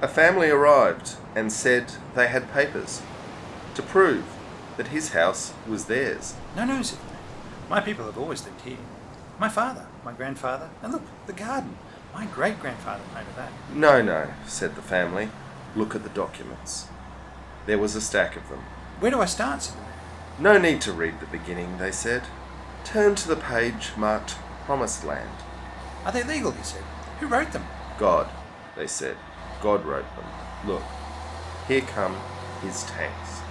A family arrived and said they had papers to prove that his house was theirs. No, said the man. My people have always lived here. My father, my grandfather, and look, the garden. My great-grandfather planted that. No, said the family. Look at the documents. There was a stack of them. Where do I start, said the man. No need to read the beginning, they said. Turn to the page marked Promised Land. Are they legal, he said. Who wrote them? God, they said. God wrote them. Look, here come his tanks.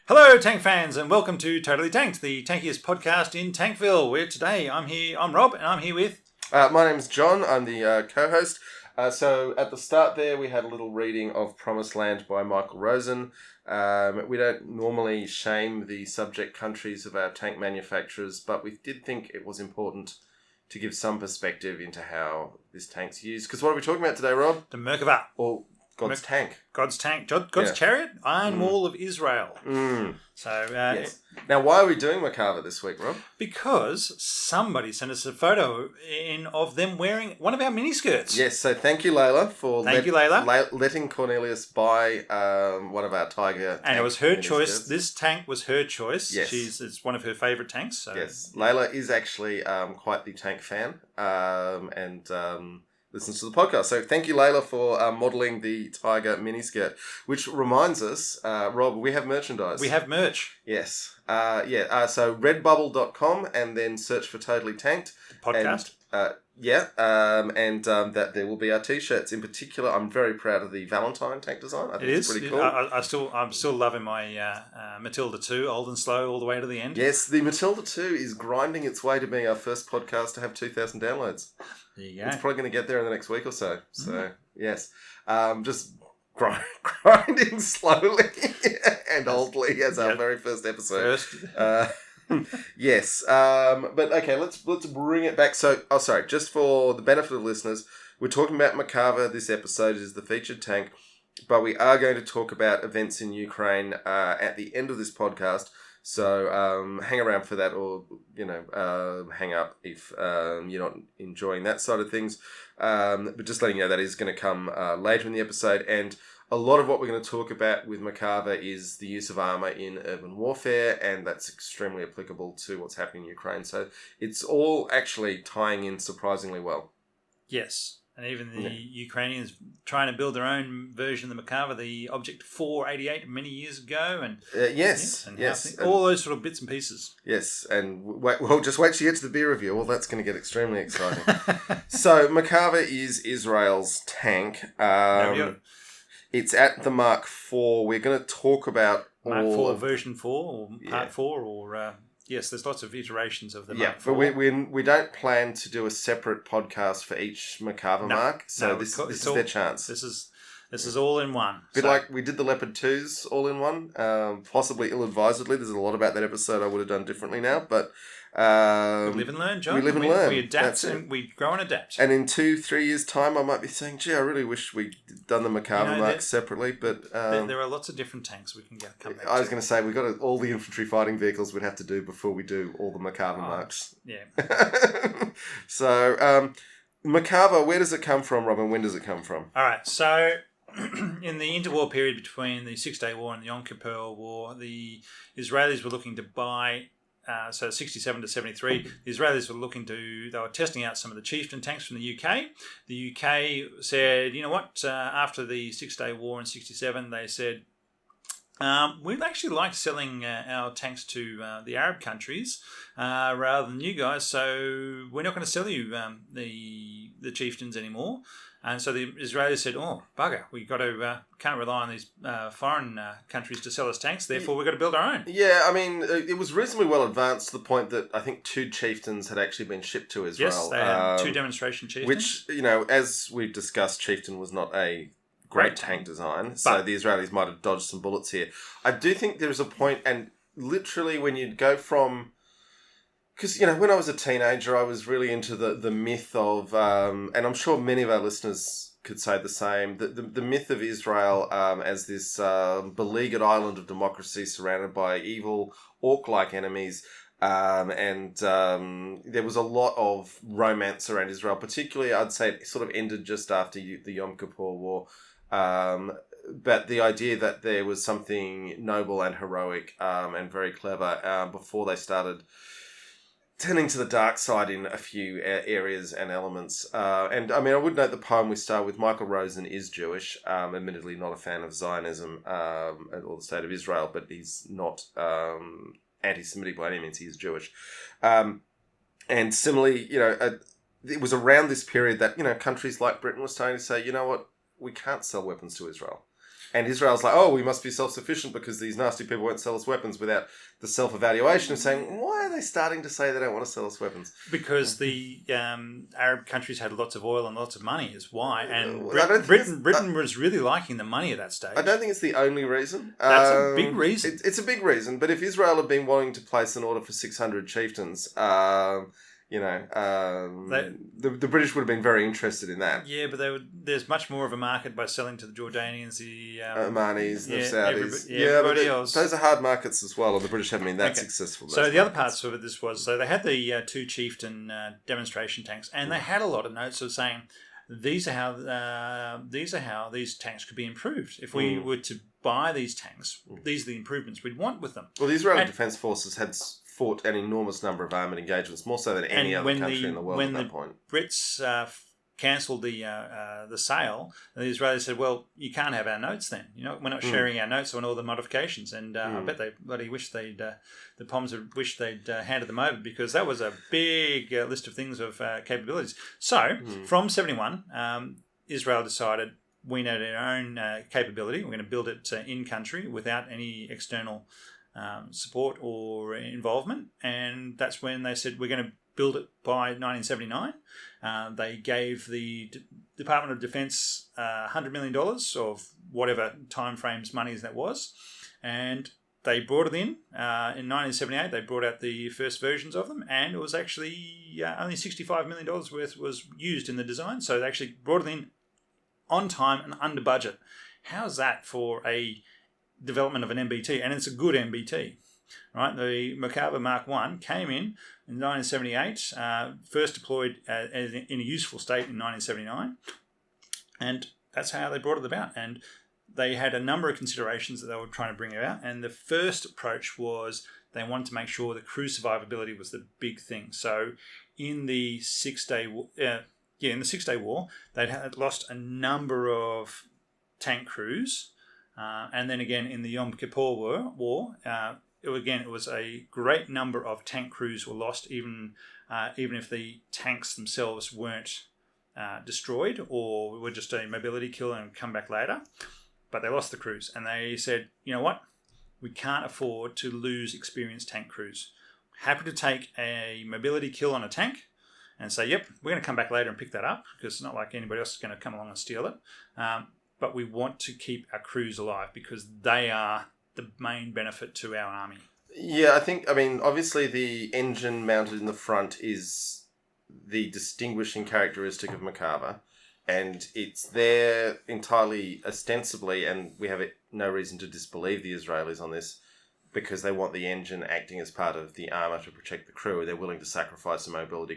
Hello, tank fans, and welcome to Totally Tanked, the tankiest podcast in Tankville. Where today I'm Rob, and I'm here with... My name's John. I'm the co-host. So at the start there, we had a little reading of Promised Land by Michael Rosen. We don't normally shame the subject countries of our tank manufacturers, but we did think it was important to give some perspective into how this tank's used. Because what are we talking about today, Rob? The Merkava. Or God's tank. God's tank. God's chariot. Iron Wall of Israel. So, yes. Now, why are we doing Macava this week, Rob? Because somebody sent us a photo of them wearing one of our miniskirts. Yes, so thank you, Layla, for letting Cornelius buy one of our Tiger. And it was her choice. This tank was her choice. Yes. It's one of her favourite tanks. So. Yes. Layla is actually quite the tank fan and listens to the podcast. So thank you, Layla, for modelling the Tiger miniskirt, which reminds us, Rob, we have merchandise. We have merch. Yes. So redbubble.com and then search for Totally Tanked. Podcast. And that there will be our t-shirts. In particular, I'm very proud of the Valentine tank design. I think it's pretty cool. I'm still loving my Matilda 2, old and slow, all the way to the end. Yes, the Matilda 2 is grinding its way to being our first podcast to have 2,000 downloads. There you go. It's probably going to get there in the next week or so. So, yes. Just grinding slowly and oldly as our very first episode. Yes. But okay, let's bring it back. So, just for the benefit of listeners, we're talking about Macava. This episode is the featured tank, but we are going to talk about events in Ukraine at the end of this podcast. So hang around for that, or hang up if you're not enjoying that side of things. But just letting you know that is going to come later in the episode. And a lot of what we're going to talk about with Macava is the use of armour in urban warfare, and that's extremely applicable to what's happening in Ukraine. So it's all actually tying in surprisingly well. Yes. And even the Ukrainians trying to build their own version of the Macava, the Object 488 many years ago. And yes. All those sort of bits and pieces. Yes, and just wait till you get to the beer review. Well, that's going to get extremely exciting. So, Macava is Israel's tank. It's at the Mark IV. We're going to talk about Mark IV version 4 or Part 4 or... Yes, there's lots of iterations of the Mark IV. But we don't plan to do a separate podcast for each Macava mark, so this is their chance. This is all in one. Like we did the Leopard 2s all in one, possibly ill-advisedly. There's a lot about that episode I would have done differently now, but... we live and learn, John. We live and learn. We adapt and we grow and adapt. And in 2-3 years' time, I might be saying, gee, I really wish we'd done the Macava marks separately, but... there are lots of different tanks we can come back to. I was going to say, we've got all the infantry fighting vehicles we'd have to do before we do all the Macava marks. Yeah. So, Macava, where does it come from, Robin? When does it come from? All right, so... in the interwar period between the Six-Day War and the Yom Kippur War, the Israelis were looking to buy... so 67 to 73, the Israelis they were testing out some of the Chieftain tanks from the UK. The UK said, you know what, after the Six-Day War in 67, they said, we'd actually like selling our tanks to the Arab countries rather than you guys, so we're not going to sell you the Chieftains anymore. And so the Israelis said, oh, bugger, we can't rely on these foreign countries to sell us tanks, therefore we've got to build our own. Yeah, I mean, it was reasonably well advanced to the point that I think 2 Chieftains had actually been shipped to Israel. Yes, they had 2 demonstration Chieftains. Which, as we've discussed, Chieftain was not a great tank design, so the Israelis might have dodged some bullets here. I do think there is a point, and literally when you go from... Because, when I was a teenager, I was really into the myth of, and I'm sure many of our listeners could say the same. The myth of Israel as this beleaguered island of democracy surrounded by evil orc-like enemies. And there was a lot of romance around Israel, particularly I'd say it sort of ended just after the Yom Kippur War. But the idea that there was something noble and heroic and very clever before they started turning to the dark side in a few areas and elements. And I mean, I would note the poem we start with. Michael Rosen is Jewish, admittedly not a fan of Zionism or the State of Israel, but he's not anti-Semitic by any means. He is Jewish. And similarly, it was around this period that, countries like Britain were starting to say, you know what, we can't sell weapons to Israel. And Israel's like, we must be self-sufficient because these nasty people won't sell us weapons, without the self-evaluation of saying, why are they starting to say they don't want to sell us weapons? Because the Arab countries had lots of oil and lots of money is why. And Britain was really liking the money at that stage. I don't think it's the only reason. That's a big reason. It's a big reason. But if Israel had been wanting to place an order for 600 chieftains... the British would have been very interested in that. Yeah, but there's much more of a market by selling to the Jordanians, the Omanis, the Saudis. Everybody else. Those are hard markets as well, and the British haven't been that successful. So the other parts of it, so they had the two chieftain demonstration tanks, and they had a lot of notes of saying these are how these tanks could be improved. If we were to buy these tanks, these are the improvements we'd want with them. Well, the Israeli Defence Forces had fought an enormous number of armoured engagements, more so than any other country in the world at that point. When the Brits cancelled the sale, the Israelis said, well, you can't have our notes then. We're not sharing our notes on all the modifications. And I bet they bloody wish the Poms wished they'd handed them over, because that was a big list of things of capabilities. So from 71, Israel decided we need our own capability. We're going to build it in country without any external support or involvement, and that's when they said we're going to build it by 1979. They gave the Department of Defense $100 million of whatever time frames money that was, and they brought it in 1978. They brought out the first versions of them, and it was actually only $65 million worth was used in the design. So they actually brought it in on time and under budget. How's that for a development of an MBT? And it's a good MBT, right? The Merkava Mark I came in 1978, first deployed in a useful state in 1979, and that's how they brought it about. And they had a number of considerations that they were trying to bring about, and the first approach was they wanted to make sure that crew survivability was the big thing. So in the Six-Day War, they'd had lost a number of tank crews. And then again in the Yom Kippur War, it was a great number of tank crews were lost, even if the tanks themselves weren't destroyed or were just a mobility kill and come back later. But they lost the crews, and they said, you know what, we can't afford to lose experienced tank crews. Happy to take a mobility kill on a tank and say, yep, we're going to come back later and pick that up, because it's not like anybody else is going to come along and steal it. But we want to keep our crews alive because they are the main benefit to our army. Yeah, obviously the engine mounted in the front is the distinguishing characteristic of Macava, and it's there entirely ostensibly, and we have no reason to disbelieve the Israelis on this, because they want the engine acting as part of the armour to protect the crew. They're willing to sacrifice a mobility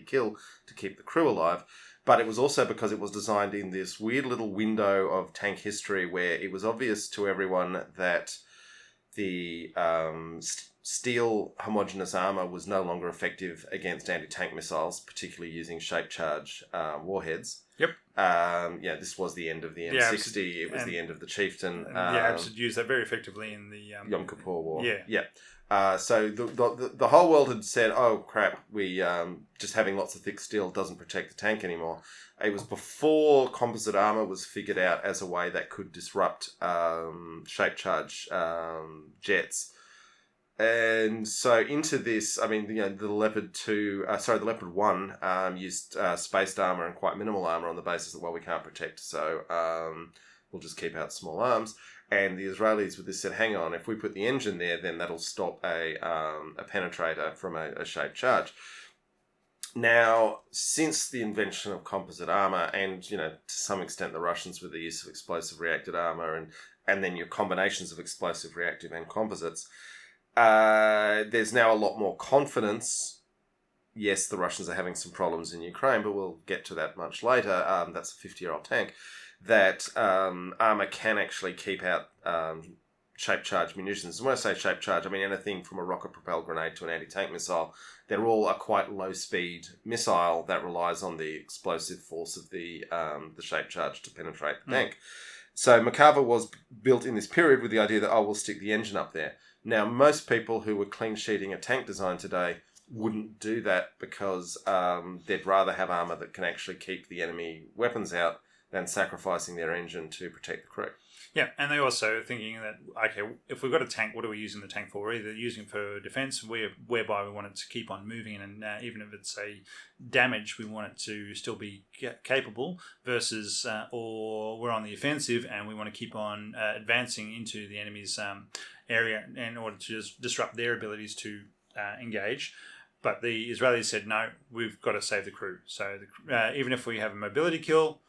kill to keep the crew alive. But it was also because it was designed in this weird little window of tank history where it was obvious to everyone that the steel homogeneous armour was no longer effective against anti-tank missiles, particularly using shape charge warheads. Yep. This was the end of the M60. It was the end of the Chieftain. Abs used that very effectively in the Yom Kippur War. Yeah. So the whole world had said, oh crap, we just having lots of thick steel doesn't protect the tank anymore. It was before composite armour was figured out as a way that could disrupt shape charge jets. And so into this, the Leopard 2, the Leopard 1 used spaced armour and quite minimal armour on the basis that, well, we can't protect, so we'll just keep out small arms. And the Israelis with this said, hang on, if we put the engine there, then that'll stop a penetrator from a shaped charge. Now, since the invention of composite armor, and to some extent the Russians with the use of explosive reactive armor, and then your combinations of explosive reactive and composites, there's now a lot more confidence. Yes, the Russians are having some problems in Ukraine, but we'll get to that much later. That's a 50-year-old tank. That armor can actually keep out shape charge munitions. And when I say shape charge, I mean anything from a rocket propelled grenade to an anti-tank missile. They're all a quite low speed missile that relies on the explosive force of the shape charge to penetrate the tank. So Macava was built in this period with the idea that we'll stick the engine up there. Now most people who were clean sheeting a tank design today wouldn't do that because they'd rather have armor that can actually keep the enemy weapons out than sacrificing their engine to protect the crew. Yeah, and they're also thinking that, okay, if we've got a tank, what are we using the tank for? We're either using it for defence, whereby we want it to keep on moving, and even if it's a damage, we want it to still be capable, versus, or we're on the offensive and we want to keep on advancing into the enemy's area in order to just disrupt their abilities to engage. But the Israelis said, no, we've got to save the crew. So even if we have a mobility kill,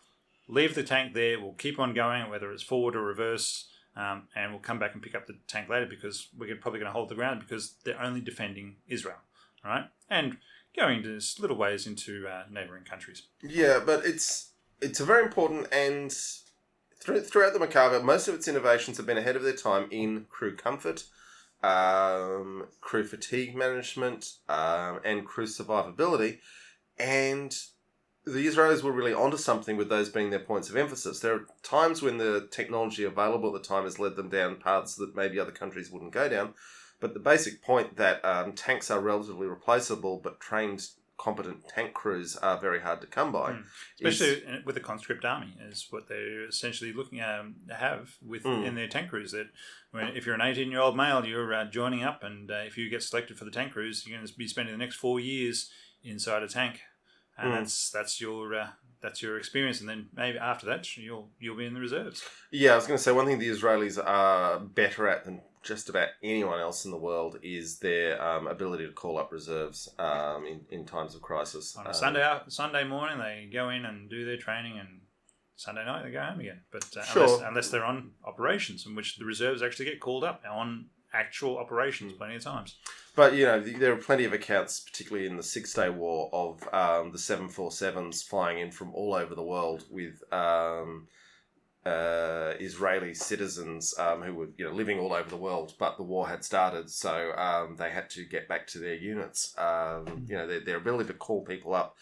leave the tank there. We'll keep on going, whether it's forward or reverse, and we'll come back and pick up the tank later because we're probably going to hold the ground because they're only defending Israel, all right? And going to little ways into neighbouring countries. Yeah, but it's a very important, and throughout the Macava, most of its innovations have been ahead of their time in crew comfort, crew fatigue management, and crew survivability, and the Israelis were really onto something with those being their points of emphasis. There are times when the technology available at the time has led them down paths that maybe other countries wouldn't go down. But the basic point that tanks are relatively replaceable, but trained, competent tank crews are very hard to come by. Especially with the conscript army, is what they're essentially looking at have in their tank crews. That if you're an 18-year-old male, you're joining up, and if you get selected for the tank crews, you're going to be spending the next 4 years inside a tank. And that's your experience, and then maybe after that you'll be in the reserves. Yeah, I was going to say one thing the Israelis are better at than just about anyone else in the world is their ability to call up reserves in times of crisis. On a Sunday morning, they go in and do their training, and Sunday night they go home again. But unless they're on operations, in which the reserves actually get called up on actual operations plenty of times. But, there are plenty of accounts, particularly in the Six-Day War, of the 747s flying in from all over the world with Israeli citizens who were living all over the world, but the war had started, so they had to get back to their units. Their ability to call people up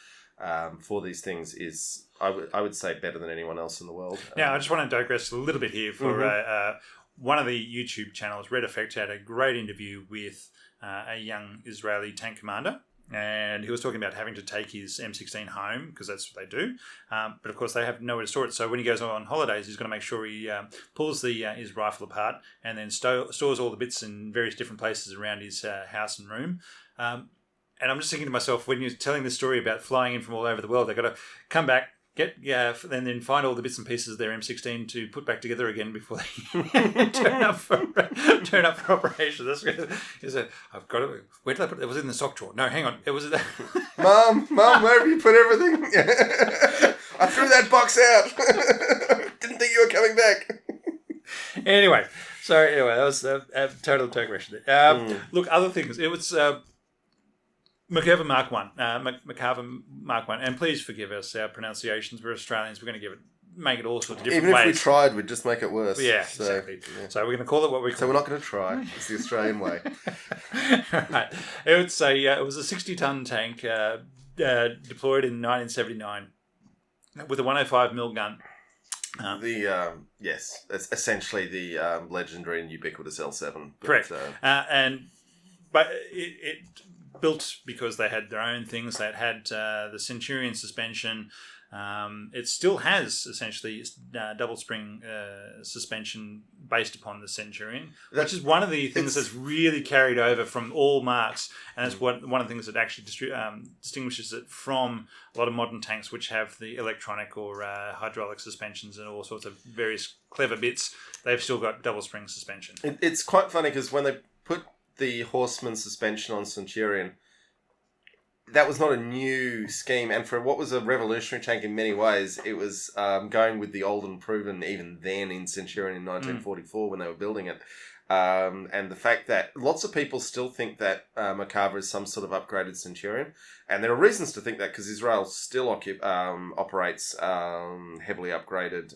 for these things is, I would say, better than anyone else in the world. Now, I just want to digress a little bit here for one of the YouTube channels, Red Effect, had a great interview with a young Israeli tank commander, and he was talking about having to take his M16 home because that's what they do. But of course, they have nowhere to store it. So when he goes on holidays, he's going to make sure he pulls his rifle apart and then stores all the bits in various different places around his house and room. And I'm just thinking to myself, when you're telling this story about flying in from all over the world, they've got to come back, and then find all the bits and pieces of their M16 to put back together again before they turn up for operation. I've got it. Where did I put it? It was in the sock drawer. No, hang on. It was. Mom, where have you put everything? I threw that box out. Didn't think you were coming back. Anyway, that was a total digression. Look, other things. It was. Macava Mark 1, Macava Mark 1, and please forgive us our pronunciations. We're Australians. We're going to make it all sorts of different ways. Even if we tried, we'd just make it worse. Yeah, exactly. Yeah. So we're going to call it what we call it. So we're not going to try. It's the Australian way. Right. It was a 60-ton tank deployed in 1979 with a 105mm gun. Yes, it's essentially the legendary and ubiquitous L7. Correct. But it built because they had their own things. They had the Centurion suspension. It still has essentially double spring suspension based upon the Centurion, which is one of the things that's really carried over from all marks, and that's one of the things that actually distinguishes it from a lot of modern tanks, which have the electronic or hydraulic suspensions and all sorts of various clever bits. They've still got double spring suspension. It's quite funny because when they put the Horseman suspension on Centurion, that was not a new scheme, and for what was a revolutionary tank in many ways, it was going with the old and proven even then in Centurion in 1944 when they were building it. And the fact that lots of people still think that Macava is some sort of upgraded Centurion, and there are reasons to think that because Israel still operates heavily upgraded,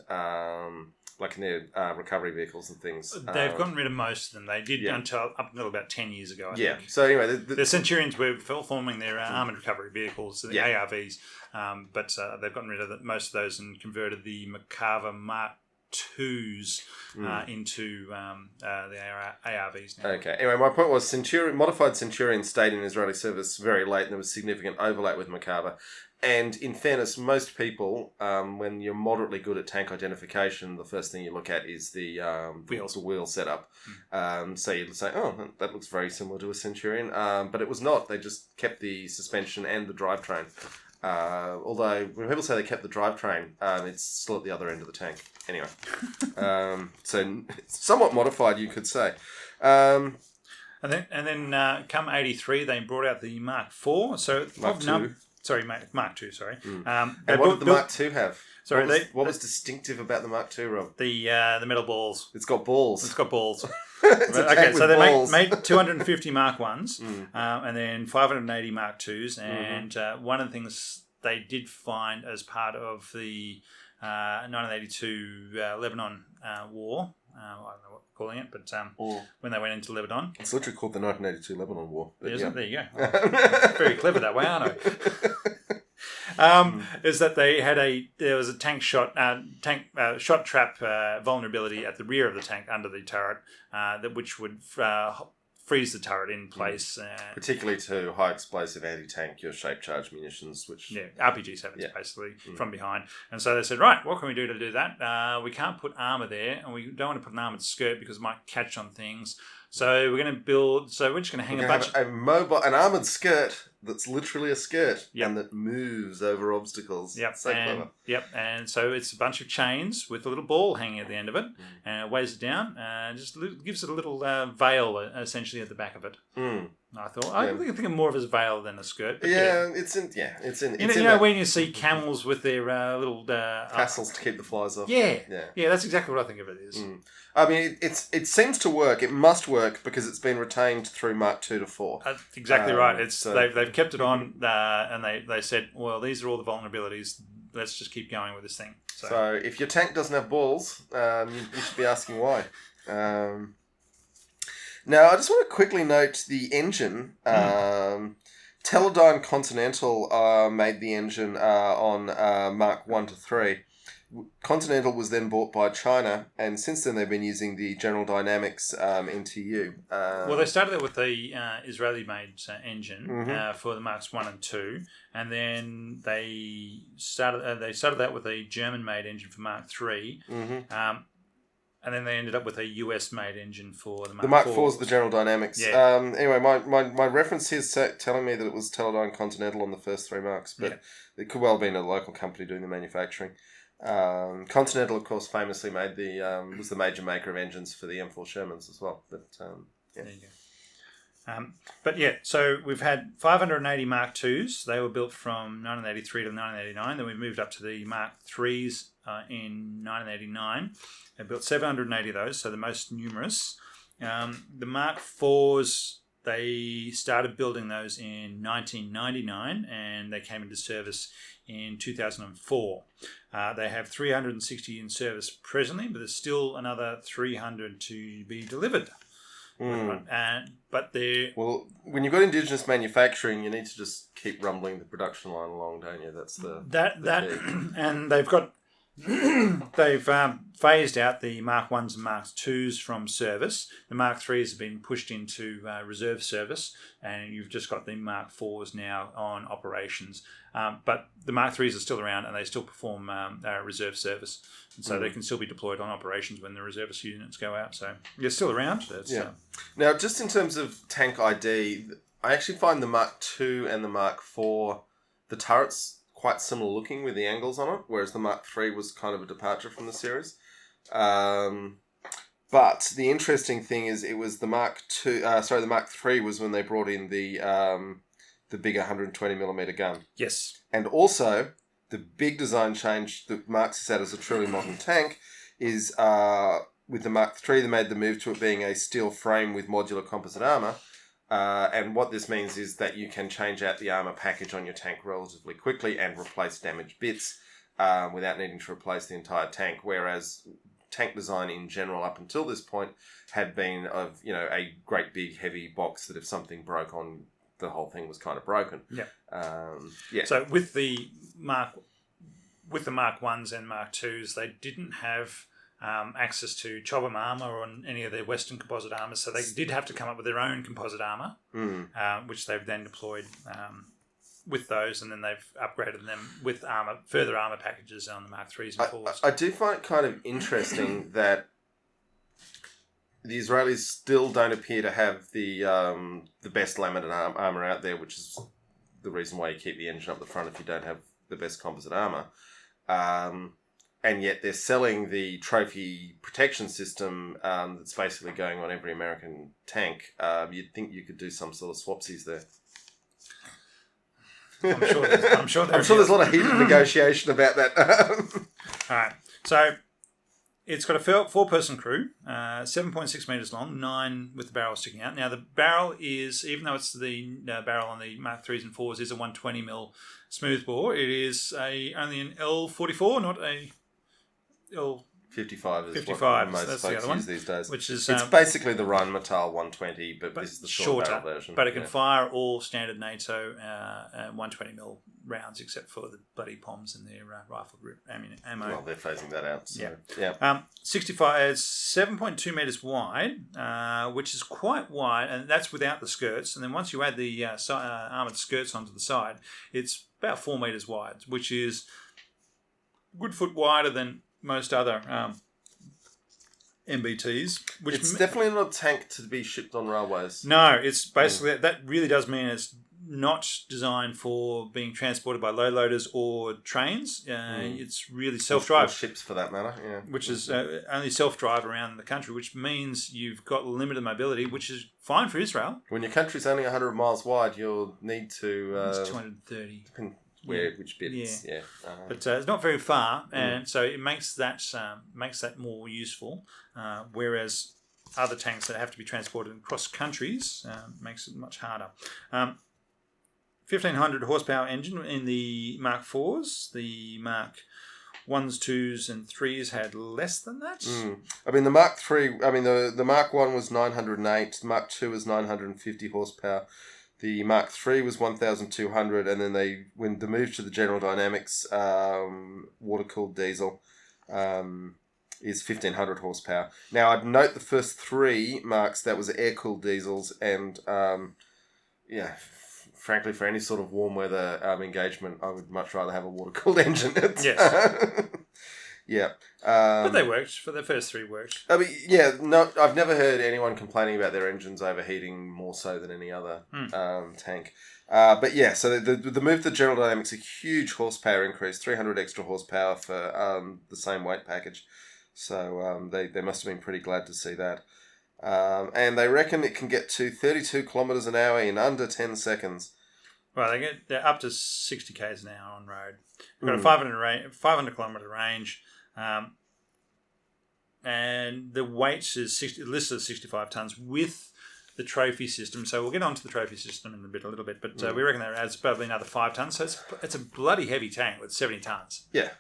like in their recovery vehicles and things. They've gotten rid of most of them. They did up until about 10 years ago, I think. So anyway... The Centurions were forming their armoured recovery vehicles, the ARVs, but they've gotten rid of most of those and converted the Macava Mark IIs into the ARVs now. Okay. Anyway, my point was modified Centurion stayed in Israeli service very late, and there was significant overlap with Macava. And in fairness, most people, when you're moderately good at tank identification, the first thing you look at is the wheel setup. So you'd say, oh, that looks very similar to a Centurion. But it was not. They just kept the suspension and the drivetrain. Although when people say they kept the drivetrain, it's still at the other end of the tank. Anyway, so it's somewhat modified, you could say. And then come 83, they brought out the Mark IV. So Mark II. Mark II. Sorry. And what did the Mark II have? Sorry, what was distinctive about the Mark II, Rob? The metal balls. It's got balls. It's got balls. Okay, so they made 250 Mark I's, and then 580 Mark II's, and one of the things they did find as part of the 1982 Lebanon War, I don't know what we're calling it, but when they went into Lebanon. It's literally called the 1982 Lebanon War. There you go. I'm very clever that way, aren't I? Is that there was a tank shot trap vulnerability at the rear of the tank under the turret, which would freeze the turret in place. Particularly to high explosive anti-tank, your shape charge munitions, which... RPG-7s basically from behind. And so they said, right, what can we do to do that? We can't put armour there, and we don't want to put an armoured skirt because it might catch on things. So we're going to build... So we're just going to hang a bunch of... an armoured skirt that's literally a skirt and that moves over obstacles. Clever. And so it's a bunch of chains with a little ball hanging at the end of it, and it weighs it down, and just gives it a little veil, essentially, at the back of it. I thought I think of more of as a veil than a skirt. But it's in. When you see camels with their little tassels to keep the flies off. Yeah, that's exactly what I think of it is. I mean, it seems to work. It must work because it's been retained through Mark II to 4. Exactly right. It's they've kept it on, and they said, well, these are all the vulnerabilities. Let's just keep going with this thing. So if your tank doesn't have balls, you should be asking why. Now, I just want to quickly note the engine. Teledyne Continental made the engine on Mark 1 to 3. Continental was then bought by China, and since then they've been using the General Dynamics NTU. Well, they started out with the Israeli-made engine for the Marks 1 and 2, and then they started out with a German-made engine for Mark 3. And then they ended up with a US-made engine for the Mark 4. The Mark 4 is the General Dynamics. Yeah. Anyway, my reference here is telling me that it was Teledyne Continental on the first 3 Marks, but it could well have been a local company doing the manufacturing. Continental, of course, famously made was the major maker of engines for the M4 Shermans as well. But there you go. So we've had 580 Mark IIs. They were built from 1983 to 1989. Then we moved up to the Mark IIIs in 1989. They built 780 of those, so the most numerous. The Mark IVs, they started building those in 1999, and they came into service in 2004. They have 360 in service presently, but there's still another 300 to be delivered. But they're... Well, when you've got indigenous manufacturing, you need to just keep rumbling the production line along, don't you? That's the key. And they've got... they've phased out the Mark 1s and Mark 2s from service. The Mark 3s have been pushed into reserve service, and you've just got the Mark 4s now on operations. But the Mark 3s are still around, and they still perform reserve service. And so they can still be deployed on operations when the reservist units go out. So they're still around. Now, just in terms of tank ID, I actually find the Mark 2 and the Mark 4, the turrets quite similar looking with the angles on it, whereas the Mark III was kind of a departure from the series. But the interesting thing is it was the Mark III was when they brought in the the bigger 120mm gun. Yes. And also, the big design change that marks this out as a truly modern tank is with the Mark III, they made the move to it being a steel frame with modular composite armor. And what this means is that you can change out the armor package on your tank relatively quickly and replace damaged bits without needing to replace the entire tank. Whereas tank design in general up until this point had been of, a great big heavy box that if something broke on, the whole thing was kind of broken. Yeah. So with the Mark 1s and Mark 2s, they didn't have access to chopper armor or any of their Western composite armor, so they did have to come up with their own composite armor, which they've then deployed with those, and then they've upgraded them with further armor packages on the Mark 3s and 4s. I do find it kind of interesting that the Israelis still don't appear to have the best laminate armor out there, which is the reason why you keep the engine up the front if you don't have the best composite armor. And yet they're selling the trophy protection system that's basically going on every American tank. You'd think you could do some sort of swapsies there. I'm sure there's a lot of heated negotiation about that. All right. So it's got a 4-person crew, 7.6 metres long, 9 with the barrel sticking out. Now, the barrel is, even though it's the barrel on the Mark 3s and 4s, is a 120mm smoothbore. It is only an L44, not a L... 55 is 55, what most folks use these days. Which is, it's basically the Rheinmetall 120, but this is the shorter barrel version. But it can fire all standard NATO 120mm rounds, except for the bloody POMs and their rifle grip ammo. Well, they're phasing that out. So, 7.2 metres wide, which is quite wide, and that's without the skirts. And then once you add the armoured skirts onto the side, it's about 4 metres wide, which is a good foot wider than most other MBTs. It's definitely not a tank to be shipped on railways. No, it's basically, that really does mean it's not designed for being transported by low loaders or trains. It's really self-drive. Or ships for that matter, yeah. Which is only self-drive around the country, which means you've got limited mobility, which is fine for Israel. When your country's only 100 miles wide, you'll need to... it's 230. Which bits, yeah. But it's not very far, and so it makes that more useful. Whereas other tanks that have to be transported across countries makes it much harder. 1,500 horsepower engine in the Mark 4s. The Mark 1s, 2s, and 3s had less than that. I mean, the Mark 3. I mean, the Mark 1 was 908. The Mark 2 was 950 horsepower. The Mark III was 1,200, and then when the move to the General Dynamics water-cooled diesel is 1,500 horsepower. Now, I'd note the first 3 Marks, that was air-cooled diesels, and frankly, for any sort of warm weather engagement, I would much rather have a water-cooled engine. Yes. Yeah. But they worked. For the first 3 worked. I mean, I've never heard anyone complaining about their engines overheating more so than any other tank. But yeah, so the move to General Dynamics, a huge horsepower increase, 300 extra horsepower for the same weight package. So they must have been pretty glad to see that. And they reckon it can get to 32 kilometres an hour in under 10 seconds. Well, they're up to 60 k's an hour on road. They've got a 500 kilometre range. And the weight is listed as 65 tonnes with the trophy system. So we'll get onto the trophy system in a little bit. But we reckon that adds probably another 5 tonnes. So it's a bloody heavy tank with 70 tonnes. Yeah.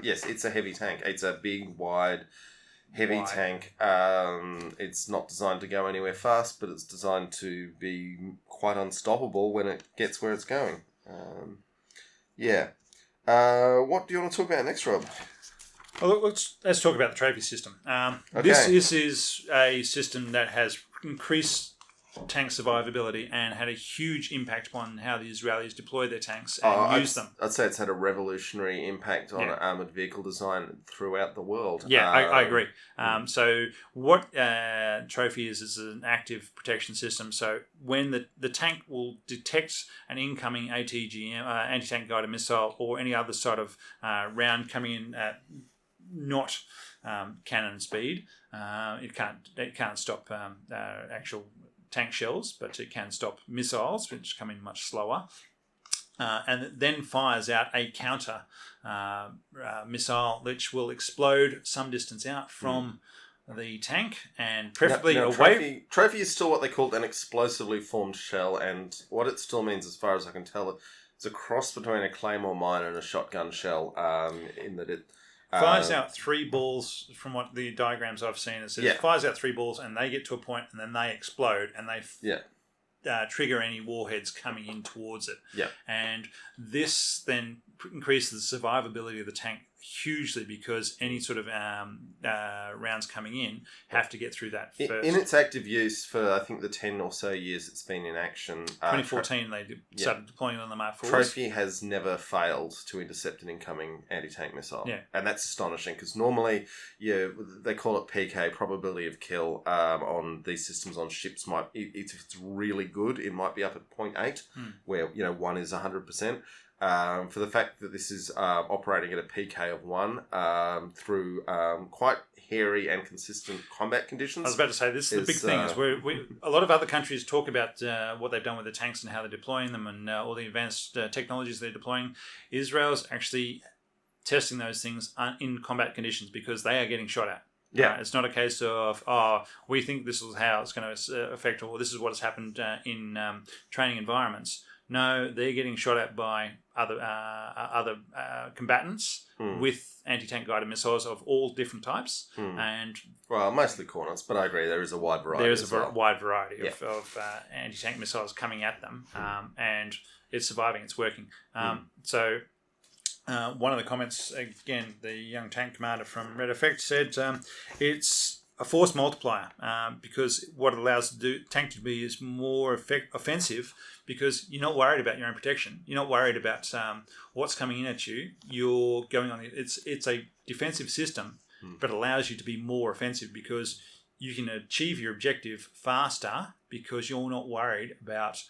Yes, it's a heavy tank. It's a big, wide, heavy tank. It's not designed to go anywhere fast, but it's designed to be quite unstoppable when it gets where it's going. What do you want to talk about next, Rob? Well, let's talk about the trophy system. This is a system that has increased tank survivability and had a huge impact upon how the Israelis deploy their tanks and use them. I'd say it's had a revolutionary impact on armoured vehicle design throughout the world. Yeah, I agree. So what Trophy is an active protection system. So when the tank will detect an incoming ATGM, anti-tank guided missile, or any other sort of round coming in at not cannon speed, it can't stop actual tank shells, but it can stop missiles, which come in much slower. And it then fires out a counter missile, which will explode some distance out from the tank, and preferably away. Trophy is still what they call an explosively formed shell, and what it still means, as far as I can tell, it's a cross between a claymore mine and a shotgun shell. In that it fires out 3 balls. From what the diagrams I've seen, it says it fires out 3 balls, and they get to a point, and then they explode, and they trigger any warheads coming in towards it. Yeah, and this then increases the survivability of the tank hugely, because any sort of rounds coming in have to get through that first. In its active use for, I think, the 10 or so years it's been in action. 2014 they started deploying on the Mark IVs. Trophy has never failed to intercept an incoming anti-tank missile. Yeah. And that's astonishing, because normally they call it PK, probability of kill, on these systems on ships. If it's really good, it might be up at 0.8, where 1 is 100%. For the fact that this is operating at a PK of 1 through quite hairy and consistent combat conditions. I was about to say, this is the big thing. Is a lot of other countries talk about what they've done with the tanks and how they're deploying them, and all the advanced technologies they're deploying. Israel's actually testing those things in combat conditions, because they are getting shot at. Yeah, it's not a case of we think this is how it's going to affect, or this is what has happened in training environments. No, they're getting shot at by other combatants with anti-tank guided missiles of all different types, and mostly Cornets, but I agree there is a wide variety. There is a wide variety of anti-tank missiles coming at them, and it's surviving. It's working. So. One of the comments, again, the young tank commander from Red Effect said it's a force multiplier, because what it allows the tank to be is more offensive, because you're not worried about your own protection. You're not worried about what's coming in at you. You're going on. It's a defensive system, but allows you to be more offensive, because you can achieve your objective faster, because you're not worried about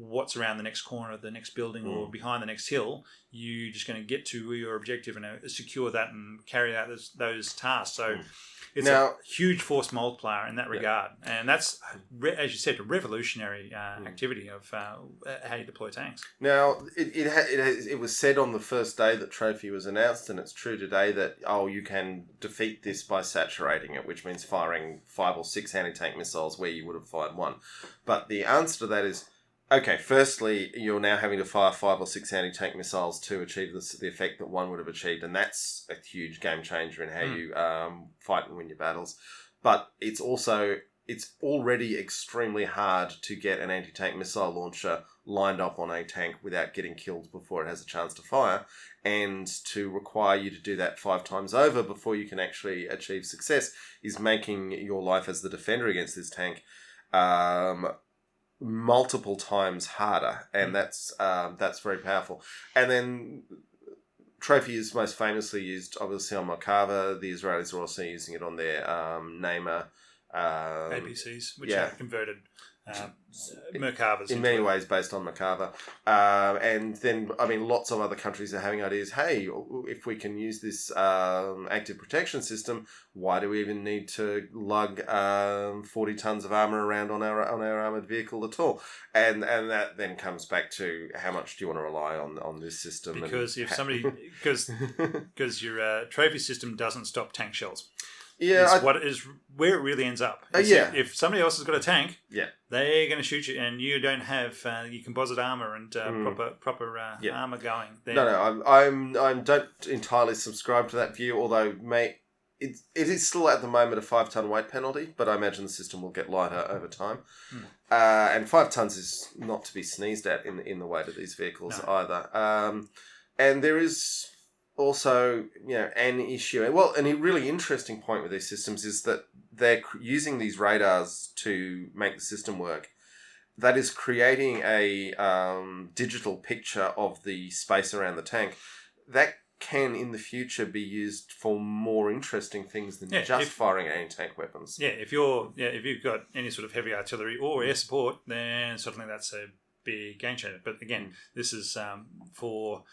what's around the next corner of the next building or behind the next hill. You're just going to get to your objective and secure that and carry out those tasks. So it's a huge force multiplier in that regard. And that's, as you said, a revolutionary activity of how you deploy tanks. Now, it was said on the first day that Trophy was announced, and it's true today, that, you can defeat this by saturating it, which means firing 5 or 6 anti-tank missiles where you would have fired 1. But the answer to that is, okay, firstly, you're now having to fire 5 or 6 anti-tank missiles to achieve the effect that 1 would have achieved, and that's a huge game changer in how you fight and win your battles. But it's already extremely hard to get an anti-tank missile launcher lined up on a tank without getting killed before it has a chance to fire, and to require you to do that 5 times over before you can actually achieve success is making your life as the defender against this tank multiple times harder, and that's very powerful. And then Trophy is most famously used, obviously, on Macava. The Israelis are also using it on their Namer APCs, which are converted Merkavas. In many ways based on Macava. And then, lots of other countries are having ideas, hey, if we can use this active protection system, why do we even need to lug 40 tons of armour around on our armoured vehicle at all? And that then comes back to, how much do you want to rely on this system? Because because your trophy system doesn't stop tank shells. Yeah, where it really ends up. If somebody else has got a tank, they're going to shoot you, and you don't have your composite armor and proper armor going. No, I don't entirely subscribe to that view. Although, it is still at the moment a 5-ton weight penalty, but I imagine the system will get lighter over time. And 5 tons is not to be sneezed at in the weight of these vehicles either. And there is also, an issue. Well, and a really interesting point with these systems is that they're using these radars to make the system work. That is creating a digital picture of the space around the tank. That can, in the future, be used for more interesting things than firing anti-tank weapons. Yeah, if you've got any sort of heavy artillery or air support, then certainly that's a big game changer. But again, this is for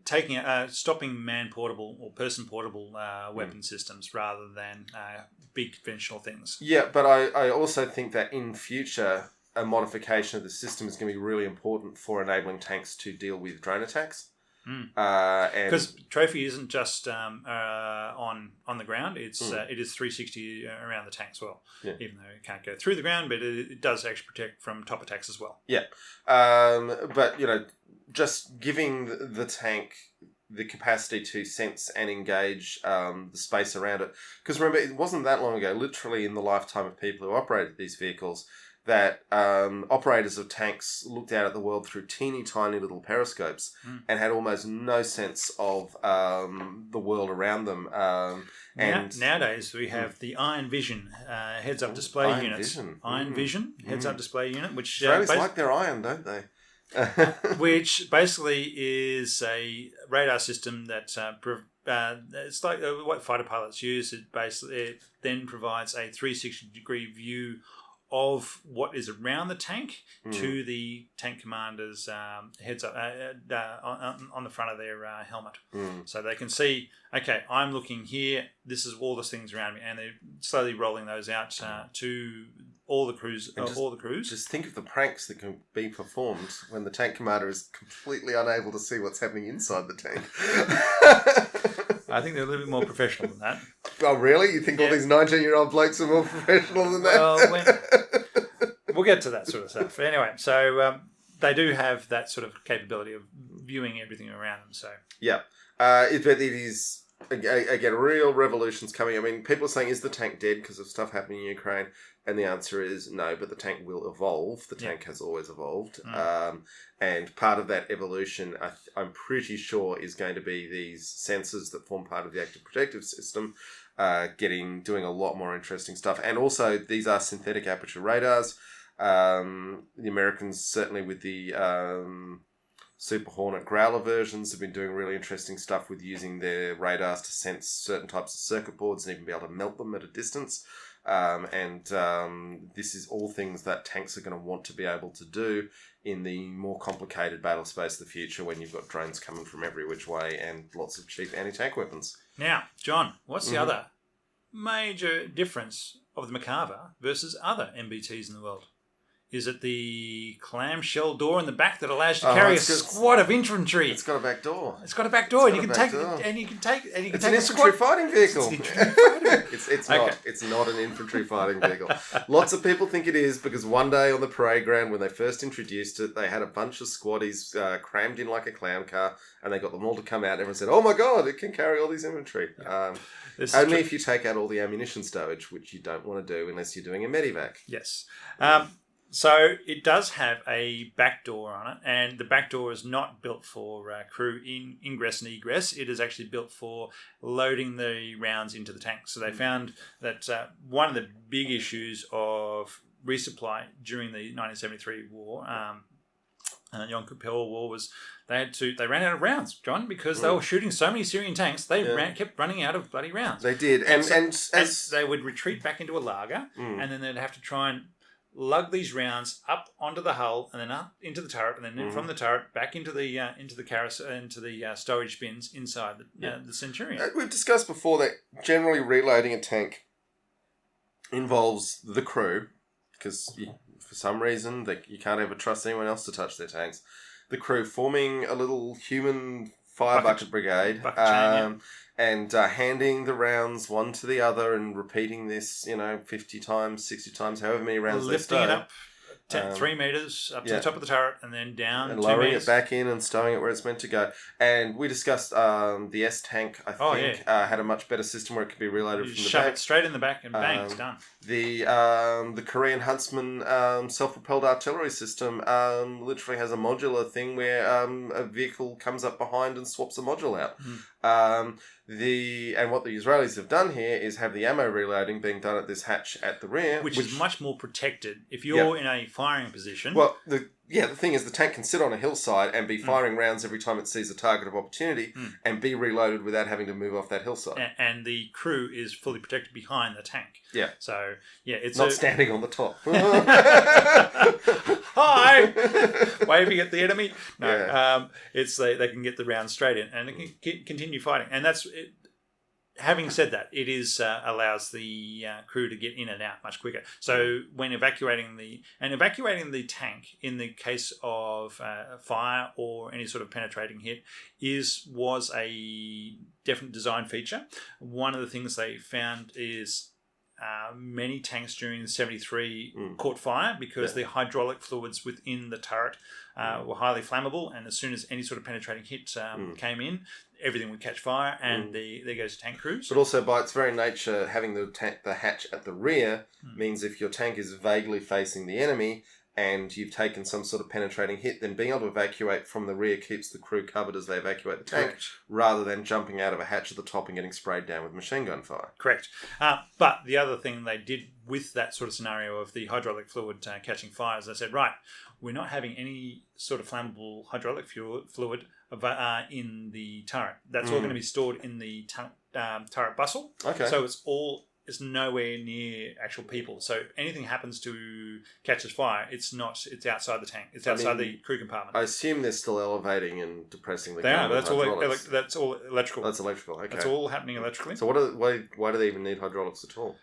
stopping man-portable or person-portable weapon systems rather than big conventional things. Yeah, but I also think that in future, a modification of the system is going to be really important for enabling tanks to deal with drone attacks. Because trophy isn't just on the ground; it is 360 around the tank as well. Yeah. Even though it can't go through the ground, but it does actually protect from top attacks as well. Yeah, but just giving the tank the capacity to sense and engage the space around it. Because remember, it wasn't that long ago, literally in the lifetime of people who operated these vehicles, that operators of tanks looked out at the world through teeny tiny little periscopes and had almost no sense of the world around them. And nowadays we have the Iron Vision heads-up display units. Iron Vision heads-up display unit, which Australians like their iron, don't they? Which basically is a radar system that it's like what fighter pilots use. It then provides a 360-degree view of what is around the tank to the tank commander's heads up on the front of their helmet. So they can see, okay, I'm looking here, this is all the things around me, and they're slowly rolling those out to all the crews. Just think of the pranks that can be performed when the tank commander is completely unable to see what's happening inside the tank. I think they're a little bit more professional than that. Oh, really? You think all these 19-year-old blokes are more professional than that? We'll get to that sort of stuff. Anyway, so they do have that sort of capability of viewing everything around them. So yeah, it is, again, real revolutions coming. I mean, people are saying, is the tank dead because of stuff happening in Ukraine? And the answer is no, but the tank will evolve. The tank has always evolved. And part of that evolution, I'm pretty sure, is going to be these sensors that form part of the active protective system, doing a lot more interesting stuff. And also, these are synthetic aperture radars. The Americans, certainly with the Super Hornet Growler versions, have been doing really interesting stuff with using their radars to sense certain types of circuit boards and even be able to melt them at a distance. This is all things that tanks are going to want to be able to do in the more complicated battle space of the future when you've got drones coming from every which way and lots of cheap anti-tank weapons. Now, John, what's the other major difference of the Macava versus other MBTs in the world? Is it the clamshell door in the back that allows you to carry a squad of infantry? It's got a back door. It's got a back door, It's an infantry fighting vehicle. It's not an infantry fighting vehicle. Lots of people think it is because one day on the parade ground when they first introduced it, they had a bunch of squaddies crammed in like a clown car, and they got them all to come out. And everyone said, "Oh my god, it can carry all these infantry." Only if you take out all the ammunition stowage, which you don't want to do unless you're doing a medivac. Yes. So it does have a back door on it, and the back door is not built for crew ingress and egress. It is actually built for loading the rounds into the tank. So they found that one of the big issues of resupply during the 1973 war, Yom Kippur War, was they ran out of rounds, John, because they were shooting so many Syrian tanks. They kept running out of bloody rounds. They did, and they would retreat back into a lager, and then they'd have to try and lug these rounds up onto the hull and then up into the turret, and then from the turret back into the storage bins inside the Centurion. We've discussed before that generally reloading a tank involves the crew, because for some reason you can't ever trust anyone else to touch their tanks. The crew forming a little human fire bucket brigade. And handing the rounds one to the other and repeating this, 50 times, 60 times, however many rounds they stow. Lifting it up 3 metres up to the top of the turret and then down and 2 lowering metres. it back in and stowing it where it's meant to go. And we discussed the S tank, I think, had a much better system where it could be reloaded from the back. Shove it straight in the back and bang, it's done. The Korean Huntsman self-propelled artillery system literally has a modular thing where a vehicle comes up behind and swaps a module out. And what the Israelis have done here is have the ammo reloading being done at this hatch at the rear, which is much more protected if you're in a firing position. Well, yeah, the thing is the tank can sit on a hillside and be firing rounds every time it sees a target of opportunity and be reloaded without having to move off that hillside. And the crew is fully protected behind the tank. Yeah. So, yeah, it's not standing on the top. Hi! Waving at the enemy. No, Yeah. it's they can get the round straight in and they can continue fighting. And that's it. Having said that, it is allows the crew to get in and out much quicker. So when evacuating the tank in the case of fire or any sort of penetrating hit was a definite design feature. One of the things they found is many tanks during the 73 caught fire because the hydraulic fluids within the turret were highly flammable, and as soon as any sort of penetrating hit came in, everything would catch fire, and there goes tank crews. But also, by its very nature, having the hatch at the rear means if your tank is vaguely facing the enemy and you've taken some sort of penetrating hit, then being able to evacuate from the rear keeps the crew covered as they evacuate the tank, Correct. rather than jumping out of a hatch at the top and getting sprayed down with machine gun fire. Correct. But the other thing they did with that sort of scenario of the hydraulic fluid catching fire is they said, right, we're not having any sort of flammable hydraulic fluid in the turret. That's all going to be stored in the turret bustle. Okay. So it's nowhere near actual people. So if anything happens to catches fire, it's outside the tank. It's outside the crew compartment. I assume they're still elevating and depressing the They are. gun with That's all. hydraulics. That's all electrical. That's electrical. Okay. That's all happening electrically. So why do they even need hydraulics at all?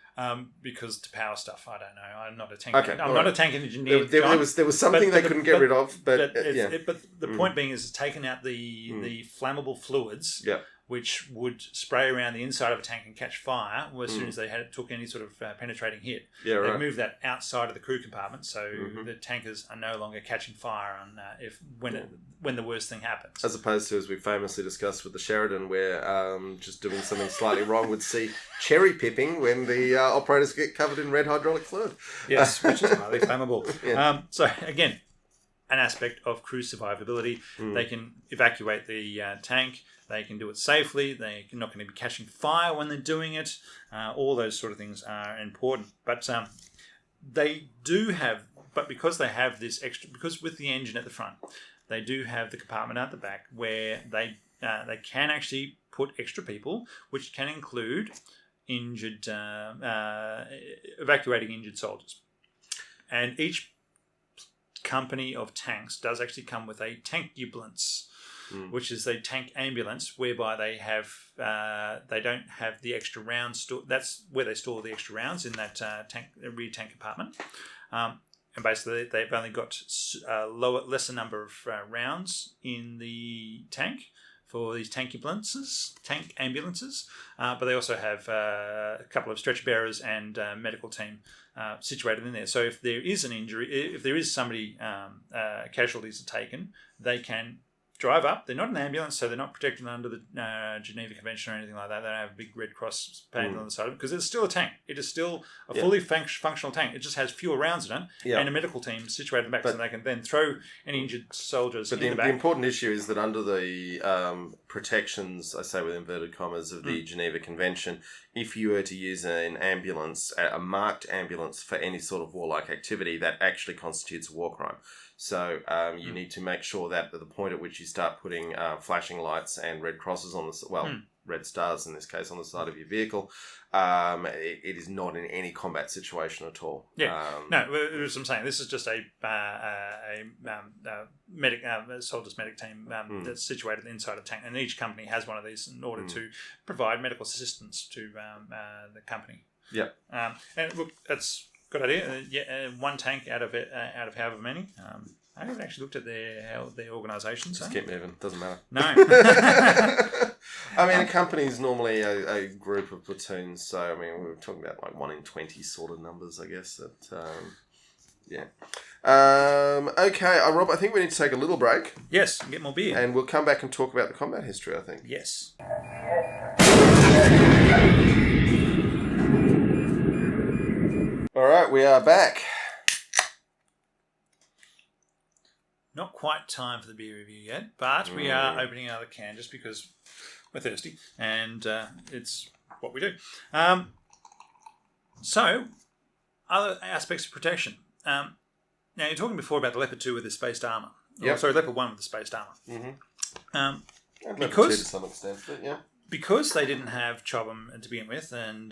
Because to power stuff, I don't know. I'm not a tank. Okay, I'm not a tank engineer. There was something they couldn't get rid of, but the point being is it's taken out the flammable fluids. Yeah. Which would spray around the inside of a tank and catch fire as soon as they took any sort of penetrating hit. Yeah, right. They moved that outside of the crew compartment, so the tankers are no longer catching fire on when the worst thing happens. As opposed to, as we famously discussed with the Sheridan, where just doing something slightly wrong would see cherry pipping when the operators get covered in red hydraulic fluid. Yes, which is highly flammable. Yeah. So again, an aspect of crew survivability. They can evacuate the tank. They can do it safely. They're not going to be catching fire when they're doing it. All those sort of things are important. But they do have, but because they have this extra, because with the engine at the front, they do have the compartment at the back where they can actually put extra people, which can include injured, evacuating injured soldiers. And each company of tanks does actually come with a tank ambulance, which is a tank ambulance whereby they don't have the extra rounds stored. That's where they store the extra rounds, in that rear tank compartment. And basically, they've only got a lesser number of rounds in the tank for these tank ambulances. But they also have a couple of stretcher bearers and medical team situated in there. So if there is an injury, if there is somebody casualties are taken, they can drive up. They're not an ambulance, so they're not protected under the Geneva Convention or anything like that. They don't have a big red cross painted on the side of it, because it's still a tank. It is still a fully functional tank. It just has fewer rounds in it, and a medical team situated in the back, so they can then throw any injured soldiers in the back. The important issue is that under the protections, I say with inverted commas, of the Geneva Convention, if you were to use an ambulance, a marked ambulance for any sort of warlike activity, that actually constitutes a war crime. So you need to make sure that at the point at which you start putting flashing lights and red crosses on the red stars in this case on the side of your vehicle, it is not in any combat situation at all. Yeah, as I'm saying, this is just a soldier's medic team that's situated inside a tank, and each company has one of these in order to provide medical assistance to the company. Yeah, and look, that's. Good idea. One tank out of however many. I haven't actually looked at their organisation. Just keep moving. Doesn't matter. No. I mean, a company is normally a group of platoons. So I mean, we're talking about like 1 in 20 sort of numbers, I guess. Okay, Rob. I think we need to take a little break. Yes, get more beer, and we'll come back and talk about the combat history, I think. Yes. All right, we are back. Not quite time for the beer review yet, but we are opening another can just because we're thirsty, and it's what we do. So, other aspects of protection. Now, you're talking before about the Leopard 2 with the spaced armour. Yep. Sorry, Leopard 1 with the spaced armour. Mm-hmm. Um, And because- Leopard 2 to some extent, but yeah. Because they didn't have Chobham to begin with and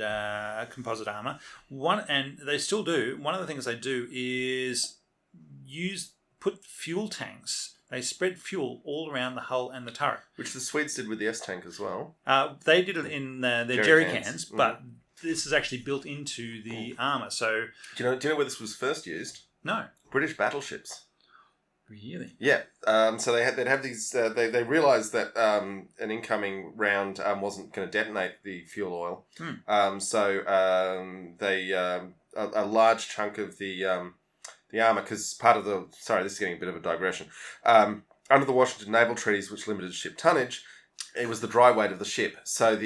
composite armour, and they still do, one of the things they do is put fuel tanks. They spread fuel all around the hull and the turret. Which the Swedes did with the S-Tank as well. They did it in their jerry cans, but this is actually built into the armour. So, Do you know where this was first used? no. British battleships. Really? Yeah. So they'd have these. They realised that an incoming round wasn't going to detonate the fuel oil. A large chunk of the armour, because part of the this is getting a bit of a digression. Under the Washington Naval Treaties, which limited ship tonnage, it was the dry weight of the ship. So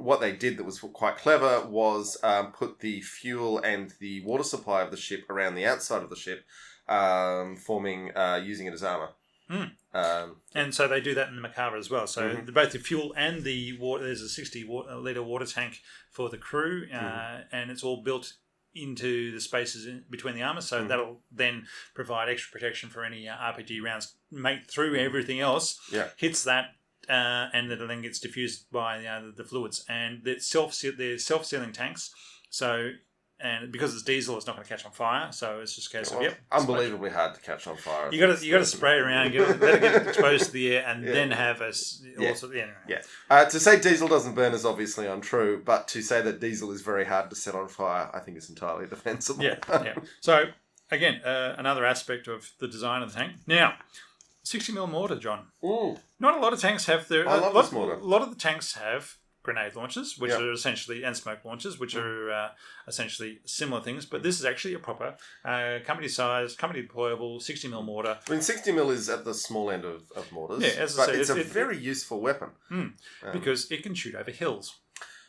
what they did that was quite clever was put the fuel and the water supply of the ship around the outside of the ship. Using it as armour. And so they do that in the Macava as well. So both the fuel and the water, there's a 60-litre water tank for the crew, and it's all built into the spaces between the armour, so that'll then provide extra protection for any RPG rounds. Make through everything else, hits that, and it then gets diffused by the fluids. And they're self-sealing tanks, so... And because it's diesel, it's not going to catch on fire. So it's just a case of unbelievably hard to catch on fire. You got to spray it around, let it get exposed to the air, and then have To say diesel doesn't burn is obviously untrue, but to say that diesel is very hard to set on fire, I think is entirely defensible. Yeah. So again, another aspect of the design of the tank. Now, 60mm mortar, John. Not a lot of tanks have their. I love this mortar. A lot of the tanks have grenade launchers, which are essentially, and smoke launchers, which are essentially similar things. But this is actually a proper company deployable 60mm mortar. I mean, 60mm is at the small end of mortars. Yeah, as I said, it's a very useful weapon. Because it can shoot over hills.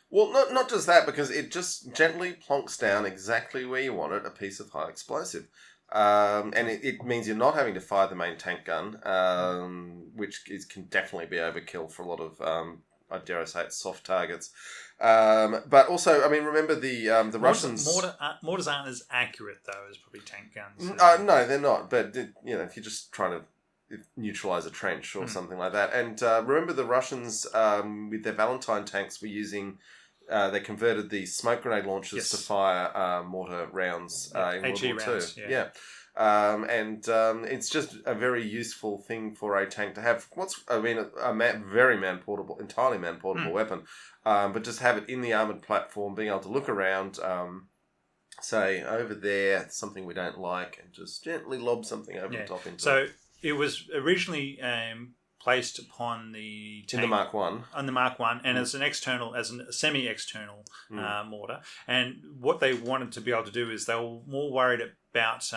Well, not just that, because it just gently plonks down exactly where you want it, a piece of high explosive. And it means you're not having to fire the main tank gun, which can definitely be overkill for a lot of... I dare I say it, soft targets. But also, I mean, remember the Russians... Mortars aren't as accurate, though, as probably tank guns. No, they're not. But, if you're just trying to neutralise a trench or something like that. And remember the Russians, with their Valentine tanks, were using... they converted the smoke grenade launchers to fire mortar rounds in World War rounds, II. It's just a very useful thing for a tank to have. Entirely man-portable weapon, but just have it in the armoured platform, being able to look around, say, over there, something we don't like, and just gently lob something over the top into it. So it was originally... placed upon the tank, in the Mark 1. On the Mark 1, and as a semi-external mortar. And what they wanted to be able to do is they were more worried about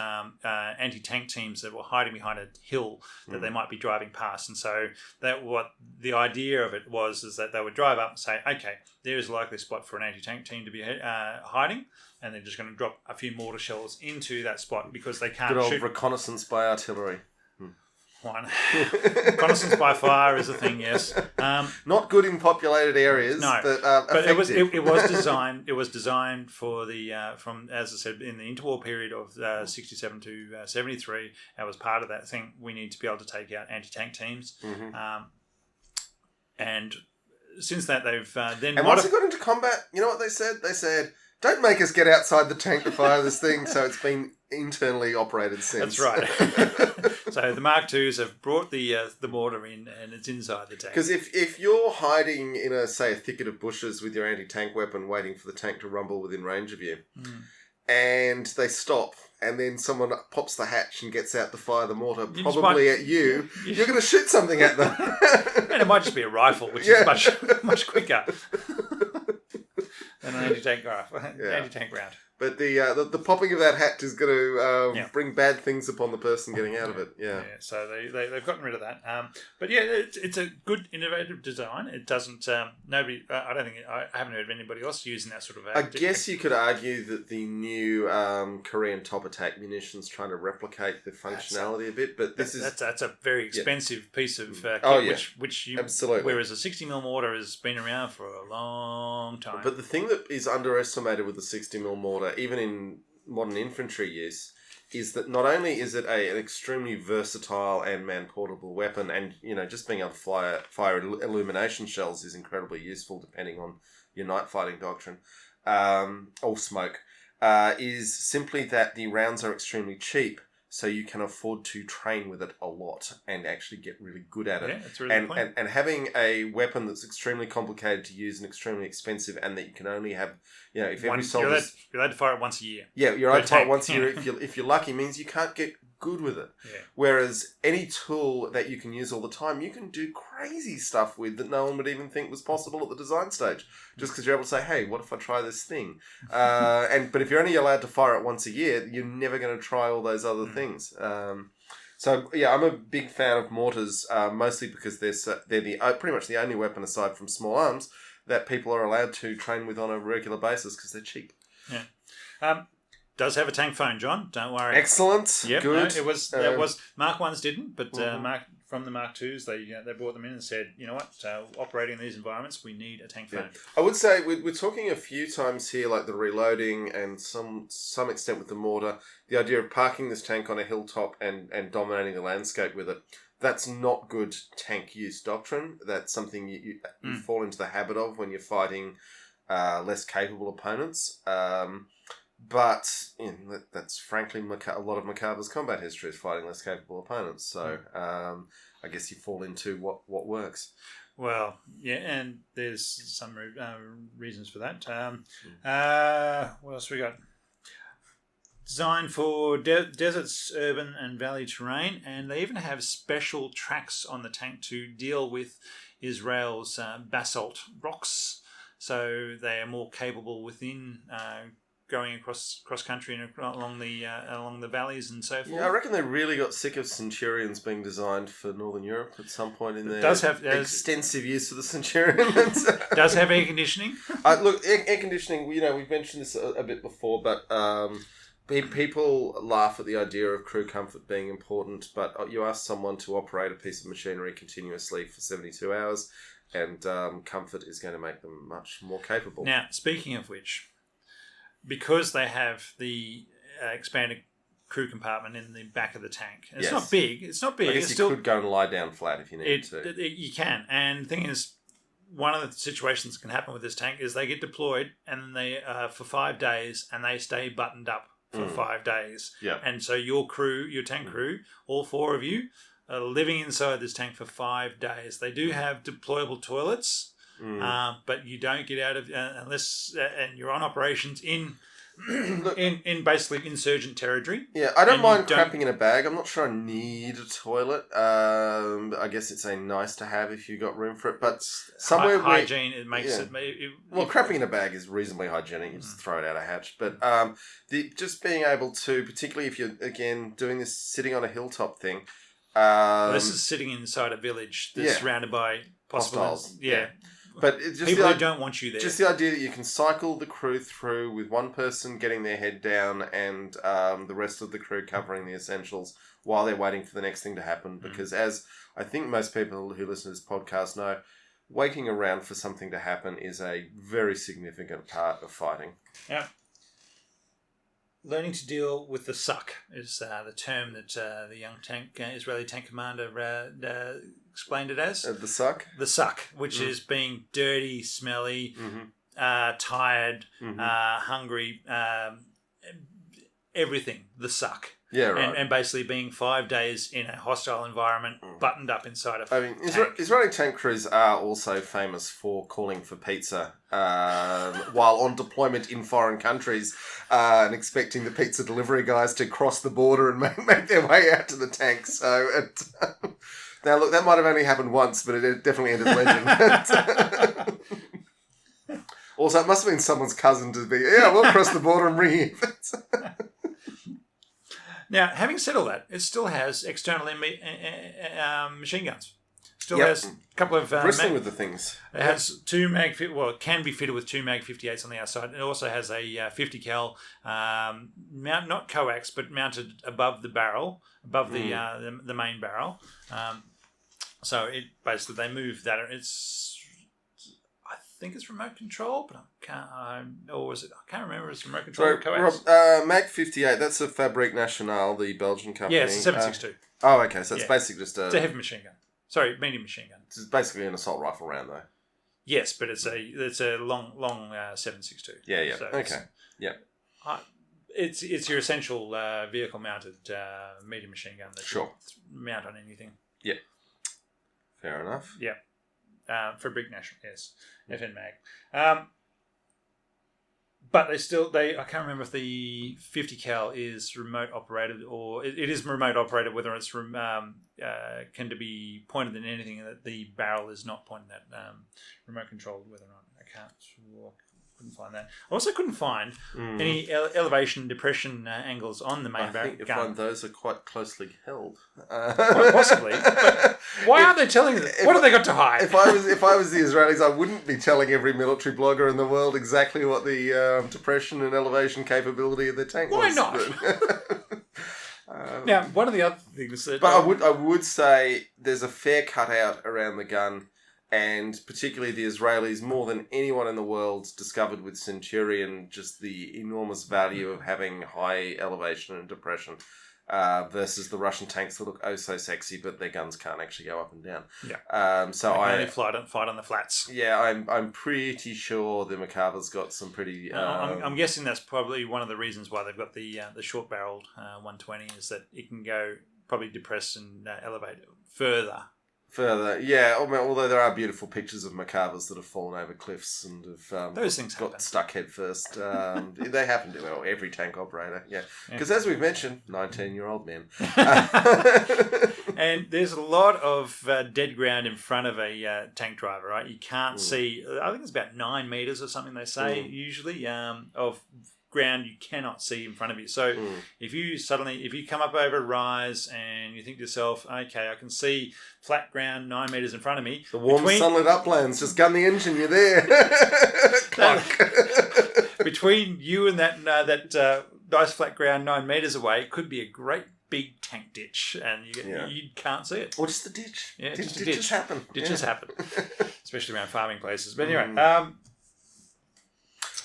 anti-tank teams that were hiding behind a hill that they might be driving past. And so what the idea of it was is that they would drive up and say, okay, there is a likely spot for an anti-tank team to be hiding, and they're just going to drop a few mortar shells into that spot because they can't shoot. Good old reconnaissance by artillery. One. Reconnaissance by fire is a thing, yes. Not good in populated areas, no, but it was designed for the from, as I said, in the interwar period of 67 to 73. That was part of that thing. We need to be able to take out anti-tank teams, and since that they've then. And once they got into combat, you know what they said? They said, "Don't make us get outside the tank to fire this thing." So it's been internally operated since. That's right. So the Mark IIs have brought the mortar in, and it's inside the tank. Because if you're hiding in a thicket of bushes with your anti-tank weapon, waiting for the tank to rumble within range of you, and they stop, and then someone pops the hatch and gets out to fire the mortar, probably at you, you're going to shoot something at them. And it might just be a rifle, which is much quicker than an anti-tank round. But the popping of that hatch is going to bring bad things upon the person getting out of it. Yeah. So they've gotten rid of that. But it's a good innovative design. It doesn't. I haven't heard of anybody else using that sort of. I guess you could argue that the new Korean top attack munitions trying to replicate the functionality a bit, but that's a very expensive piece of kit, which absolutely. Whereas a 60mm mortar has been around for a long time. But the thing that is underestimated with the 60mm mortar, even in modern infantry use, is that not only is it an extremely versatile and man-portable weapon, and just being able to fire illumination shells is incredibly useful depending on your night fighting doctrine, or smoke, is simply that the rounds are extremely cheap. So you can afford to train with it a lot and actually get really good at it. Yeah, that's really good point. And having a weapon that's extremely complicated to use and extremely expensive, and that you can only have, if every soldier... You're allowed to fire it once a year. Yeah, you're allowed to fire it once a year. If you're lucky, means you can't get good with it. Yeah. Whereas any tool that you can use all the time, you can do crazy stuff with that no one would even think was possible at the design stage. Just because you're able to say, hey, what if I try this thing? But if you're only allowed to fire it once a year, you're never going to try all those other things. So I'm a big fan of mortars, mostly because they're pretty much the only weapon aside from small arms that people are allowed to train with on a regular basis because they're cheap. Yeah. Does have a tank phone, John. Don't worry. Excellent. Yep, Good. No, it was Mark 1s didn't, but from the Mark 2s, they brought them in and said, you know what, operating in these environments, we need a tank phone. I would say we're talking a few times here, like the reloading and some extent with the mortar, the idea of parking this tank on a hilltop and dominating the landscape with it. That's not good tank use doctrine. That's something you fall into the habit of when you're fighting less capable opponents. But that's frankly a lot of Macava's combat history is fighting less capable opponents. So I guess you fall into what works. Well, yeah, and there's some reasons for that. What else we got? Designed for deserts, urban and valley terrain, and they even have special tracks on the tank to deal with Israel's basalt rocks. So they are more capable within going across country and along the valleys and so forth. Yeah, I reckon they really got sick of Centurions being designed for Northern Europe at some point in their extensive use of the Centurion. Does have air conditioning. Look, air conditioning. We've mentioned this a bit before, but people laugh at the idea of crew comfort being important. But you ask someone to operate a piece of machinery continuously for 72 hours, and comfort is going to make them much more capable. Now, speaking of which, because they have the expanded crew compartment in the back of the tank. It's not big. I guess you could go and lie down flat if you needed to. You can. And the thing is, one of the situations that can happen with this tank is they get deployed and they for 5 days and they stay buttoned up for 5 days. Yeah. And so your tank crew, all 4 of you, are living inside this tank for 5 days. They do have deployable toilets. But you don't get out of unless and you're on operations in basically insurgent territory. Yeah, I don't mind crapping in a bag. I'm not sure I need a toilet. I guess it's a nice to have if you got room for it. But somewhere hygiene it makes it. Crapping in a bag is reasonably hygienic. You just throw it out a hatch. But just being able to, particularly if you're again doing this sitting on a hilltop thing. This is sitting inside a village that's surrounded by hostiles. Yeah. But it's just people who don't want you there. Just the idea that you can cycle the crew through with one person getting their head down and the rest of the crew covering the essentials while they're waiting for the next thing to happen. Because as I think most people who listen to this podcast know, waiting around for something to happen is a very significant part of fighting. Yeah. Learning to deal with the suck is the term that the young Israeli tank commander explained it as. The suck? The suck, which is being dirty, smelly, tired, hungry, everything. The suck. Yeah, right. And basically being 5 days in a hostile environment, buttoned up inside a tank. Israeli tank crews are also famous for calling for pizza while on deployment in foreign countries and expecting the pizza delivery guys to cross the border and make their way out to the tank. So, now look, that might have only happened once, but it definitely ended legend. Also, it must have been someone's cousin to be, we'll cross the border and bring you. Now, having said all that, it still has external machine guns. Still has a couple of... bristling with the things. It has two it can be fitted with 2 Mag 58s on the outside. It also has a 50 cal, not coax, but mounted above the barrel, above the main barrel. So it basically, they move that. I think it's remote control, but I can't. Or was it? I can't remember. It's remote control. So, Rob, Mag 58. That's a Fabrique Nationale, the Belgian company. Yeah, it's a 7.62. Oh, okay. So it's basically just It's a heavy machine gun. Sorry, medium machine gun. It's basically an assault rifle round, though. Yes, but it's a long 7.62. Yeah. So okay. Yeah. It's your essential vehicle mounted medium machine gun that you mount on anything. Yeah. Fair enough. Yeah. Fabrique National, yes. FN Mag. But I can't remember if the 50 cal is remote operated or it is remote operated, whether it's can to be pointed at anything that the barrel is not pointed at, remote controlled, whether or not. Couldn't find that. I also couldn't find any elevation depression angles on the main barrel. I think you find those are quite closely held. Possibly. But why aren't they telling them? What have they got to hide? If I was the Israelis, I wouldn't be telling every military blogger in the world exactly what the depression and elevation capability of the tank was. Why not? Now, one of the other things that... But I would say there's a fair cutout around the gun. And particularly the Israelis, more than anyone in the world, discovered with Centurion just the enormous value of having high elevation and depression versus the Russian tanks that look oh so sexy, but their guns can't actually go up and down. Yeah. So they can only fight on the flats. Yeah, I'm pretty sure the Macava's got some pretty. I'm guessing that's probably one of the reasons why they've got the short barreled 120 is that it can go probably depress and elevate further. Yeah. Although there are beautiful pictures of Macavas that have fallen over cliffs and have those things got happen. Stuck head first. They happen to every tank operator. Yeah, because as we've mentioned, 19-year-old men. And there's a lot of dead ground in front of a tank driver, right? You can't see. I think it's about 9 meters or something. They say usually of ground you cannot see in front of you. So if you come up over a rise and you think to yourself, okay, I can see flat ground 9 meters in front of me. The warm sunlit uplands, just gun the engine, you're there. Between you and that nice flat ground 9 meters away, it could be a great big tank ditch and you can't see it. Or just a ditch. Yeah, just a ditches happen. Ditches happen. Especially around farming places. But anyway,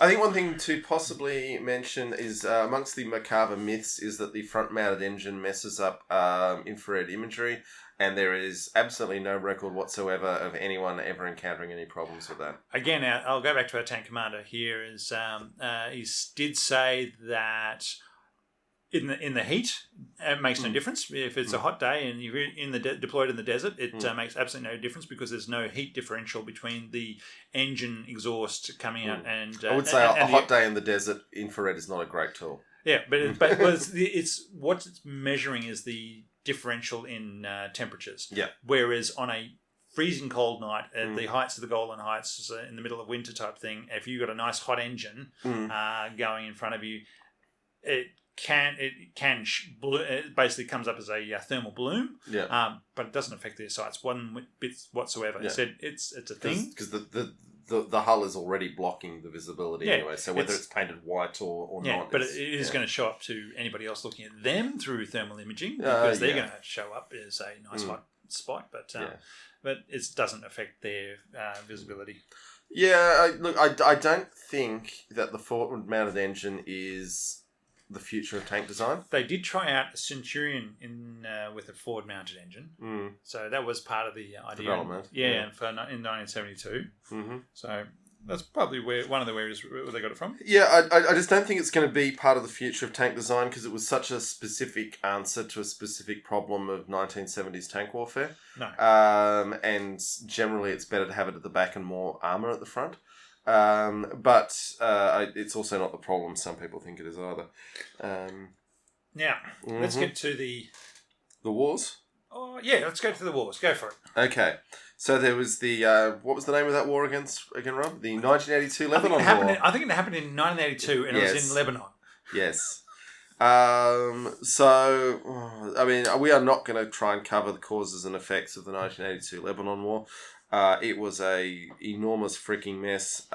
I think one thing to possibly mention is amongst the Macava myths is that the front-mounted engine messes up infrared imagery, and there is absolutely no record whatsoever of anyone ever encountering any problems with that. Again, I'll go back to our tank commander here. He did say that in the heat, it makes no difference. If it's a hot day and you're deployed in the desert, it makes absolutely no difference because there's no heat differential between the engine exhaust coming out and... I would say a hot day in the desert, infrared is not a great tool. Yeah, but it's what it's measuring is the differential in temperatures. Yeah. Whereas on a freezing cold night at the heights of the Golan Heights, in the middle of winter type thing, if you've got a nice hot engine going in front of you, it basically comes up as a thermal bloom, but it doesn't affect their sights one bit whatsoever. He said it's a thing because the hull is already blocking the visibility anyway. So whether it's painted white or not, but it is going to show up to anybody else looking at them through thermal imaging because they're going to show up as a nice hot spot, but it doesn't affect their visibility. Yeah, I don't think that the forward-mounted engine is the future of tank design. They did try out a Centurion with a forward-mounted engine, so that was part of the idea. Development, in 1972. So that's probably one of the areas where they got it from. Yeah, I just don't think it's going to be part of the future of tank design because it was such a specific answer to a specific problem of 1970s tank warfare. No, and generally it's better to have it at the back and more armour at the front. But it's also not the problem some people think it is either. Now, let's get to the wars. Oh yeah, let's go to the wars. Go for it. Okay, so there was the what was the name of that war again, Rob? The 1982 Lebanon War. I think it happened in 1982, and it was in Lebanon. Yes. So, I mean, we are not going to try and cover the causes and effects of the 1982 Lebanon War. It was a enormous freaking mess.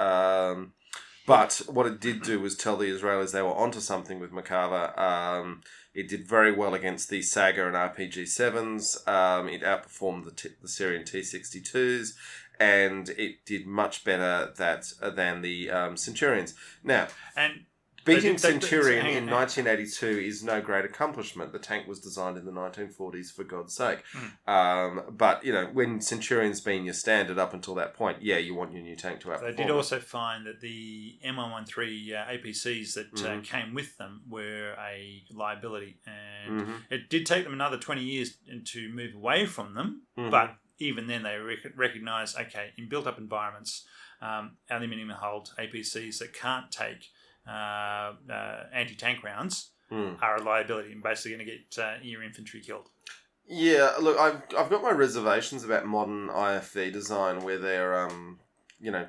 But what it did do was tell the Israelis they were onto something with Macava. It did very well against the Saga and RPG-7s. It outperformed the Syrian T-62s. and it did much better than the Centurions. Now, And beating Centurion in 1982 is no great accomplishment. The tank was designed in the 1940s, for God's sake. But, when Centurion's been your standard up until that point, you want your new tank to outperform. They did also find that the M113 APCs that came with them were a liability. And it did take them another 20 years to move away from them. But even then, they recognised, in built-up environments, aluminium-hulled APCs that can't take anti-tank rounds are a liability and basically going to get your infantry killed. Yeah, look, I've got my reservations about modern IFV design where they're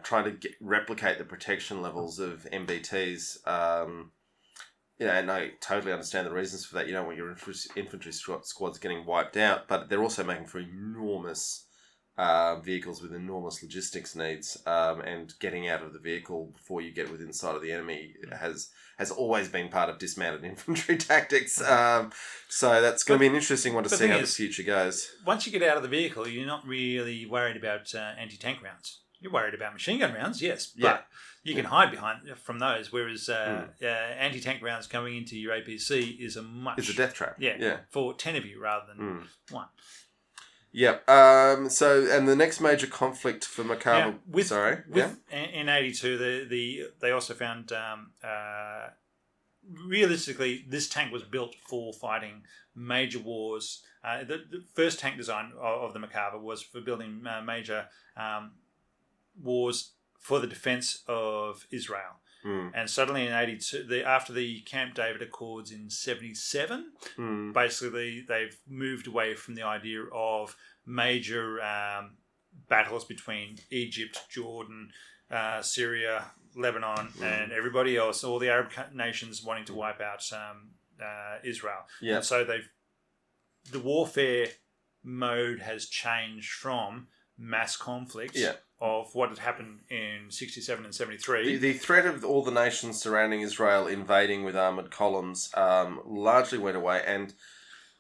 trying to replicate the protection levels of MBTs. And I totally understand the reasons for that. You don't want your infantry squads getting wiped out, but they're also making for enormous vehicles with enormous logistics needs, and getting out of the vehicle before you get within sight of the enemy has always been part of dismounted infantry tactics. So that's going to be an interesting one to see how the future goes. Once you get out of the vehicle, you're not really worried about anti-tank rounds. You're worried about machine gun rounds, yes, but you can hide from those. Whereas anti-tank rounds going into your APC is it's a death trap. Yeah, for 10 of you rather than one. Yep. And the next major conflict for Macava... In 82, they also found... realistically, this tank was built for fighting major wars. The first tank design of the Macava was for building major wars for the defence of Israel. And suddenly in 82, after the Camp David Accords in 77, basically they've moved away from the idea of major battles between Egypt, Jordan, Syria, Lebanon, and everybody else, all the Arab nations wanting to wipe out Israel. Yeah. And so the warfare mode has changed from mass conflict of what had happened in 67 and 73. The threat of all the nations surrounding Israel invading with armoured columns largely went away. And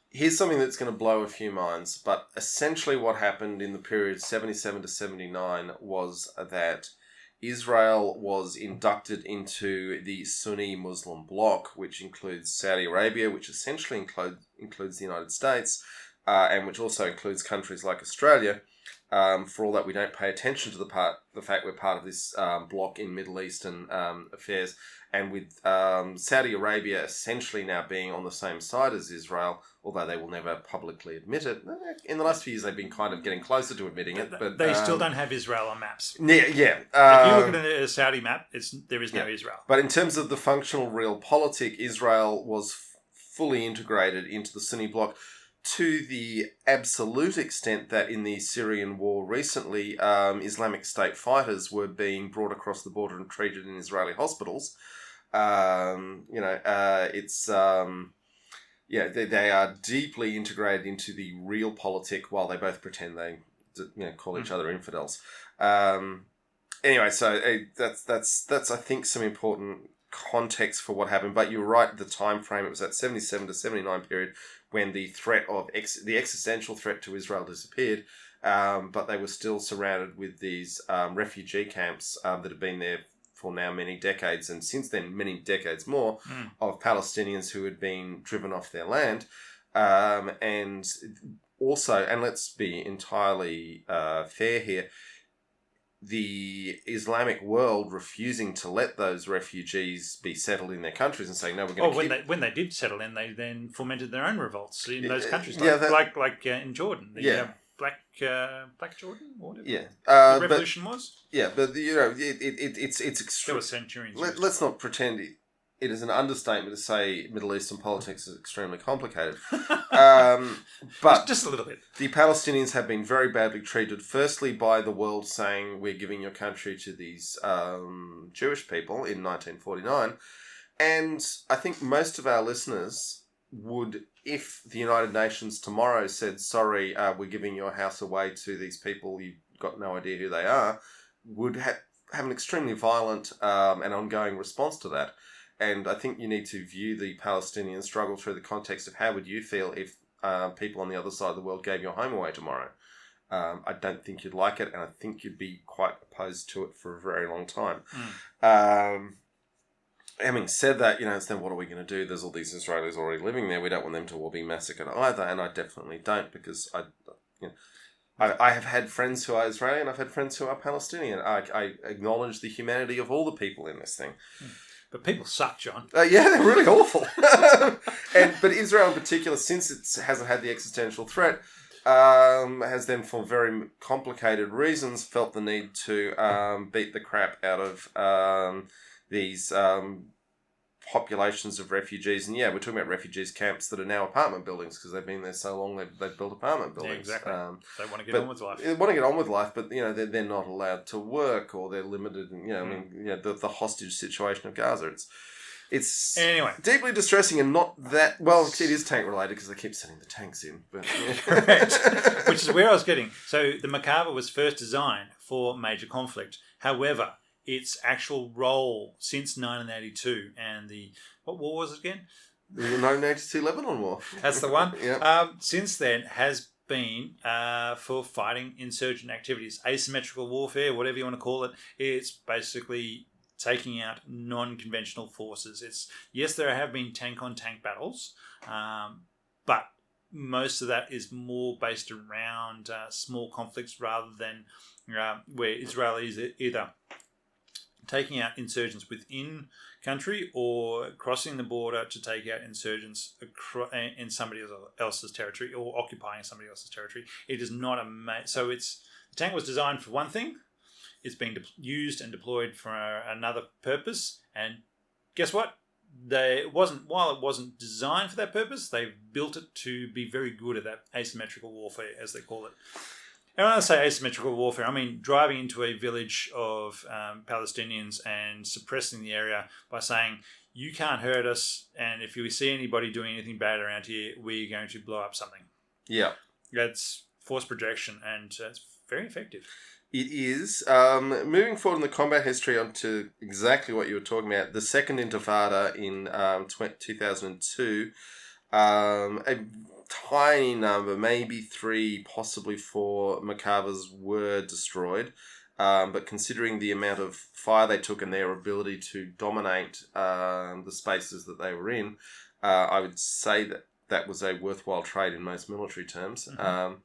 here's something that's going to blow a few minds. But essentially what happened in the period 77 to 79 was that Israel was inducted into the Sunni Muslim bloc, which includes Saudi Arabia, which essentially includes the United States, and which also includes countries like Australia. For all that, we don't pay attention to the fact we're part of this bloc in Middle Eastern affairs, and with Saudi Arabia essentially now being on the same side as Israel, although they will never publicly admit it. In the last few years, they've been kind of getting closer to admitting it, but they still don't have Israel on maps. Yeah. If you look at a Saudi map, there is no Israel. But in terms of the functional realpolitik, Israel was fully integrated into the Sunni bloc, to the absolute extent that in the Syrian war recently, Islamic State fighters were being brought across the border and treated in Israeli hospitals. They are deeply integrated into the realpolitik while they both pretend they call each other infidels. Anyway, so that's I think some important context for what happened. But you're right, the time frame, it was that 77 to 79 period when the threat of the existential threat to Israel disappeared, but they were still surrounded with these refugee camps that have been there for now many decades, and since then many decades more, of Palestinians who had been driven off their land. And also, and let's be entirely fair here, the Islamic world refusing to let those refugees be settled in their countries and saying, no, we're going to when they did settle in, they then fomented their own revolts in those countries, like in Jordan. Black Jordan, or whatever the revolution was. Yeah, but it's extreme. There were centurions. Let's not pretend it is an understatement to say Middle Eastern politics is extremely complicated. But just a little bit. The Palestinians have been very badly treated, firstly by the world saying we're giving your country to these Jewish people in 1949. And I think most of our listeners would, if the United Nations tomorrow said, sorry, we're giving your house away to these people, you've got no idea who they are, would have an extremely violent and ongoing response to that. And I think you need to view the Palestinian struggle through the context of how would you feel if people on the other side of the world gave your home away tomorrow. I don't think you'd like it, and I think you'd be quite opposed to it for a very long time. Having said that, it's then what are we going to do? There's all these Israelis already living there. We don't want them to all be massacred either, and I definitely don't, because I have had friends who are Israeli and I've had friends who are Palestinian. I acknowledge the humanity of all the people in this thing. But people suck, John. Yeah, they're really awful. But Israel in particular, since it hasn't had the existential threat, has then, for very complicated reasons, felt the need to beat the crap out of these populations of refugees. And yeah, we're talking about refugees camps that are now apartment buildings because they've been there so long they've built apartment buildings. Yeah, exactly. They want to get on with life. They want to get on with life, but they're not allowed to work, or they're limited. And the hostage situation of Gaza. It's anyway deeply distressing, and not that well. It is tank related because they keep sending the tanks in. But correct, which is where I was getting. So the Macava was first designed for major conflict. However, its actual role since 1982 and what war was it again? The 1982 Lebanon War. That's the one. Yeah. Since then has been for fighting insurgent activities, asymmetrical warfare, whatever you want to call it. It's basically taking out non-conventional forces. Yes, there have been tank-on-tank battles, but most of that is more based around small conflicts rather than where Israelis either taking out insurgents within country or crossing the border to take out insurgents in somebody else's territory or occupying somebody else's territory. It is not so the tank was designed for one thing. It's being used and deployed for another purpose. And guess what? While it wasn't designed for that purpose, they built it to be very good at that asymmetrical warfare, as they call it. And when I say asymmetrical warfare, I mean driving into a village of Palestinians and suppressing the area by saying, you can't hurt us, and if we see anybody doing anything bad around here, we're going to blow up something. Yeah. That's force projection, and it's very effective. It is. Moving forward in the combat history onto exactly what you were talking about, the Second Intifada in 2002, a tiny number, maybe 3, possibly 4 Macavas were destroyed. But considering the amount of fire they took and their ability to dominate the spaces that they were in, I would say that was a worthwhile trade in most military terms. Mm-hmm.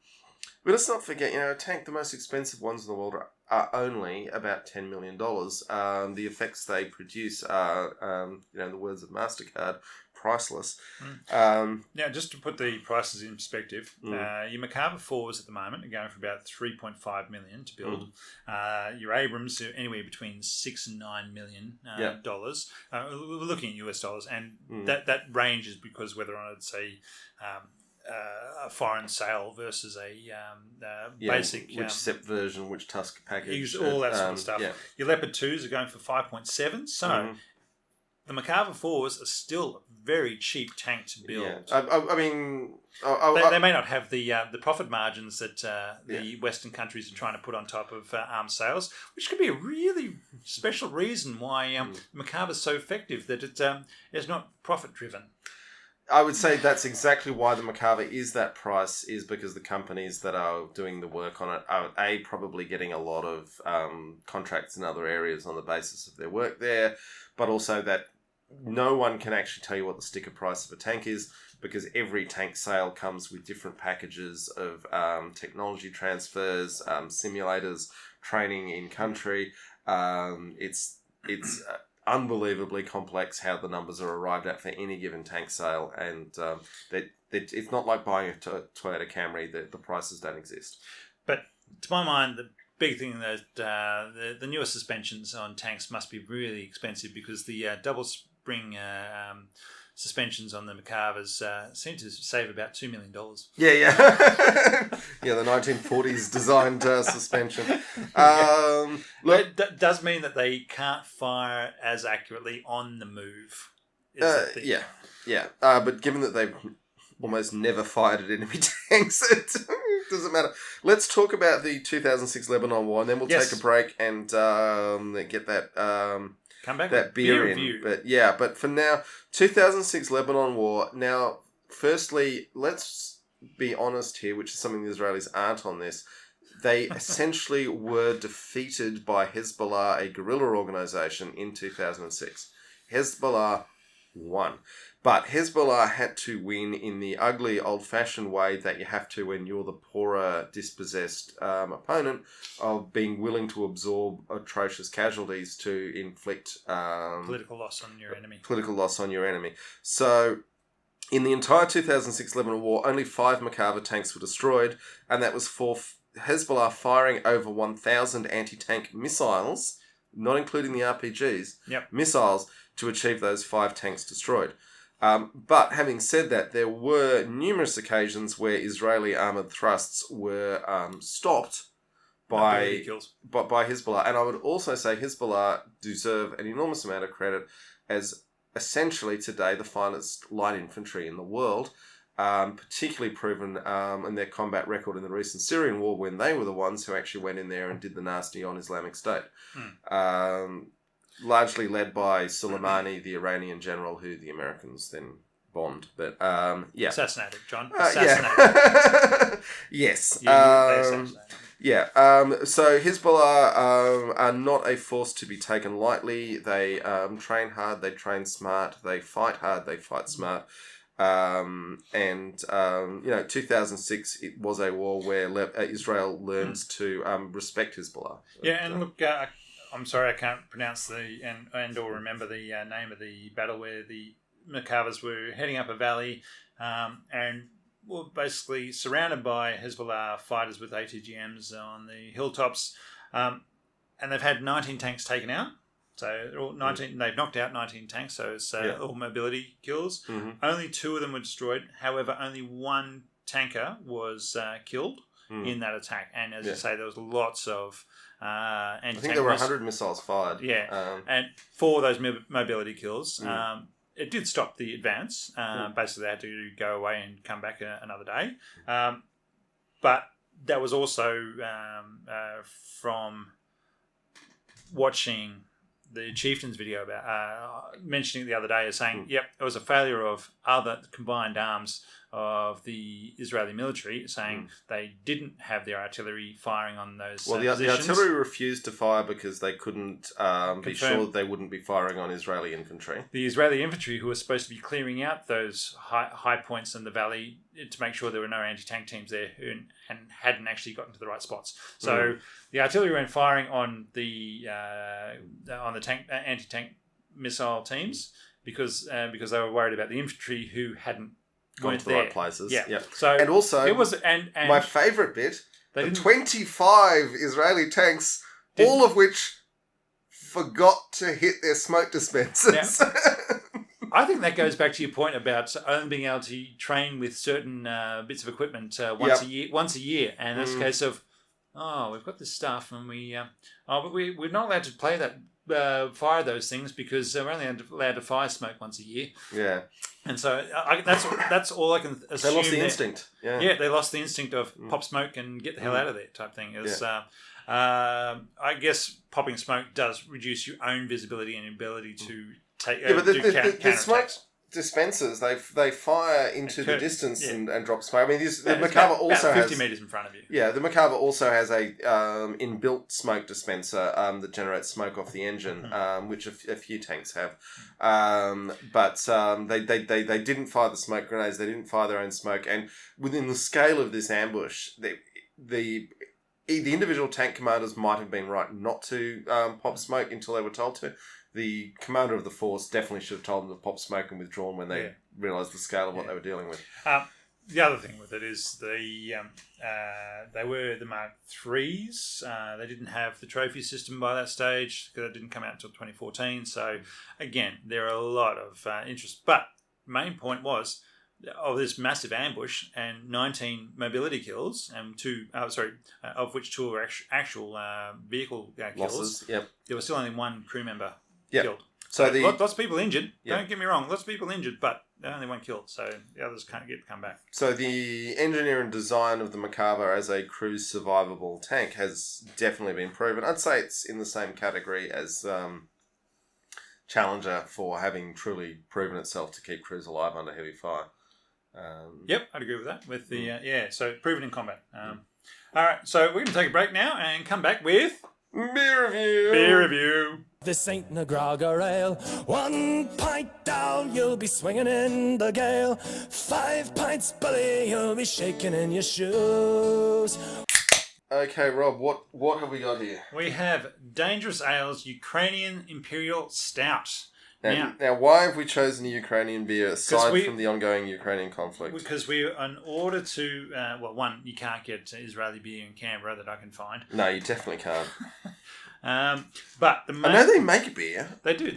But let's not forget, a tank, the most expensive ones in the world are only about $10 million. The effects they produce are, in the words of MasterCard, priceless. Now, just to put the prices in perspective, your Macava 4s at the moment are going for about $3.5 million to build. Your Abrams are anywhere between $6 and $9 million dollars. We're looking at US dollars, and that ranges because whether or not it's a foreign sale versus a basic... Which SEP version, which Tusk package. All that sort of stuff. Yeah. Your Leopard 2s are going for 5.7, so... The Macava 4s are still a very cheap tank to build. Yeah. They may not have the profit margins that the Western countries are trying to put on top of arms sales, which could be a really special reason why Macava is so effective, that it's not profit driven. I would say that's exactly why the Macava is that price, is because the companies that are doing the work on it are probably getting a lot of contracts in other areas on the basis of their work there, but also that no one can actually tell you what the sticker price of a tank is, because every tank sale comes with different packages of technology transfers, simulators, training in country. It's unbelievably complex how the numbers are arrived at for any given tank sale, and it's not like buying a Toyota Camry. The prices don't exist. But to my mind, the big thing that the newer suspensions on tanks must be really expensive, because the double spring suspensions on the Macavas seem to save about $2 million. Yeah. The 1940s designed suspension. Look, that does mean that they can't fire as accurately on the move. But given that they've almost never fired at enemy tanks, it doesn't matter. Let's talk about the 2006 Lebanon War, and then we'll take a break and get that... Come back that with beer in. review. But for now, 2006 Lebanon War. Now, firstly, let's be honest here, which is something the Israelis aren't on this. They essentially were defeated by Hezbollah, a guerrilla organization, in 2006. Hezbollah won. But Hezbollah had to win in the ugly, old-fashioned way that you have to when you're the poorer, dispossessed opponent, of being willing to absorb atrocious casualties to inflict... political loss on your enemy. So, in the entire 2006 Lebanon War, only 5 Macava tanks were destroyed, and that was for Hezbollah firing over 1,000 anti-tank missiles, not including the RPGs, missiles, to achieve those 5 tanks destroyed. But having said that, there were numerous occasions where Israeli armoured thrusts were stopped by Hezbollah. And I would also say Hezbollah deserve an enormous amount of credit as essentially today the finest light infantry in the world, particularly proven in their combat record in the recent Syrian war when they were the ones who actually went in there and did the nasty on Islamic State. Largely led by Soleimani, the Iranian general who the Americans then bombed. But, Assassinated, John. Yes. They assassinated. So Hezbollah are not a force to be taken lightly. They train hard, they train smart, they fight hard, they fight smart. 2006, it was a war where Israel learned to respect Hezbollah. Look, I'm sorry I can't pronounce or remember the name of the battle where the Macavas were heading up a valley and were basically surrounded by Hezbollah fighters with ATGMs on the hilltops, and they've had 19 tanks taken out. So they've knocked out 19 tanks, so it's all mobility kills. Mm-hmm. Only 2 of them were destroyed. However, only 1 tanker was killed in that attack. And as you say, there was lots of anti-tank. I think there were 100 missiles fired. And for those mobility kills, it did stop the advance. Basically, they had to go away and come back another day. But that was also from watching the Chieftains video about mentioning it the other day as saying, it was a failure of other combined arms of the Israeli military, saying they didn't have their artillery firing on those positions. The artillery refused to fire because they couldn't be sure they wouldn't be firing on Israeli infantry. The Israeli infantry, who were supposed to be clearing out those high points in the valley to make sure there were no anti-tank teams there and hadn't actually gotten to the right spots. So the artillery went firing on the anti-tank missile teams because they were worried about the infantry who hadn't gone to the right places. Yeah. So and also it was my favourite bit: the 25 Israeli tanks, all of which forgot to hit their smoke dispensers. Now, I think that goes back to your point about only being able to train with certain bits of equipment once a year, and that's a case of we've got this stuff, and we're not allowed to play that. Fire those things because we're only allowed to fire smoke once a year. Yeah, and so that's all I can assume. They lost the instinct. Yeah, they lost the instinct of pop smoke and get the hell out of there type thing. I guess popping smoke does reduce your own visibility and ability to take. But the smoke dispensers, they fire into the distance and drop smoke. I mean, the Macava also has 50 meters in front of you. Yeah, the Macava also has a inbuilt smoke dispenser that generates smoke off the engine, which a few tanks have. But they didn't fire the smoke grenades. They didn't fire their own smoke, and within the scale of this ambush, the individual tank commanders might have been right not to pop smoke until they were told to. The commander of the force definitely should have told them to pop smoke and withdrawn when they realised the scale of what they were dealing with. The other thing with it is they were the Mark IIIs. They didn't have the trophy system by that stage because it didn't come out until 2014. So, again, there are a lot of interest. But main point was of this massive ambush and 19 mobility kills and of which 2 were actual vehicle kills. Losses, yep. There was still only 1 crew member killed. So lots of people injured. Don't get me wrong, lots of people injured, but only 1 killed. So the others can't come back. So the engineer and design of the Macava as a cruise survivable tank has definitely been proven. I'd say it's in the same category as Challenger for having truly proven itself to keep crews alive under heavy fire. I'd agree with that. With the so proven in combat. All right, so we're going to take a break now and come back with Beer review. beer review. This ain't no grog or ale. 1 pint down, you'll be swinging in the gale. 5 pints, buddy, you'll be shaking in your shoes. Okay, Rob, what have we got here? We have Dangerous Ales Ukrainian Imperial Stout. Now, why have we chosen a Ukrainian beer aside from the ongoing Ukrainian conflict? Because in order to, one, you can't get Israeli beer in Canberra that I can find. No, you definitely can't. But I know they make beer. They do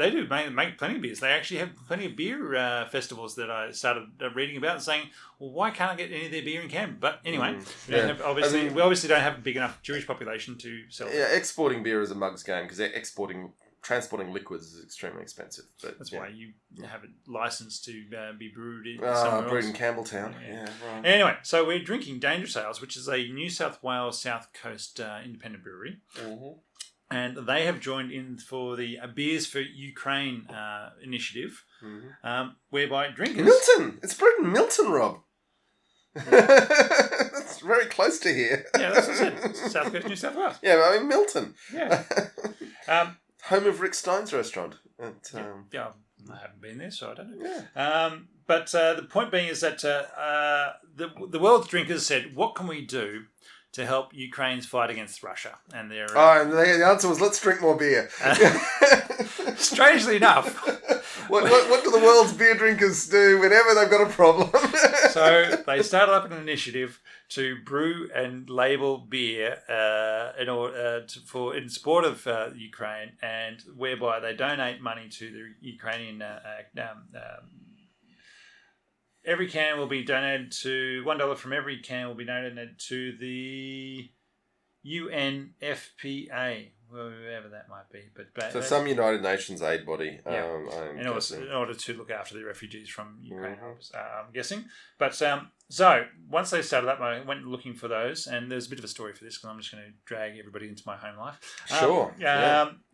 make plenty of beers. They actually have plenty of beer festivals that I started reading about and saying, well, why can't I get any of their beer in Canberra? But anyway, we obviously don't have a big enough Jewish population to sell it. Yeah, exporting beer is a mug's game because transporting liquids is extremely expensive. But that's why you have it licensed to be brewed in somewhere brewed else. in Campbelltown. Yeah, right. Anyway, so we're drinking Dangerous Ales, which is a New South Wales South Coast independent brewery. Mm-hmm. And they have joined in for the Beers for Ukraine initiative, whereby drinkers... Milton! It's brewed in Milton, Rob. That's very close to here. Yeah, that's what I said. South Coast, New South Wales. Yeah, I mean, Milton. Yeah. Home of Rick Stein's restaurant. Yeah, I haven't been there, so I don't know. Yeah. But the point being is that the world's drinkers said, what can we do to help Ukraine's fight against Russia? And their and the answer was, let's drink more beer. Strangely enough. What do the world's beer drinkers do whenever they've got a problem? So they started up an initiative to brew and label beer in support of Ukraine, and whereby they donate money to the Ukrainian. Every can will be donated to $1 from every can will be donated to the UNFPA, whoever that might be. But some United Nations aid body. Yeah. In order to look after the refugees from Ukraine, I'm guessing. But so once they started up, I went looking for those, and there's a bit of a story for this because I'm just going to drag everybody into my home life. Sure.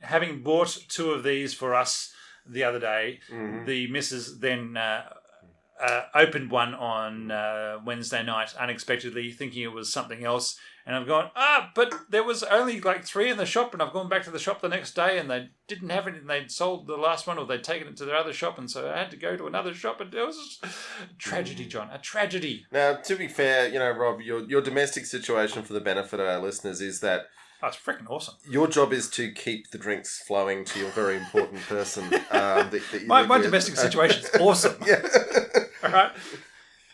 Having bought 2 of these for us the other day, the missus then opened one on Wednesday night unexpectedly, thinking it was something else. And I've gone, but there was only like 3 in the shop, and I've gone back to the shop the next day and they didn't have it, and they'd sold the last one or they'd taken it to their other shop, and so I had to go to another shop, and it was just a tragedy, John, a tragedy. Now, to be fair, Rob, your domestic situation, for the benefit of our listeners, is that it's freaking awesome. Your job is to keep the drinks flowing to your very important person. My domestic situation's awesome. Yeah. All right.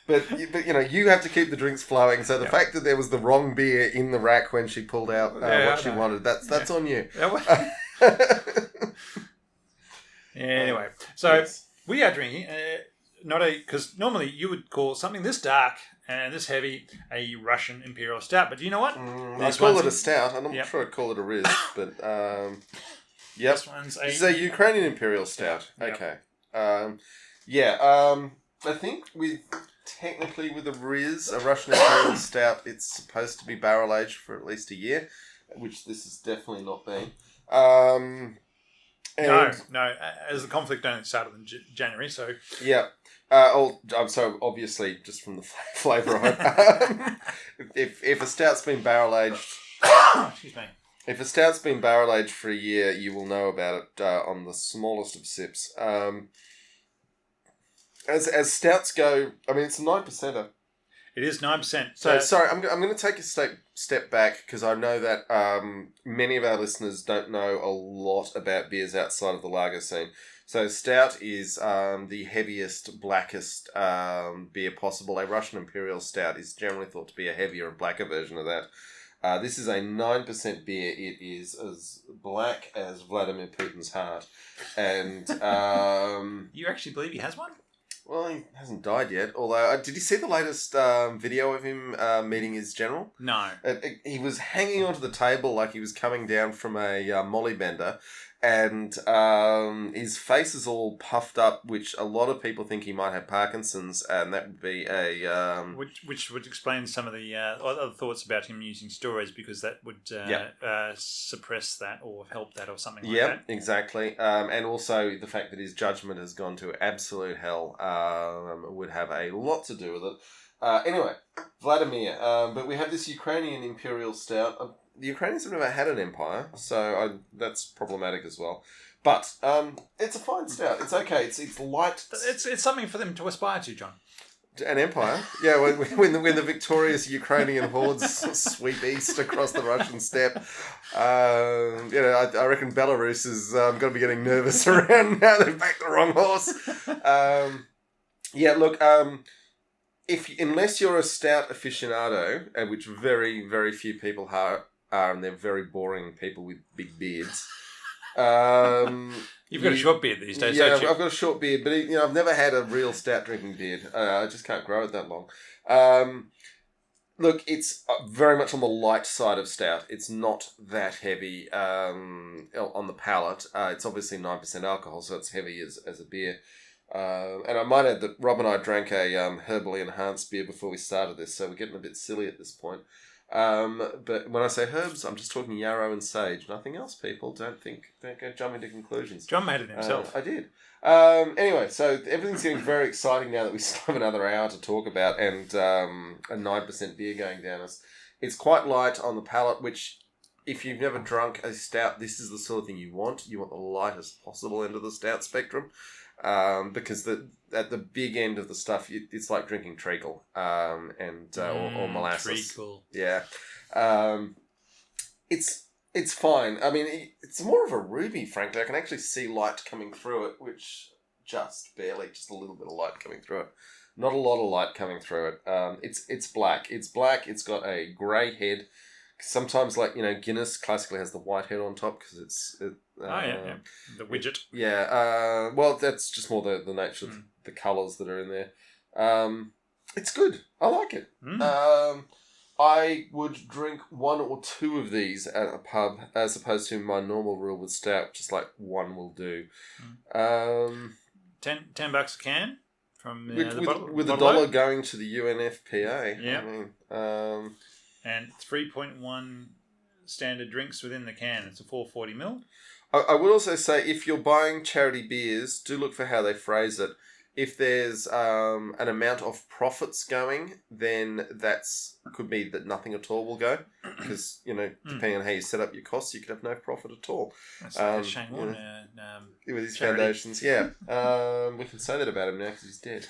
But you have to keep the drinks flowing. So the fact that there was the wrong beer in the rack when she pulled out what she wanted, that's on you. Anyway, so we are drinking because normally you would call something this dark and this heavy a Russian Imperial Stout, but you know what? I call it a stout. I'm not sure I'd call it a Riz, but yep. This is a Ukrainian Imperial Stout. Yep. Okay. I think technically with a Riz, a Russian Imperial Stout, it's supposed to be barrel aged for at least a year, which this has definitely not been. No. As the conflict only started in January, so yeah. So obviously, just from the flavour of it, if a stout's been barrel aged, excuse me. If a stout's been barrel aged for a year, you will know about it on the smallest of sips. As stouts go, I mean, it's a 9%er. It is 9%. So sorry, I'm going to take a step back because I know that many of our listeners don't know a lot about beers outside of the lager scene. So stout is the heaviest, blackest beer possible. A Russian Imperial Stout is generally thought to be a heavier and blacker version of that. This is a 9% beer. It is as black as Vladimir Putin's heart. And you actually believe he has one? Well, he hasn't died yet. Although, did you see the latest video of him meeting his general? No. He was hanging onto the table like he was coming down from a molly bender, and his face is all puffed up, which a lot of people think he might have Parkinson's, and that would be a... Which would explain some of the other thoughts about him using steroids, because that would suppress that or help that or something like that. Yep, exactly. And also the fact that his judgment has gone to absolute hell would have a lot to do with it. Anyway, Vladimir. But we have this Ukrainian Imperial Stout. The Ukrainians have never had an empire, so that's problematic as well. But it's a fine stout. It's okay. It's light. It's something for them to aspire to, John. An empire? Yeah, when the victorious Ukrainian hordes sweep east across the Russian steppe. I reckon Belarus is going to be getting nervous around now. They've backed the wrong horse. Unless you're a stout aficionado, which very, very few people are, and they're very boring people with big beards. You've got a short beard these days, don't you? I've got a short beard, but I've never had a real stout drinking beard. I just can't grow it that long. Look, it's very much on the light side of stout. It's not that heavy on the palate. It's obviously 9% alcohol, so it's heavy as a beer. And I might add that Rob and I drank a herbally enhanced beer before we started this, so we're getting a bit silly at this point. But when I say herbs, I'm just talking yarrow and sage. Nothing else, people. Don't go jump into conclusions. John made it himself. I did. Anyway, so everything's getting very exciting now that we still have another hour to talk about and a 9% beer going down us. It's quite light on the palate, which if you've never drunk a stout, this is the sort of thing you want. You want the lightest possible end of the stout spectrum. Because at the big end of the stuff, it's like drinking treacle or molasses. Treacle. Yeah. It's fine. I mean, it's more of a ruby, frankly. I can actually see light coming through it, which just a little bit of light coming through it. Not a lot of light coming through it. It's black. It's black. It's got a grey head. Sometimes, Guinness classically has the white head on top because it's... the widget. Yeah, well, that's just more the nature of the colours that are in there. It's good. I like it. I would drink one or two of these at a pub as opposed to my normal rule with stout, just like one will do. $10 a can from with the dollar going to the UNFPA. Yeah. I mean, and 3.1 standard drinks within the can. It's a 440ml. I would also say if you're buying charity beers, do look for how they phrase it. If there's an amount of profits going, then could be that nothing at all will go. Because, depending on how you set up your costs, you could have no profit at all. That's like Shane Warne. With his charity. foundations, yeah. We can say that about him now because he's dead.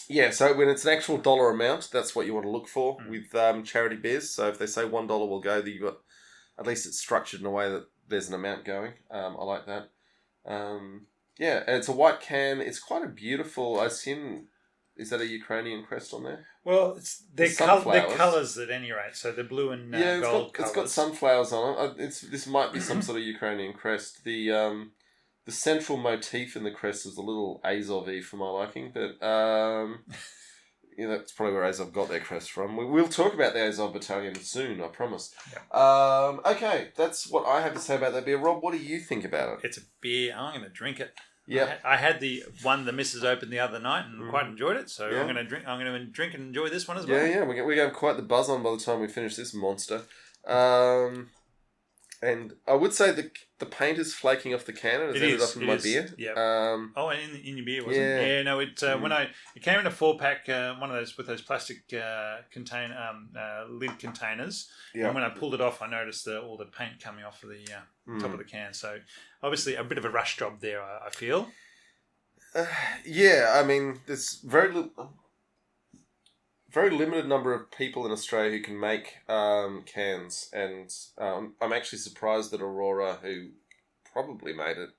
Yeah, so when it's an actual dollar amount, that's what you want to look for with charity beers. So if they say $1 will go, then you've got, at least it's structured in a way that there's an amount going. I like that. And it's a white can. It's quite a beautiful, I assume, is that a Ukrainian crest on there? Well, it's their colours at any rate. So they're blue and gold colours. It's got sunflowers on it. This might be some sort of Ukrainian crest. The central motif in the crest is a little Azov-y for my liking, but that's probably where Azov got their crest from. We'll talk about the Azov Battalion soon, I promise. Yeah. Okay, that's what I have to say about that beer. Rob, what do you think about it? It's a beer. I'm going to drink it. Yeah, I had the one the missus opened the other night and quite enjoyed it. So I'm going to drink. I'm going to drink and enjoy this one as well. Yeah, we're going to have quite the buzz on by the time we finish this monster. And I would say the paint is flaking off the can and it's ended up in my beer. Yeah. And in your beer, wasn't it? Yeah, no, it came in a 4-pack, one of those with those plastic lid containers. Yeah. And when I pulled it off, I noticed all the paint coming off of the top of the can. So obviously a bit of a rush job there, I feel. I mean, there's very limited number of people in Australia who can make cans, and I'm actually surprised that Aurora, who probably made it,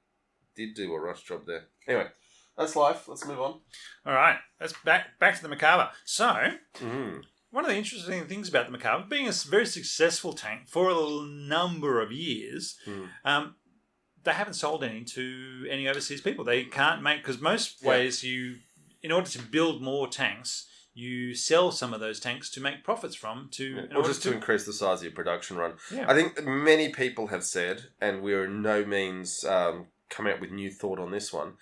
did do a rush job there. Anyway, that's life. Let's move on. All right, let's back to the Macava. So, one of the interesting things about the Macava, being a very successful tank for a number of years, they haven't sold any to any overseas people. They can't make, because most ways in order to build more tanks, you sell some of those tanks to make profits from, or just to increase the size of your production run. Yeah. I think many people have said, and we're in no means coming up with new thought on this one,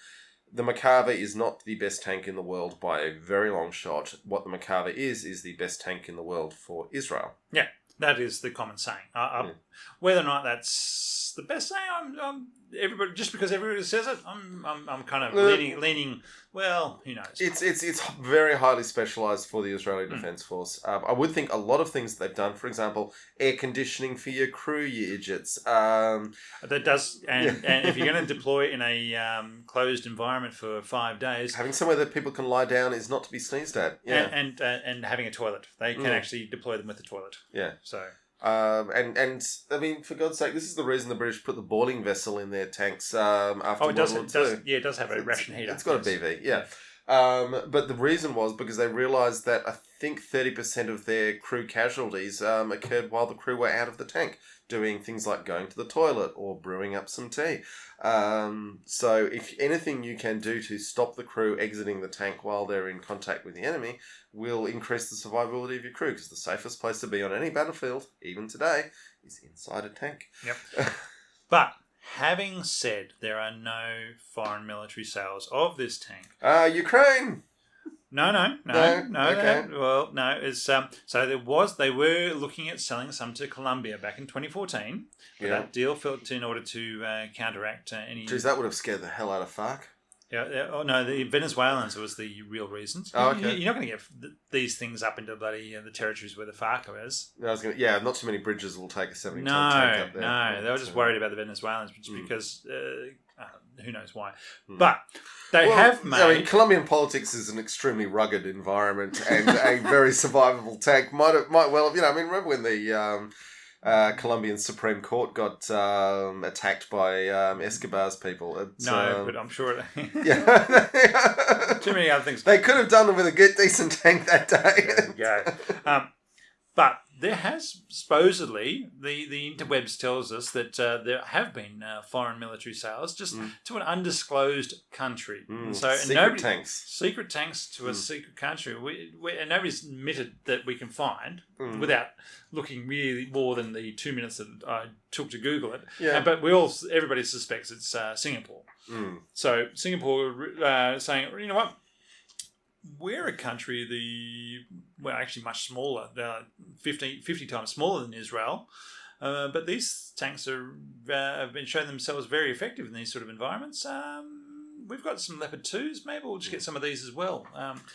the Macava is not the best tank in the world by a very long shot. What the Macava is the best tank in the world for Israel. Yeah, that is the common saying. Whether or not that's the best thing, I'm everybody just because everybody says it, I'm kind of leaning. Well, who knows? It's very highly specialised for the Israeli Defence Force. I would think a lot of things that they've done, for example, air conditioning for your crew, you idiots. That does, and if you're going to deploy in a closed environment for 5 days, having somewhere that people can lie down is not to be sneezed at. Yeah, and having a toilet, they can actually deploy them with a toilet. Yeah, so. And I mean, for God's sake, this is the reason the British put the boiling vessel in their tanks after World War II. It does have a ration heater. It's got a BV, yeah. But the reason was because they realised that I think 30% of their crew casualties occurred while the crew were out of the tank, doing things like going to the toilet or brewing up some tea. So if anything you can do to stop the crew exiting the tank while they're in contact with the enemy will increase the survivability of your crew, because the safest place to be on any battlefield, even today, is inside a tank. Yep. But having said there are no foreign military sales of this tank. Ukraine! No. Okay. Well, no. It's so they were looking at selling some to Colombia back in 2014. But that deal fell in order to counteract any. Geez, that would have scared the hell out of FARC. Yeah. Oh no, the Venezuelans was the real reason. Oh, okay. You're not going to get these things up into bloody the territories where the FARC is. Not too many bridges will take a 70-ton tank up there. No, they were just worried about the Venezuelans, just because who knows why. But they have made. I mean, Colombian politics is an extremely rugged environment, and a very survivable tank might well have. I mean, remember when the Colombian Supreme Court got attacked by Escobar's people? But I'm sure. Yeah, too many other things. They could have done it with a good, decent tank that day. There you go. But there has supposedly, the interwebs tells us that there have been foreign military sales just to an undisclosed country. Secret tanks to a secret country. And nobody's admitted that we can find without looking really more than the 2 minutes that I took to Google it. Yeah. But everybody suspects it's Singapore. So Singapore saying, you know what? We're a country, actually much smaller, 50 times smaller than Israel, but these tanks have been shown themselves very effective in these sort of environments. We've got some Leopard 2s, maybe we'll just get some of these as well.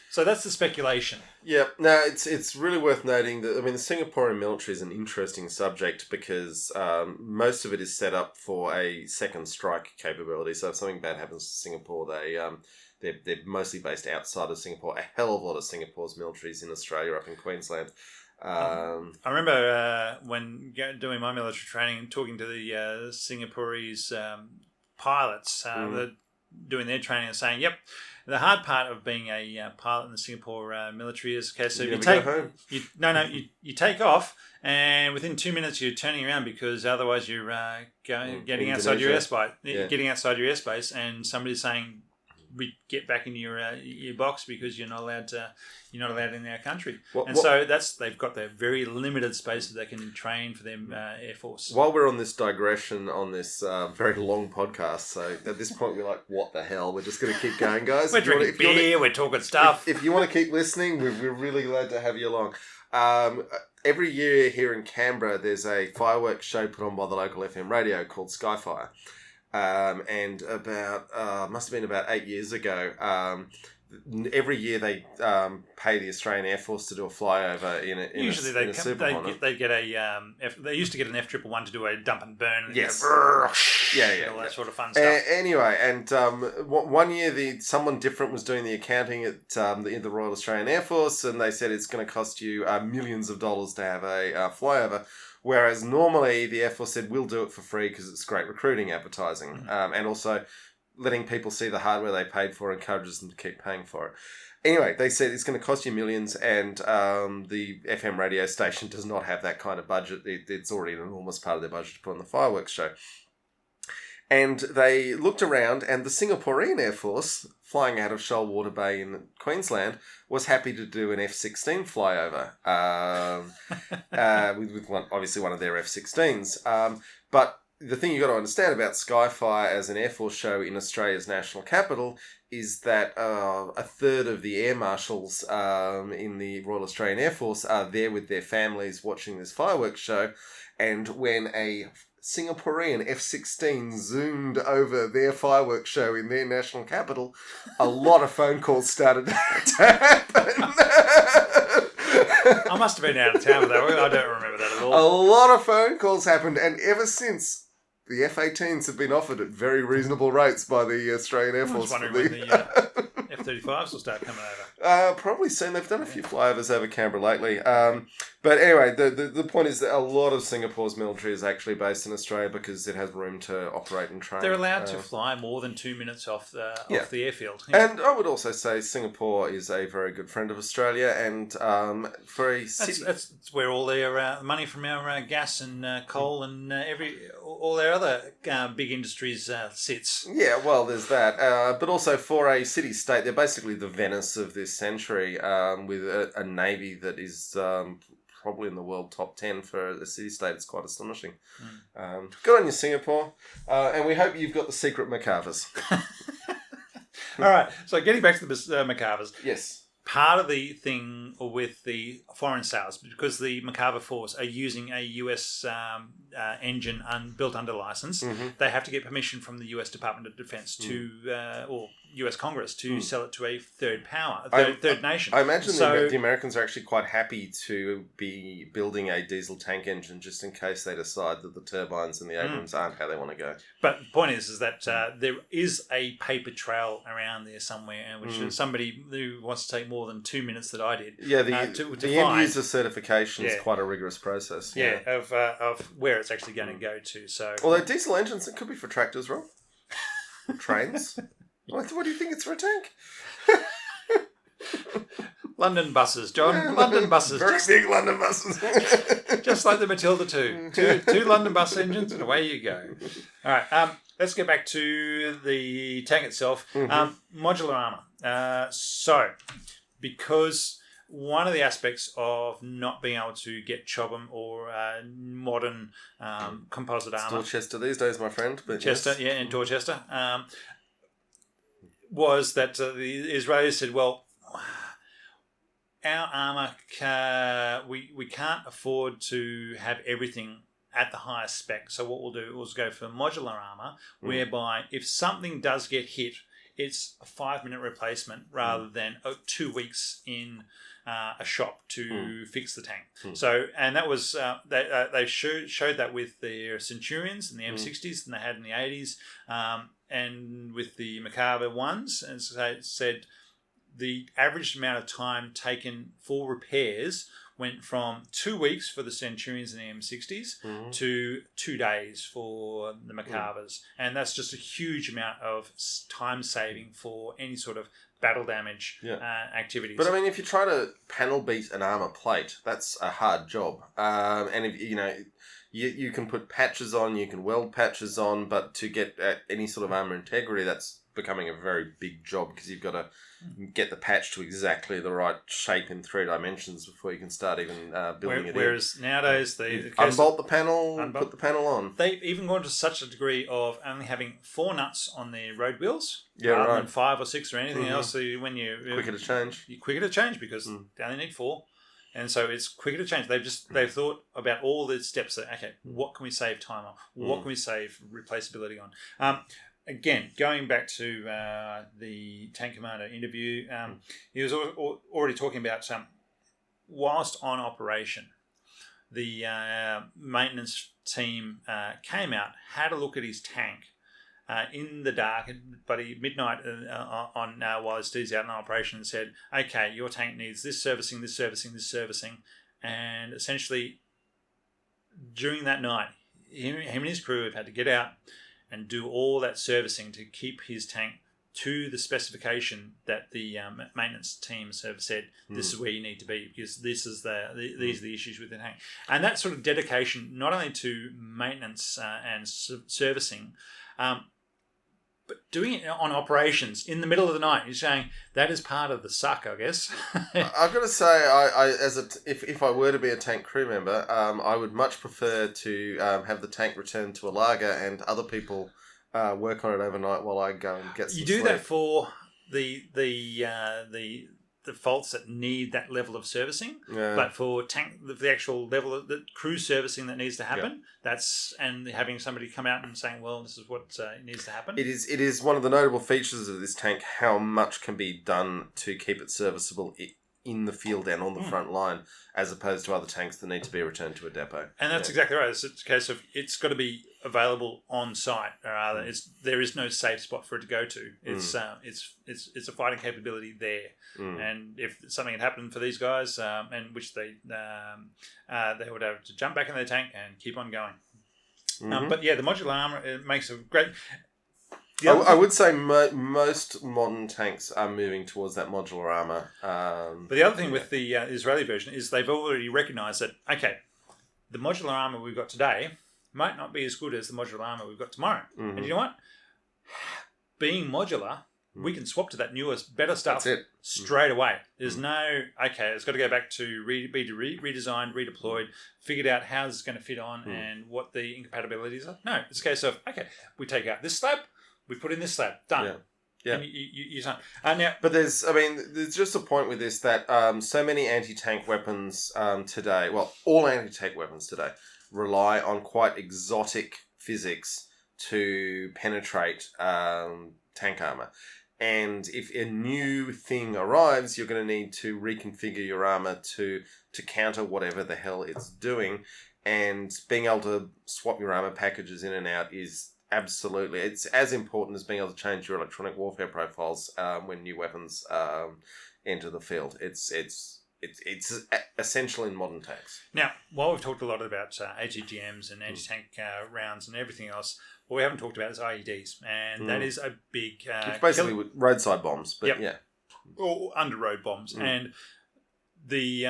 So that's the speculation. Yeah, no, it's really worth noting that, I mean, the Singaporean military is an interesting subject because most of it is set up for a second strike capability. So if something bad happens to Singapore, they're mostly based outside of Singapore. A hell of a lot of Singapore's military is in Australia, up in Queensland. I remember when doing my military training and talking to the Singaporeese pilots that doing their training and saying, yep, the hard part of being a pilot in the Singapore military is, okay, so you take off, and within 2 minutes you're turning around because otherwise you're getting outside your airspace, and somebody's saying, we get back in your box because you're not allowed in our country. So they've got their very limited space that they can train for them Air Force. While we're on this digression on this very long podcast, so at this point we're like, what the hell? We're just going to keep going, guys. We're drinking beer, we're talking stuff. If you want to keep listening, we're really glad to have you along. Every year here in Canberra, there's a fireworks show put on by the local FM radio called Skyfire. And must have been about 8 years ago, every year they pay the Australian Air Force to do a flyover in a Super Hornet. They used to get an F111 to do a dump and burn. And yes. All that sort of fun stuff. Anyway, and 1 year someone different was doing the accounting at the Royal Australian Air Force, and they said it's going to cost you millions of dollars to have a flyover. Whereas normally the Air Force said, we'll do it for free because it's great recruiting advertising. And also letting people see the hardware they paid for encourages them to keep paying for it. Anyway, they said it's going to cost you millions, and the FM radio station does not have that kind of budget. It's already an enormous part of their budget to put on the fireworks show. And they looked around, and the Singaporean Air Force, flying out of Shoalwater Bay in Queensland, was happy to do an F-16 flyover with obviously one of their F-16s. But the thing you've got to understand about Skyfire as an Air Force show in Australia's national capital is that a third of the air marshals in the Royal Australian Air Force are there with their families watching this fireworks show. And when a Singaporean F-16 zoomed over their fireworks show in their national capital, a lot of phone calls started to happen. I must have been out of town for that. I don't remember that at all. A lot of phone calls happened, and ever since, the F-18s have been offered at very reasonable rates by the Australian Air Force. I was wondering when the F-35s will start coming over. Probably soon. They've done a few flyovers over Canberra lately. But anyway, the point is that a lot of Singapore's military is actually based in Australia because it has room to operate and train. They're allowed to fly more than 2 minutes off the airfield. Yeah. And I would also say Singapore is a very good friend of Australia, and for a city... That's where all their money from our gas and coal and all their other big industries sits. Yeah, well, there's that. But also for a city-state, they're basically the Venice of this century, with a navy that is probably in the world top 10 for a city-state. It's quite astonishing. Good on you, Singapore. And we hope you've got the secret Macavas. All right, so getting back to the Macavas. Yes. Part of the thing with the foreign sales, because the Macava force are using a US engine built under license, they have to get permission from the US Department of Defense or US Congress to sell it to a third nation. I imagine the Americans are actually quite happy to be building a diesel tank engine just in case they decide that the turbines and the Abrams aren't how they want to go. But the point is that there is a paper trail around there somewhere, and which is somebody who wants to take more than 2 minutes that I did. Yeah, the end user certification is quite a rigorous process. Yeah, of where it's actually going to go to. So, although diesel engines, it could be for tractors, Rob. Trains. What do you think it's for a tank? London buses, John. Yeah, London buses. Very big London buses. Just like the Matilda 2. Two London bus engines and away you go. All right, let's get back to the tank itself. Modular armor. So, because one of the aspects of not being able to get Chobham or modern composite armor... Dorchester these days, my friend. But Chester, yes. in Dorchester. Was that the Israelis said, well, our armour, we can't afford to have everything at the highest spec. So what we'll do is go for modular armour, whereby if something does get hit, it's a 5-minute replacement rather than 2 weeks in a shop to fix the tank. So, and that was they showed that with their Centurions and the M60s and they had in the 80s, and with the Macava ones, and so it said the average amount of time taken for repairs went from 2 weeks for the Centurions and the M60s to 2 days for the Macavas. And that's just a huge amount of time saving for any sort of battle damage activities. But I mean, if you try to panel beat an armour plate, that's a hard job. And if you can put patches on, you can weld patches on, but to get at any sort of armour integrity, that's becoming a very big job because you've got to get the patch to exactly the right shape in 3 dimensions before you can start even building it. Whereas nowadays, they unbolt the panel, put the panel on. They've even gone to such a degree of only having 4 nuts on their road wheels rather than 5 or 6 or anything else. So when quicker to change, you're quicker to change because they only need 4. And so it's quicker to change. They've thought about all the steps that, okay, what can we save time on? What can we save replaceability on? Again, going back to the tank commander interview, he was already talking about whilst on operation, the maintenance team came out, had a look at his tank in the dark, but midnight while his dude's out in operation, and said, okay, your tank needs this servicing, this servicing, this servicing. And essentially, during that night, him and his crew have had to get out and do all that servicing to keep his tank to the specification that the maintenance teams have said, this is where you need to be, because this is these are the issues with the tank. And that sort of dedication, not only to maintenance and servicing, but doing it on operations in the middle of the night. You're saying that is part of the suck, I guess. I've got to say, if I were to be a tank crew member, I would much prefer to have the tank returned to a lager and other people work on it overnight while I go and get some You do sleep. that for the faults that need that level of servicing, but for the actual level of the crew servicing that needs to happen, and having somebody come out and saying, well, this is what needs to happen. It is one of the notable features of this tank how much can be done to keep it serviceable in the field and on the front line, as opposed to other tanks that need to be returned to a depot. And that's exactly right. It's a case of it's got to be available on site, or rather, there is no safe spot for it to go to. It's a fighting capability there, and if something had happened for these guys, and which they would have to jump back in their tank and keep on going. But yeah, the modular armor, it makes a great. I would say most modern tanks are moving towards that modular armor. But the other thing with the Israeli version is they've already recognised that, okay, the modular armor we've got today might not be as good as the modular armor we've got tomorrow. And you know what? Being modular, we can swap to that newest, better stuff straight away. There's no, okay, it's got to go back to be redesigned, redeployed, figured out how it's going to fit on and what the incompatibilities are. No, it's a case of, okay, we take out this slab, we put in this slab, done. Yeah. And you now, but there's just a point with this that so many anti-tank weapons today, well, all anti-tank weapons today, rely on quite exotic physics to penetrate tank armor. And if a new thing arrives, you're going to need to reconfigure your armor to counter whatever the hell it's doing. And being able to swap your armor packages in and out is absolutely, it's as important as being able to change your electronic warfare profiles when new weapons enter the field. It's essential in modern tanks. Now, while we've talked a lot about ATGMs and anti-tank rounds and everything else, what we haven't talked about is IEDs, and that is a big... it's basically with roadside bombs, but or under-road bombs. And the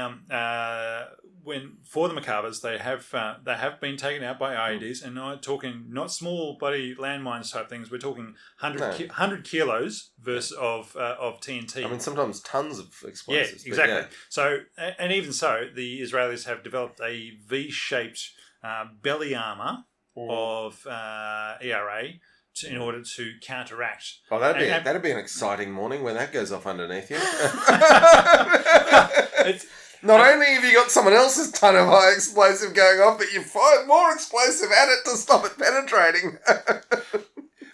when for the Macavas, they have been taken out by IEDs, and I'm talking not small bloody landmines type things. We're talking 100 kilos versus of TNT. I mean, sometimes tons of explosives. Yeah, exactly. So, and even so, the Israelis have developed a V-shaped belly armor of ERA in order to counteract. Oh, that'd be an exciting morning when that goes off underneath you. Not only have you got someone else's ton of high explosive going off, but you find more explosive at it to stop it penetrating.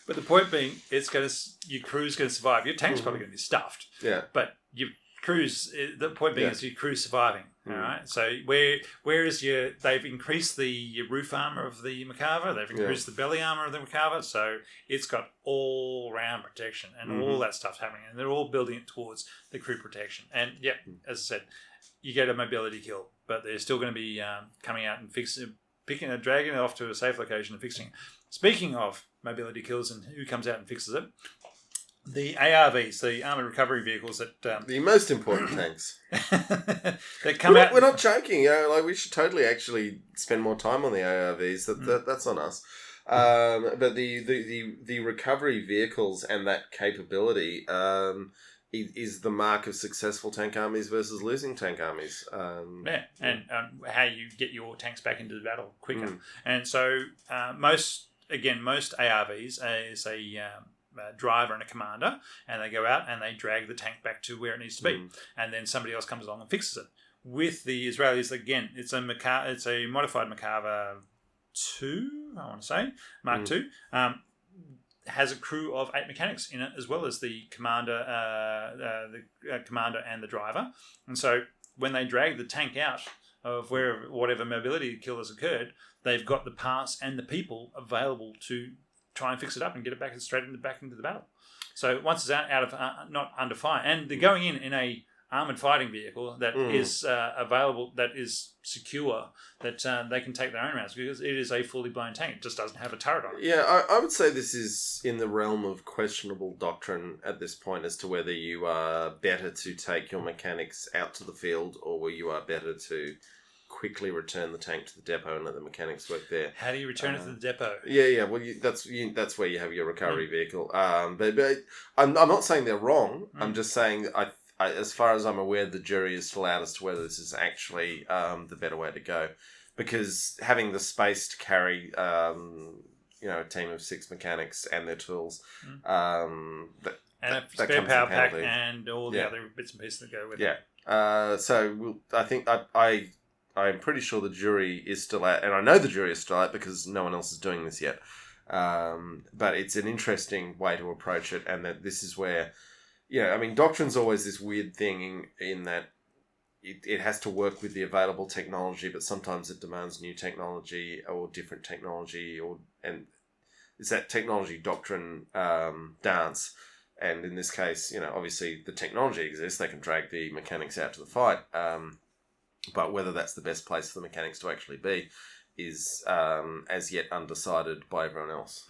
But the point being, your crew's going to survive. Your tank's probably going to be stuffed. Yeah. But your crew's, the point being is your crew's surviving. All right. So where is they've increased the roof armor of the Macava, they've increased the belly armor of the Macava, so it's got all round protection and all that stuff's happening, and they're all building it towards the crew protection. And as I said, you get a mobility kill, but they're still going to be coming out and dragging it off to a safe location and fixing it. Speaking of mobility kills and who comes out and fixes it, the ARVs, the armoured recovery vehicles that... the most important tanks. that come out... We're not joking. We should totally actually spend more time on the ARVs. That's on us. But the recovery vehicles and that capability is the mark of successful tank armies versus losing tank armies. And how you get your tanks back into the battle quicker. And so most ARVs is a driver and a commander, and they go out and they drag the tank back to where it needs to be, and then somebody else comes along and fixes it. With the Israelis, again, it's a modified Macava 2, I want to say, Mark 2. Has a crew of 8 mechanics in it, as well as the commander, commander and the driver. And so when they drag the tank out of whatever mobility kill has occurred, they've got the parts and the people available to try and fix it up and get it back into the battle. So once it's out of not under fire, and they're going in a armoured fighting vehicle that is available, that is secure, that they can take their own rounds, because it is a fully blown tank. It just doesn't have a turret on it. Yeah, I would say this is in the realm of questionable doctrine at this point as to whether you are better to take your mechanics out to the field or whether you are better to quickly return the tank to the depot and let the mechanics work there. How do you return it to the depot? Yeah. Well, that's where you have your recovery vehicle. But I'm not saying they're wrong. I'm just saying I, as far as I'm aware, the jury is still out as to whether this is actually the better way to go, because having the space to carry a team of 6 mechanics and their tools, And a spare power pack and all the other bits and pieces that go with it. I think I'm pretty sure the jury is still out, and I know the jury is still out because no one else is doing this yet. But it's an interesting way to approach it, and that this is where, doctrine's always this weird thing in that it has to work with the available technology, but sometimes it demands new technology or different technology, and it's that technology doctrine dance. And in this case, obviously the technology exists; they can drag the mechanics out to the fight. But whether that's the best place for the mechanics to actually be is as yet undecided by everyone else.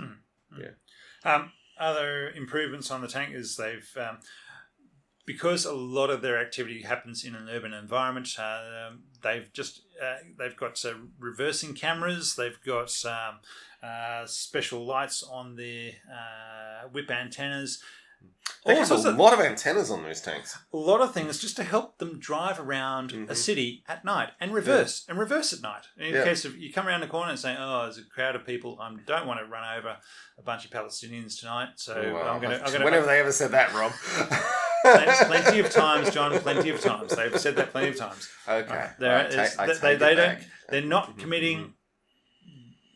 Other improvements on the tank is they've, because a lot of their activity happens in an urban environment, they've got reversing cameras. They've got special lights on their whip antennas. There's a lot of antennas on those tanks. A lot of things just to help them drive around a city at night and reverse at night. In case of you come around the corner and say, "Oh, there's a crowd of people. I don't want to run over a bunch of Palestinians tonight." So I'm going to. Whenever they ever said that, Rob. Plenty of times, John. Plenty of times. They've said that plenty of times. Okay. They're not committing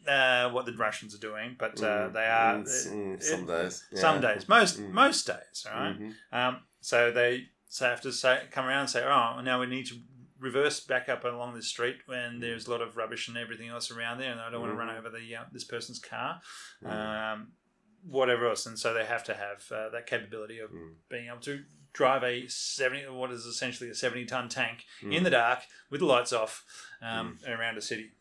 what the Russians are doing, but they are some days. Yeah. Some days, most days. All right. So they have to come around and say, "Oh, now we need to reverse back up along this street when there's a lot of rubbish and everything else around there, and I don't want to run over this person's car." Whatever else, and so they have to have that capability of being able to drive what is essentially a 70-ton tank in the dark with the lights off around a city.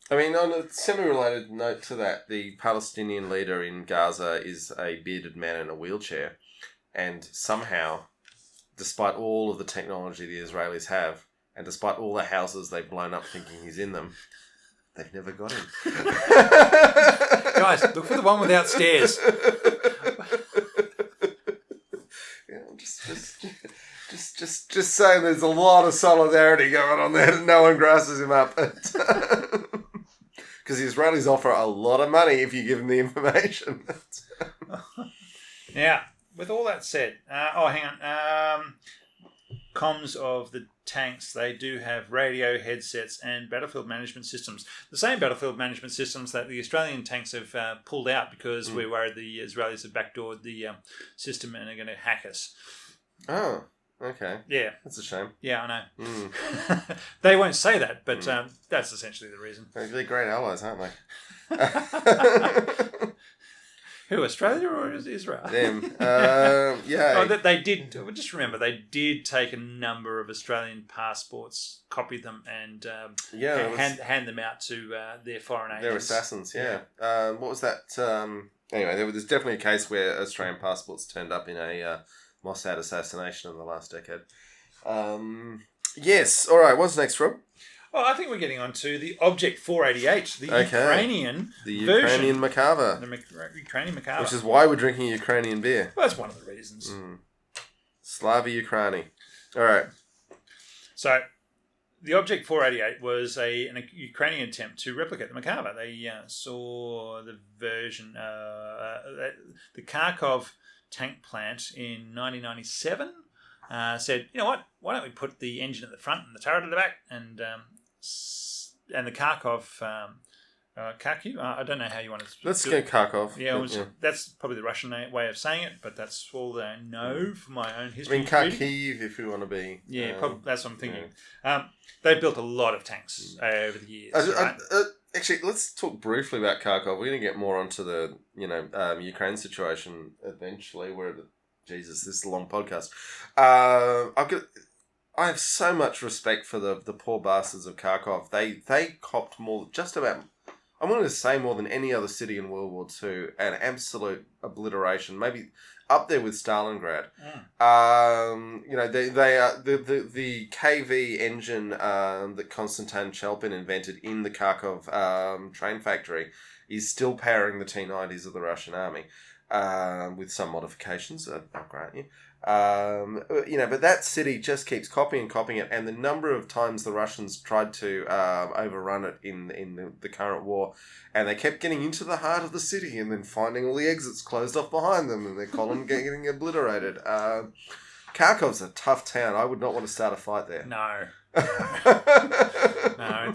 I mean, on a semi-related note to that, the Palestinian leader in Gaza is a bearded man in a wheelchair, and somehow, despite all of the technology the Israelis have, and despite all the houses they've blown up thinking he's in them, they've never got him. Guys, look for the one without stairs. Just saying, there's a lot of solidarity going on there. No one grasses him up. Because the Israelis offer a lot of money if you give them the information. Now, with all that said, hang on. Comms of the tanks, they do have radio headsets and battlefield management systems. The same battlefield management systems that the Australian tanks have pulled out because we're worried the Israelis have backdoored the system and are going to hack us. Oh, okay. Yeah. That's a shame. Yeah, I know. They won't say that, but that's essentially the reason. They're great allies, aren't they? Who, Australia or Israel? Them. Yeah. They did. Just remember, they did take a number of Australian passports, copy them, and hand them out to their foreign agents. They're assassins, yeah. What was that? Anyway, there's definitely a case where Australian passports turned up in a Mossad assassination in the last decade. Yes. All right. What's next, Rob? Well, I think we're getting on to the Object 488, the Ukrainian Ukrainian Macava. The Ukrainian Macava. Which is why we're drinking Ukrainian beer. Well, that's one of the reasons. Slava Ukraini. All right. So, the Object 488 was an Ukrainian attempt to replicate the Macava. They saw the version, the Kharkov tank plant in 1997. Said, you know what? Why don't we put the engine at the front and the turret at the back, and the Kharkov, Kharkiv? I don't know how you want to. Let's go Kharkov. Yeah, that's probably the Russian way of saying it, but that's all that I know from my own history. I mean, Kharkiv, if you want to be. Yeah, probably, that's what I'm thinking. Yeah. They've built a lot of tanks over the years. Actually, let's talk briefly about Kharkov. We're going to get more onto the Ukraine situation eventually. Jesus, this is a long podcast. I have so much respect for the poor bastards of Kharkov. They copped just about I'm willing to say more than any other city in World War II, an absolute obliteration, maybe up there with Stalingrad. They are the KV engine that Konstantin Chelpin invented in the Kharkov train factory is still powering the T-90s of the Russian army, with some modifications, I'll grant you. But that city just keeps copying it, and the number of times the Russians tried to overrun it in the current war, and they kept getting into the heart of the city and then finding all the exits closed off behind them and their column getting obliterated. Kharkov's a tough town. I would not want to start a fight there. No. No,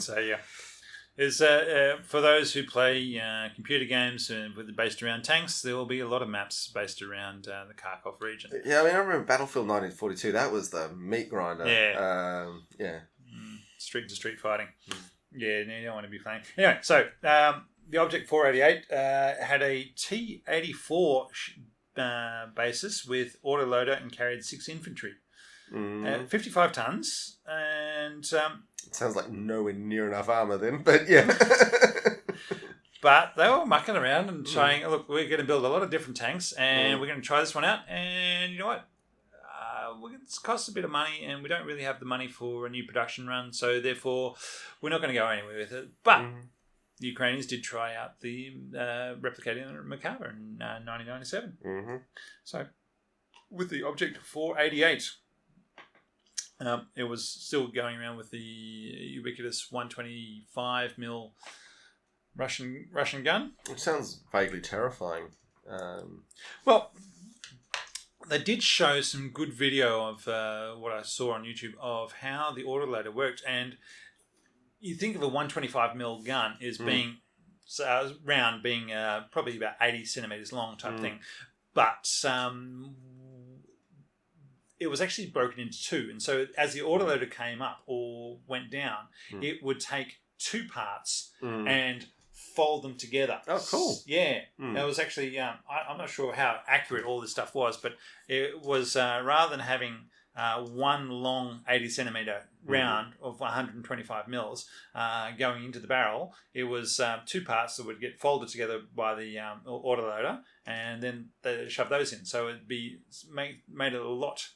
it's a... for those who play computer games based around tanks, there will be a lot of maps based around the Kharkov region. Yeah, I remember Battlefield 1942. That was the meat grinder. Yeah. Street to street fighting. Yeah, you don't want to be playing. Anyway, so the Object 488 had a T-84 basis with autoloader and carried 6 infantry. 55 tons, and... it sounds like nowhere near enough armour then, but yeah. But they were mucking around and saying, look, we're going to build a lot of different tanks, and we're going to try this one out, and you know what? It's cost a bit of money, and we don't really have the money for a new production run, so therefore we're not going to go anywhere with it. But the Ukrainians did try out the replicating Macava in 1997. So with the Object 488... it was still going around with the ubiquitous 125mm Russian gun. Which sounds vaguely terrifying. Well, they did show some good video of what I saw on YouTube of how the autoloader worked. And you think of a 125mm gun as being round, being probably about 80 centimetres long type thing. But... it was actually broken into two. And so as the autoloader came up or went down, it would take 2 parts and fold them together. Oh, cool. Yeah. It was actually, I'm not sure how accurate all this stuff was, but it was rather than having one long 80 centimetre round of 125 mils going into the barrel, it was 2 parts that would get folded together by the autoloader, and then they shove those in. So it'd be made it a lot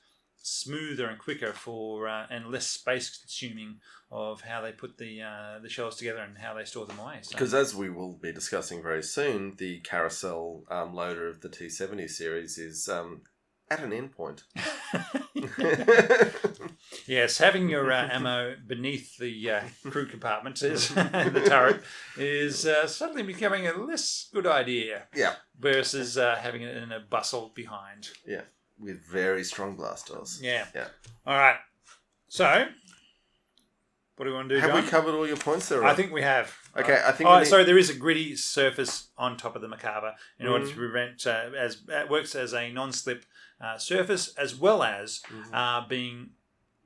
smoother and quicker for and less space consuming of how they put the shells together and how they store them away. Because as we will be discussing very soon, the carousel loader of the T-70 series is at an end point. Yes, having your ammo beneath the crew compartment is the turret is suddenly becoming a less good idea. Yeah. Versus having it in a bustle behind. Yeah. With very strong blast doors. Yeah. Yeah. All right. So, what do we want to do, Have John? we covered all your points there? I think we have. Okay, I think... sorry, there is a gritty surface on top of the Macava in order to prevent... it works as a non-slip surface, as well as being...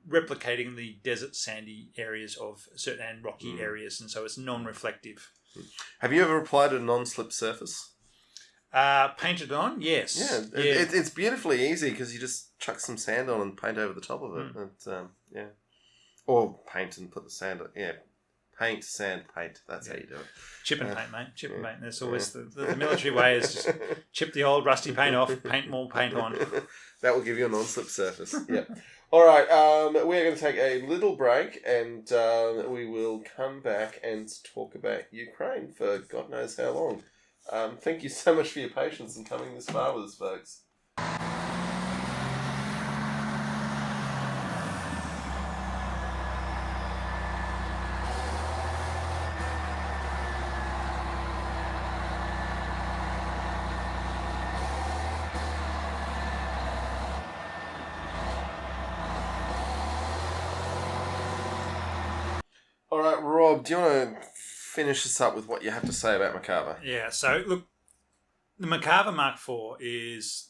replicating the desert sandy areas of certain and rocky areas, and so it's non-reflective. Have you ever applied a non-slip surface? Painted on, yes. Yeah, it's beautifully easy because you just chuck some sand on and paint over the top of it. Yeah, or paint and put the sand on. Yeah, paint, sand, paint. That's how you do it. Chip and paint, mate. Chip and paint. That's always the military way is just chip the old rusty paint off, paint more paint on. That will give you a non-slip surface. Yeah. All right, we're going to take a little break, and we will come back and talk about Ukraine for God knows how long. Thank you so much for your patience and coming this far with us, folks. All right, Rob, do you want to finish us up with what you have to say about Macava? Yeah, so look, the Macava Mark IV is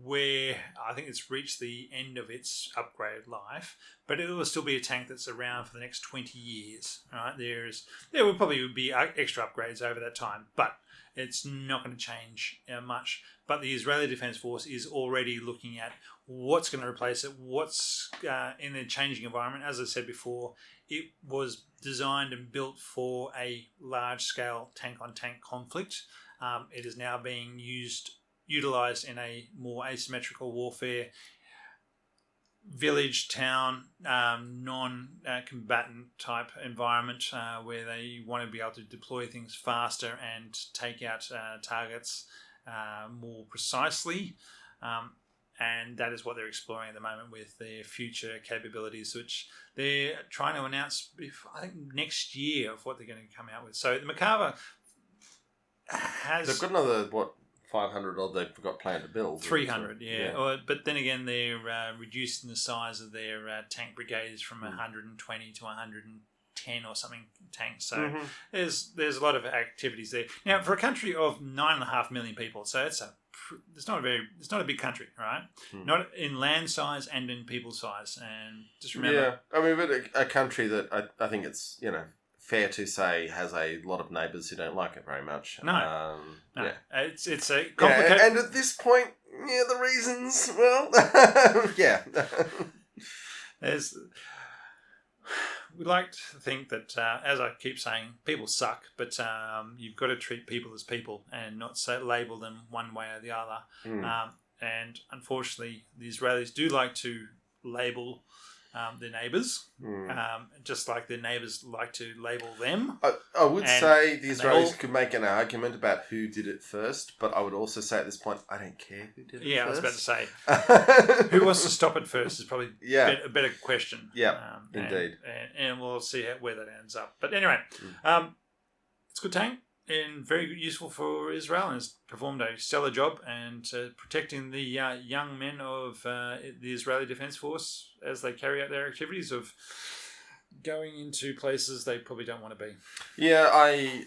where I think it's reached the end of its upgrade life, but it will still be a tank that's around for the next 20 years. Right? There will probably be extra upgrades over that time, but it's not going to change much. But the Israeli Defense Force is already looking at what's going to replace it, what's in a changing environment. As I said before, it was designed and built for a large-scale tank-on-tank conflict. It is now being utilized in a more asymmetrical warfare, village, town, non-combatant type environment where they want to be able to deploy things faster and take out targets more precisely. And that is what they're exploring at the moment with their future capabilities, which they're trying to announce, I think, next year of what they're going to come out with. So the Macava has... They've got another, 500 odd they've got planned to build. 300, yeah. But then again, they're reducing the size of their tank brigades from 120 to 110 or something tanks. So there's a lot of activities there. Now, for a country of 9.5 million people, so it's not a big country, right? Not in land size and in people size. And just remember, I mean, but a country that I think it's fair to say has a lot of neighbours who don't like it very much. No. Yeah. It's a complicated... Yeah, and at this point, the reasons, well, yeah. We like to think that, as I keep saying, people suck, but you've got to treat people as people and not label them one way or the other. And unfortunately, the Israelis do like to label their neighbours, just like their neighbours like to label them. I would say the Israelis could make an argument about who did it first, but I would also say at this point, I don't care who did it first. Yeah, I was about to say, who wants to stop it first is probably a better question. Yeah, indeed. And we'll see where that ends up. But anyway, it's a good tank and very useful for Israel, and has performed a stellar job and protecting the young men of the Israeli Defense Force as they carry out their activities of going into places they probably don't want to be. Yeah,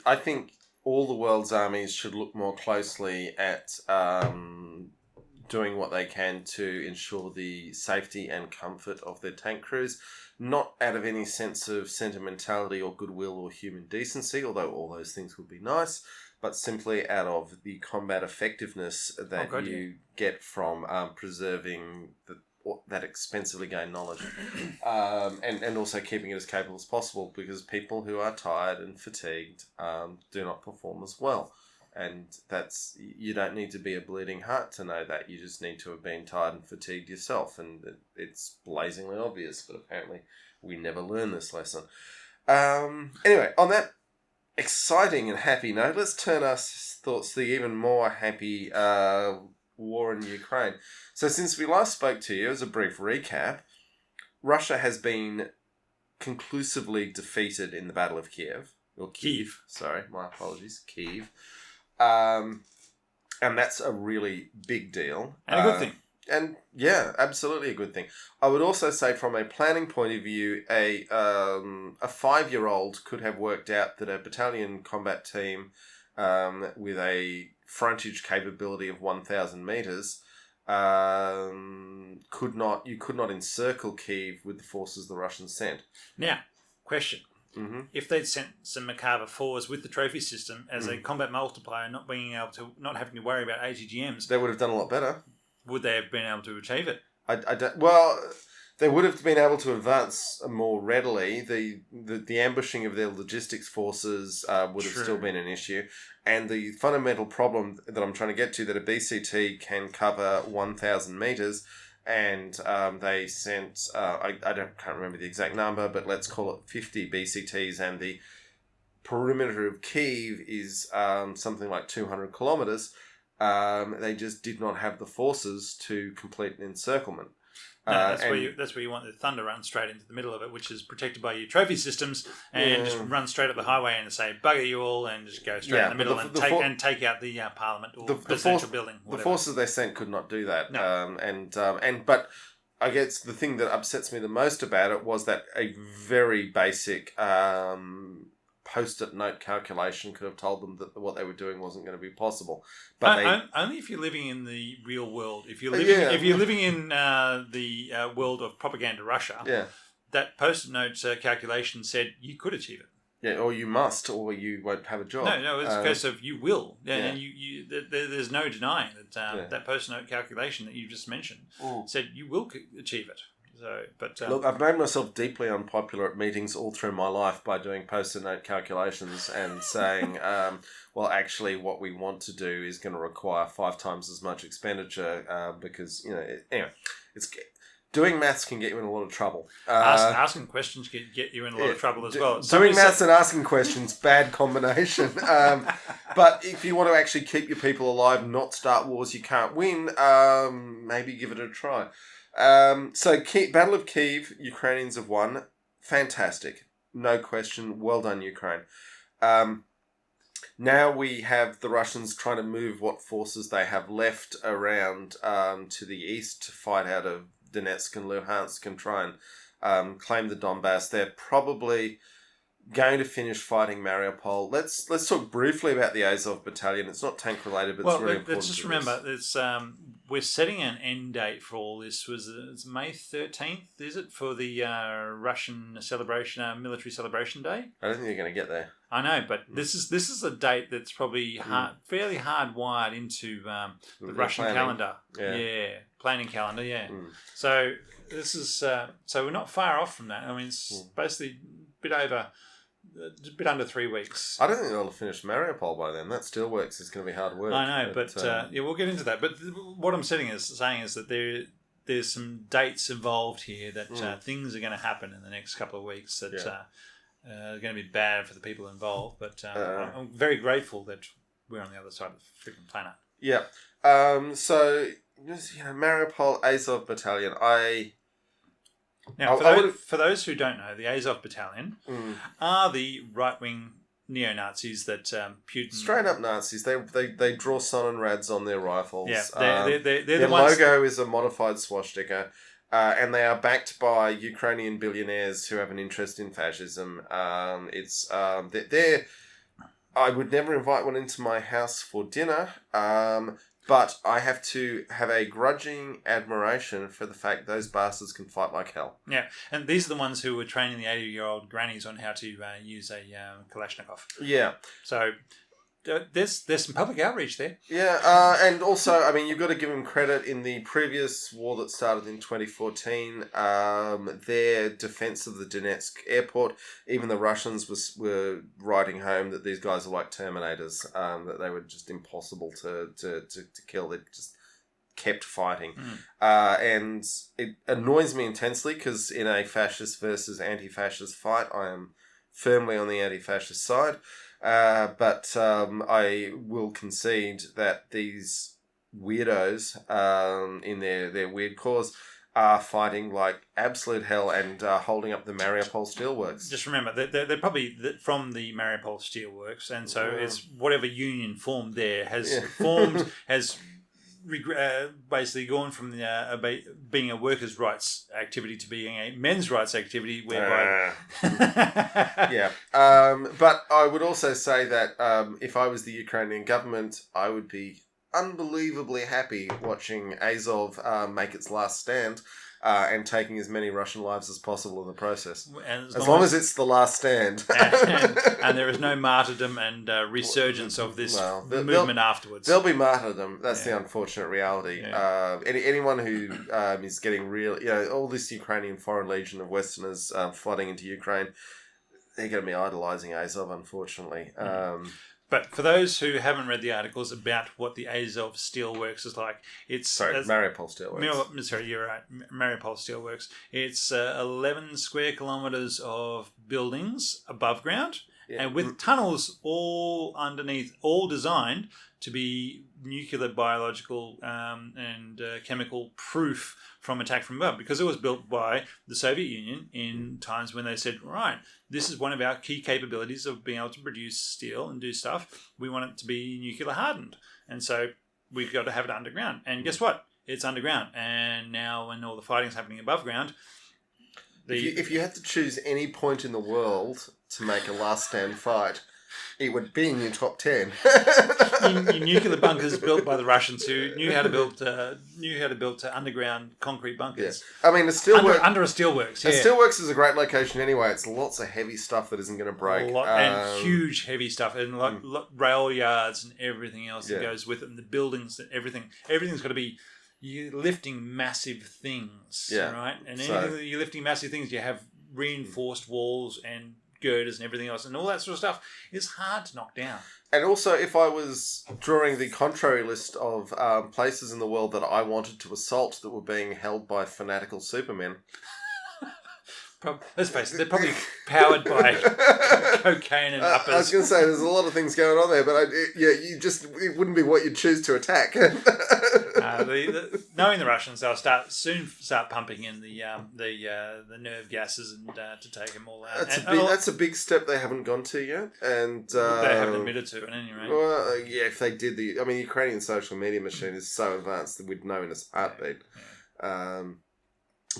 I think all the world's armies should look more closely at doing what they can to ensure the safety and comfort of their tank crews. Not out of any sense of sentimentality or goodwill or human decency, although all those things would be nice, but simply out of the combat effectiveness that you get from preserving that expensively gained knowledge, and also keeping it as capable as possible, because people who are tired and fatigued do not perform as well. And you don't need to be a bleeding heart to know that. You just need to have been tired and fatigued yourself. And it's blazingly obvious, but apparently we never learn this lesson. Anyway, on that exciting and happy note, let's turn our thoughts to the even more happy war in Ukraine. So since we last spoke to you, as a brief recap, Russia has been conclusively defeated in the Battle of Kiev. Or Kyiv. Sorry, my apologies. Kyiv. And that's a really big deal. And a good thing. And yeah, absolutely a good thing. I would also say from a planning point of view, a 5-year-old could have worked out that a battalion combat team with a frontage capability of 1,000 metres could not encircle Kyiv with the forces the Russians sent. Now, question. If they'd sent some Macava 4s with the trophy system as a combat multiplier, not having to worry about ATGMs, they would have done a lot better. Would they have been able to achieve it? Well, they would have been able to advance more readily. The ambushing of their logistics forces would have still been an issue, and the fundamental problem that I'm trying to get to, that a BCT can cover 1,000 metres. And they sent, I can't remember the exact number, but let's call it 50 BCTs, and the perimeter of Kyiv is something like 200 kilometres. They just did not have the forces to complete an encirclement. That's where you want the Thunder run straight into the middle of it, which is protected by your trophy systems, and just run straight up the highway and say bugger you all, and just go straight in the middle and take out the Parliament or the presidential building. Whatever. The forces they sent could not do that. No. But I guess the thing that upsets me the most about it was that a very basic post-it note calculation could have told them that what they were doing wasn't going to be possible. But only if you're living in the real world. If you're living in the world of propaganda Russia, that post-it note calculation said you could achieve it. Yeah, or you must, or you won't have a job. No, it's a case of you will. Yeah, Yeah. and there's no denying that that post-note calculation that you just mentioned said you will achieve it. So, but look, I've made myself deeply unpopular at meetings all through my life by doing post-it note calculations and saying, well, actually, what we want to do is going to require 5 times as much expenditure because, anyway, it's doing maths can get you in a lot of trouble. Asking questions can get you in a lot of trouble as well. Doing maths and asking questions, bad combination. But if you want to actually keep your people alive, not start wars you can't win, maybe give it a try. So Battle of Kyiv, Ukrainians have won. Fantastic. No question. Well done, Ukraine. Now we have the Russians trying to move what forces they have left around to the east to fight out of Donetsk and Luhansk and try and claim the Donbass. They're probably going to finish fighting Mariupol. Let's talk briefly about the Azov Battalion. It's not tank related, but it's really important. Let's just remember, it's we're setting an end date for all this. It's May 13th, is it, for the Russian celebration, military celebration day? I don't think you're going to get there. I know, but this is a date that's probably fairly hardwired into the Russian calendar. Yeah, planning calendar. Yeah. So this is so we're not far off from that. I mean, it's basically a bit under 3 weeks. I don't think they'll have finished Mariupol by then. That Steelworks is going to be hard work. I know, but we'll get into that. But what I'm saying is that there's some dates involved here that things are going to happen in the next couple of weeks that are going to be bad for the people involved. But I'm very grateful that we're on the other side of the freaking planet. Yeah. So, Mariupol, Azov Battalion. Now, for those who don't know, the Azov Battalion are the right-wing neo-Nazis that Putin... Straight up Nazis. They draw Sonnenrads on their rifles. Yeah, they're their the ones... logo is a modified swastika. And they are backed by Ukrainian billionaires who have an interest in fascism. They're... I would never invite one into my house for dinner. But I have to have a grudging admiration for the fact those bastards can fight like hell. Yeah, and these are the ones who were training the 80-year-old grannies on how to use a Kalashnikov. Yeah. So there's some public outreach there. Yeah, and also, I mean, you've got to give them credit in the previous war that started in 2014, their defense of the Donetsk airport, even the Russians were writing home that these guys are like Terminators, that they were just impossible to kill. They just kept fighting. And it annoys me intensely because in a fascist versus anti-fascist fight, I am firmly on the anti-fascist side. But I will concede that these weirdos in their weird cause are fighting like absolute hell and holding up the Mariupol Steelworks. Just remember, they're probably from the Mariupol Steelworks, and so it's whatever union formed there has basically gone from being a workers' rights activity to being a men's rights activity, whereby... But I would also say that if I was the Ukrainian government, I would be unbelievably happy watching Azov make its last stand and taking as many Russian lives as possible in the process. As long as it's the last stand. and there is no martyrdom and resurgence of this movement afterwards. There'll be martyrdom. That's the unfortunate reality. Yeah. Anyone who is getting real... all this Ukrainian Foreign Legion of Westerners flooding into Ukraine, they're going to be idolising Azov, unfortunately. But for those who haven't read the articles about what the Azov Steelworks is like, Mariupol Steelworks. Sorry, you're right. Mariupol Steelworks. It's 11 square kilometres of buildings above ground, and with tunnels all underneath, all designed to be nuclear, biological, and chemical proof from attack from above, because it was built by the Soviet Union in times when they said, right, this is one of our key capabilities of being able to produce steel and do stuff. We want it to be nuclear hardened. And so we've got to have it underground. And guess what? It's underground. And now when all the fighting's happening above ground... If you had to choose any point in the world to make a last stand fight, it would be in your top 10. Your nuclear bunkers built by the Russians who knew how to build underground concrete bunkers. Yeah. I mean, the steelworks under a steelworks. Yeah. A steelworks is a great location anyway. It's lots of heavy stuff that isn't going to break. And huge heavy stuff and rail yards and everything else that goes with it, and the buildings and everything. Everything's got to be. You're lifting massive things, right? And anything that you're lifting massive things, you have reinforced walls and girders and everything else, and all that sort of stuff is hard to knock down. And also, if I was drawing the contrary list of places in the world that I wanted to assault that were being held by fanatical supermen... Let's face it, they're probably powered by cocaine and uppers. I was going to say, there's a lot of things going on there, but it wouldn't be what you'd choose to attack. Knowing the Russians, they'll soon start pumping in the nerve gases and to take them all out. That's a big step they haven't gone to yet, and they haven't admitted to it at any rate. Well, if they did, the Ukrainian social media machine is so advanced that we'd know in a heartbeat. Yeah.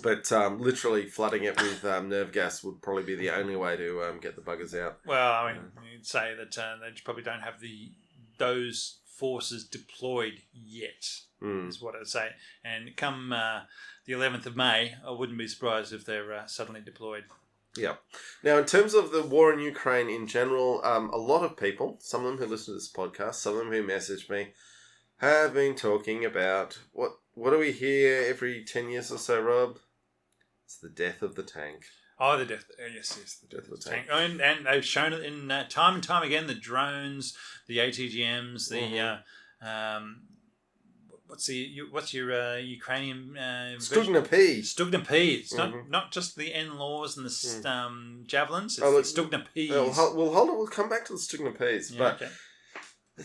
But literally flooding it with nerve gas would probably be the only way to get the buggers out. Well, I mean, you'd say that they probably don't have those forces deployed yet, is what I'd say. And come the 11th of May, I wouldn't be surprised if they're suddenly deployed. Yeah. Now, in terms of the war in Ukraine in general, a lot of people, some of them who listen to this podcast, some of them who message me, have been talking about what do we hear every 10 years or so, Rob? It's the death of the tank. Oh, the death. Yes, the death of the tank. And they've shown it in time and time again. The drones, the ATGMs, what's your Ukrainian Stugna P. Stugna P. It's not just the N-laws and the javelins. It's the Stugna Ps. We'll hold it. We'll come back to the Stugna Ps. Yeah, but okay.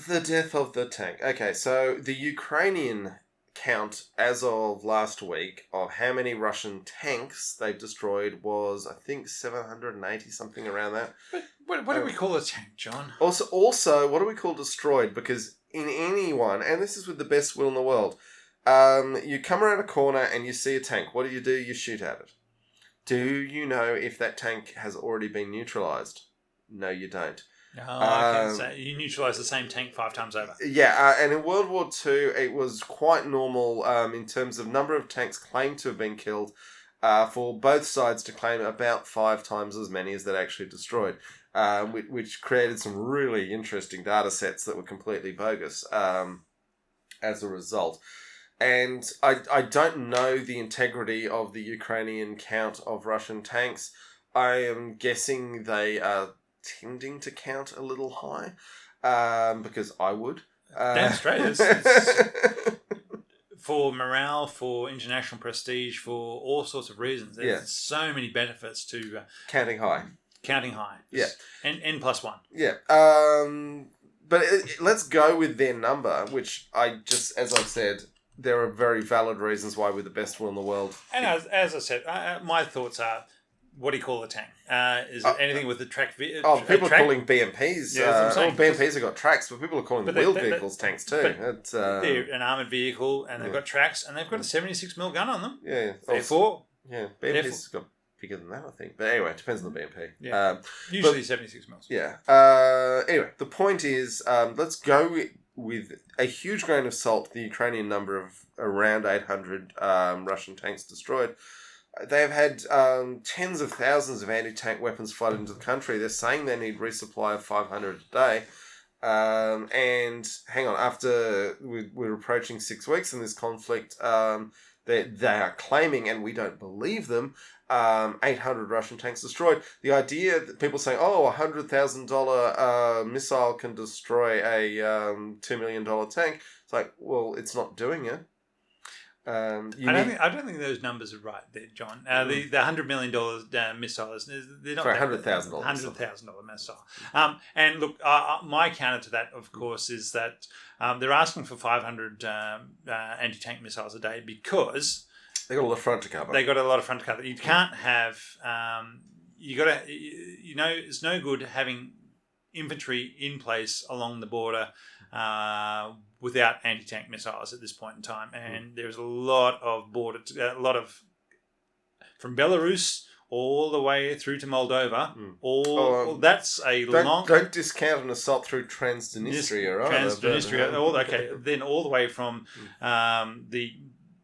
The death of the tank. Okay, so the Ukrainian count as of last week of how many Russian tanks they've destroyed was, I think, 780, something around that. But what do we call a tank, John? Also, what do we call destroyed? Because in anyone, and this is with the best will in the world, you come around a corner and you see a tank. What do? You shoot at it. Do you know if that tank has already been neutralised? No, you don't. So you neutralise the same tank 5 times over. Yeah, and in World War II, it was quite normal in terms of number of tanks claimed to have been killed for both sides to claim about 5 times as many as that actually destroyed, which created some really interesting data sets that were completely bogus as a result. And I don't know the integrity of the Ukrainian count of Russian tanks. I am guessing they are tending to count a little high, because I would. Damn straight. It's for morale, for international prestige, for all sorts of reasons. There's so many benefits to counting high. Yeah. And N+1. Yeah. But let's go with their number, which as I've said, there are very valid reasons why we're the best will in the world. And as I said, my thoughts are, what do you call a tank? Is it anything with the track? People are calling BMPs. Yeah, BMPs have got tracks, but people are calling wheeled vehicles tanks too. They're an armoured vehicle, and they've got tracks, and they've got a 76mm gun on them. Yeah. Therefore, BMPs got bigger than that, I think. But anyway, it depends on the BMP. Yeah. Usually 76mm. Yeah. Anyway, the point is, let's go with a huge grain of salt the Ukrainian number of around 800 Russian tanks destroyed. They've had tens of thousands of anti-tank weapons flooded into the country. They're saying they need resupply of 500 a day. And hang on, after we're approaching 6 weeks in this conflict, they are claiming, and we don't believe them, 800 Russian tanks destroyed. The idea that people saying, a $100,000 missile can destroy a $2 million tank, it's like, well, it's not doing it. I don't think those numbers are right there, John. The $100 million missiles, they're not for $100,000. $100,000 missile. And look, my counter to that, of course, is that they're asking for 500 anti-tank missiles a day because they got a lot of front to cover. You can't have. It's no good having infantry in place along the border without anti-tank missiles at this point in time, and there's a lot of from Belarus all the way through to Moldova. That's a long... Don't discount an assault through Transnistria, right? Transnistria, then all the way from the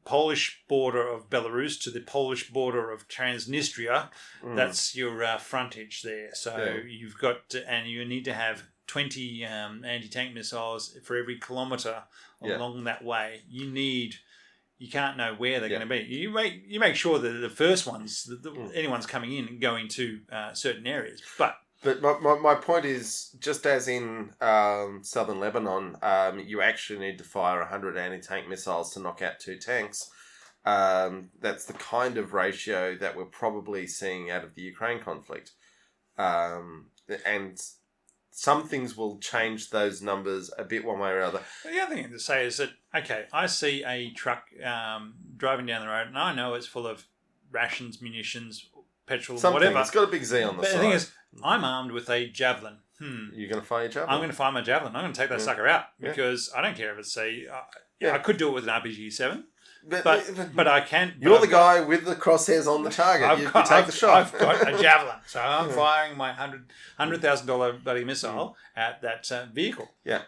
Polish border of Belarus to the Polish border of Transnistria. That's your frontage there. So you've got... and you need to have 20 anti-tank missiles for every kilometre along that way. You can't know where they're going to be. You make sure that the first ones, anyone's coming in and going to certain areas. But my point is, just as in southern Lebanon, you actually need to fire 100 anti-tank missiles to knock out 2 tanks. That's the kind of ratio that we're probably seeing out of the Ukraine conflict. And some things will change those numbers a bit one way or other. The other thing to say is that, okay, I see a truck driving down the road and I know it's full of rations, munitions, petrol, whatever. It's got a big Z on the side. The thing is, I'm armed with a javelin. You're going to fire your javelin? I'm going to fire my javelin. I'm going to take that sucker out because I don't care if it's I could do it with an RPG-7. But I can't. You're the guy with the crosshairs on the target. You take the shot. I've got a javelin, so I'm firing my $100,000 bloody missile at that vehicle. Yeah,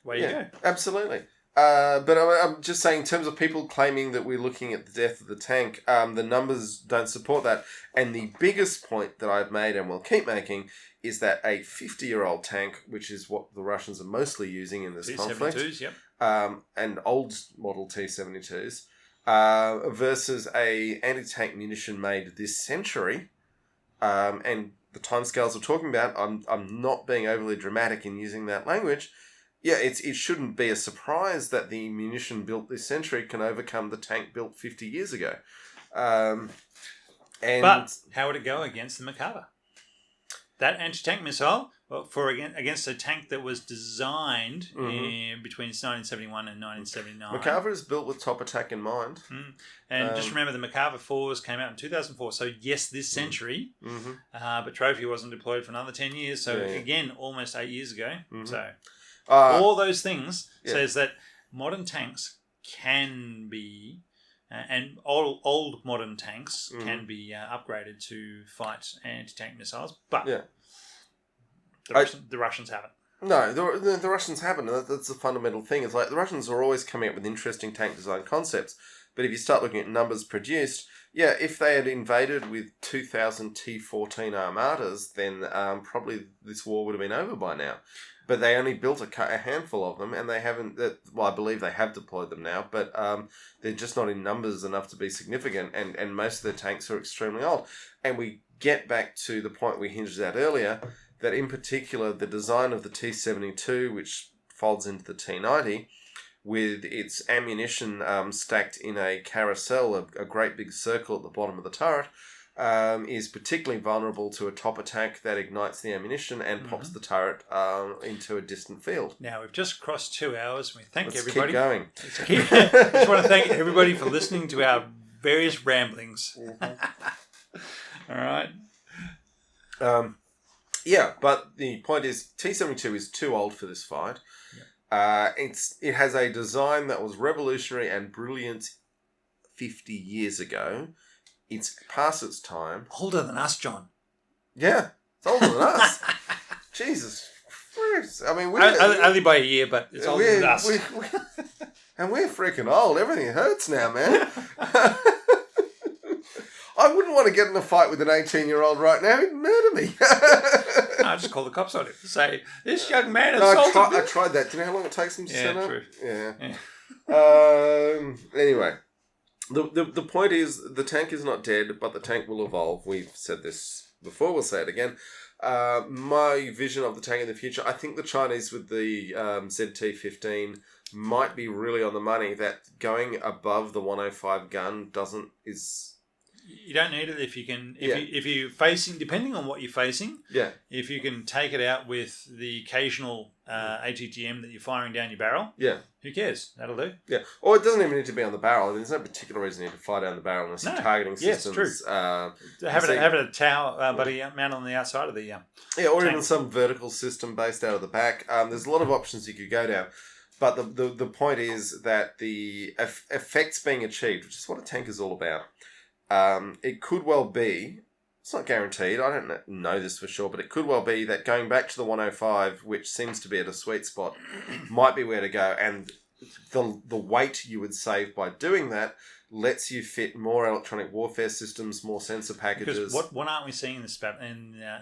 Way you go. Absolutely. But I'm just saying, in terms of people claiming that we're looking at the death of the tank, the numbers don't support that. And the biggest point that I've made and will keep making is that a 50-year-old tank, which is what the Russians are mostly using in this conflict, T-72s, yep. And old model T-72s, versus a anti-tank munition made this century, and the timescales we're talking about, I'm not being overly dramatic in using that language. Yeah, it shouldn't be a surprise that the munition built this century can overcome the tank built 50 years ago. But how would it go against the Macava? That anti-tank missile, against a tank that was designed between 1971 and 1979. Macava is built with top attack in mind. And just remember, the Macava 4s came out in 2004. So, yes, this century. But Trophy wasn't deployed for another 10 years. So, again, almost 8 years ago. So, all those things says that modern tanks can be... and old modern tanks can be upgraded to fight anti-tank missiles, but the Russians haven't. No, the Russians haven't. That's the fundamental thing. It's like the Russians are always coming up with interesting tank design concepts, but if you start looking at numbers produced, if they had invaded with 2,000 T-14 armadas, then probably this war would have been over by now. But they only built a handful of them, and they haven't... Well, I believe they have deployed them now, but they're just not in numbers enough to be significant, and most of the tanks are extremely old. And we get back to the point we hinged at earlier, that in particular, the design of the T-72, which folds into the T-90, with its ammunition stacked in a carousel, a great big circle at the bottom of the turret, is particularly vulnerable to a top attack that ignites the ammunition and pops the turret into a distant field. Now, we've just crossed 2 hours. We thank everybody. Keep going. I just want to thank everybody for listening to our various ramblings. All right. But the point is, T-72 is too old for this fight. It has a design that was revolutionary and brilliant 50 years ago. It's past its time. Older than us, John. Yeah, it's older than us. Jesus. I mean, only by a year, but it's older than us. And we're freaking old. Everything hurts now, man. I wouldn't want to get in a fight with an 18-year-old right now. He'd murder me. I just call the cops on him to say, this young man assaulted me. I tried that. Do you know how long it takes him to set up? True. Yeah. Anyway. The point is, the tank is not dead, but the tank will evolve. We've said this before, we'll say it again. My vision of the tank in the future, I think the Chinese with the ZT-15 might be really on the money, that going above the 105 gun is... You don't need it if you can... If you're facing... Depending on what you're facing, if you can take it out with the occasional ATGM that you're firing down your barrel, who cares? That'll do. Yeah. Or it doesn't even need to be on the barrel. There's no particular reason you need to fire down the barrel unless you're targeting systems. Yes, true. Have it a tower, buddy, mount on the outside of the or tank. Even some vertical system based out of the back. There's a lot of options you could go down. But the point is that the effects being achieved, which is what a tank is all about, it could well be it's not guaranteed. I don't know this for sure, but it could well be that going back to the 105, which seems to be at a sweet spot, might be where to go. And the weight you would save by doing that lets you fit more electronic warfare systems, more sensor packages. Because what aren't we seeing in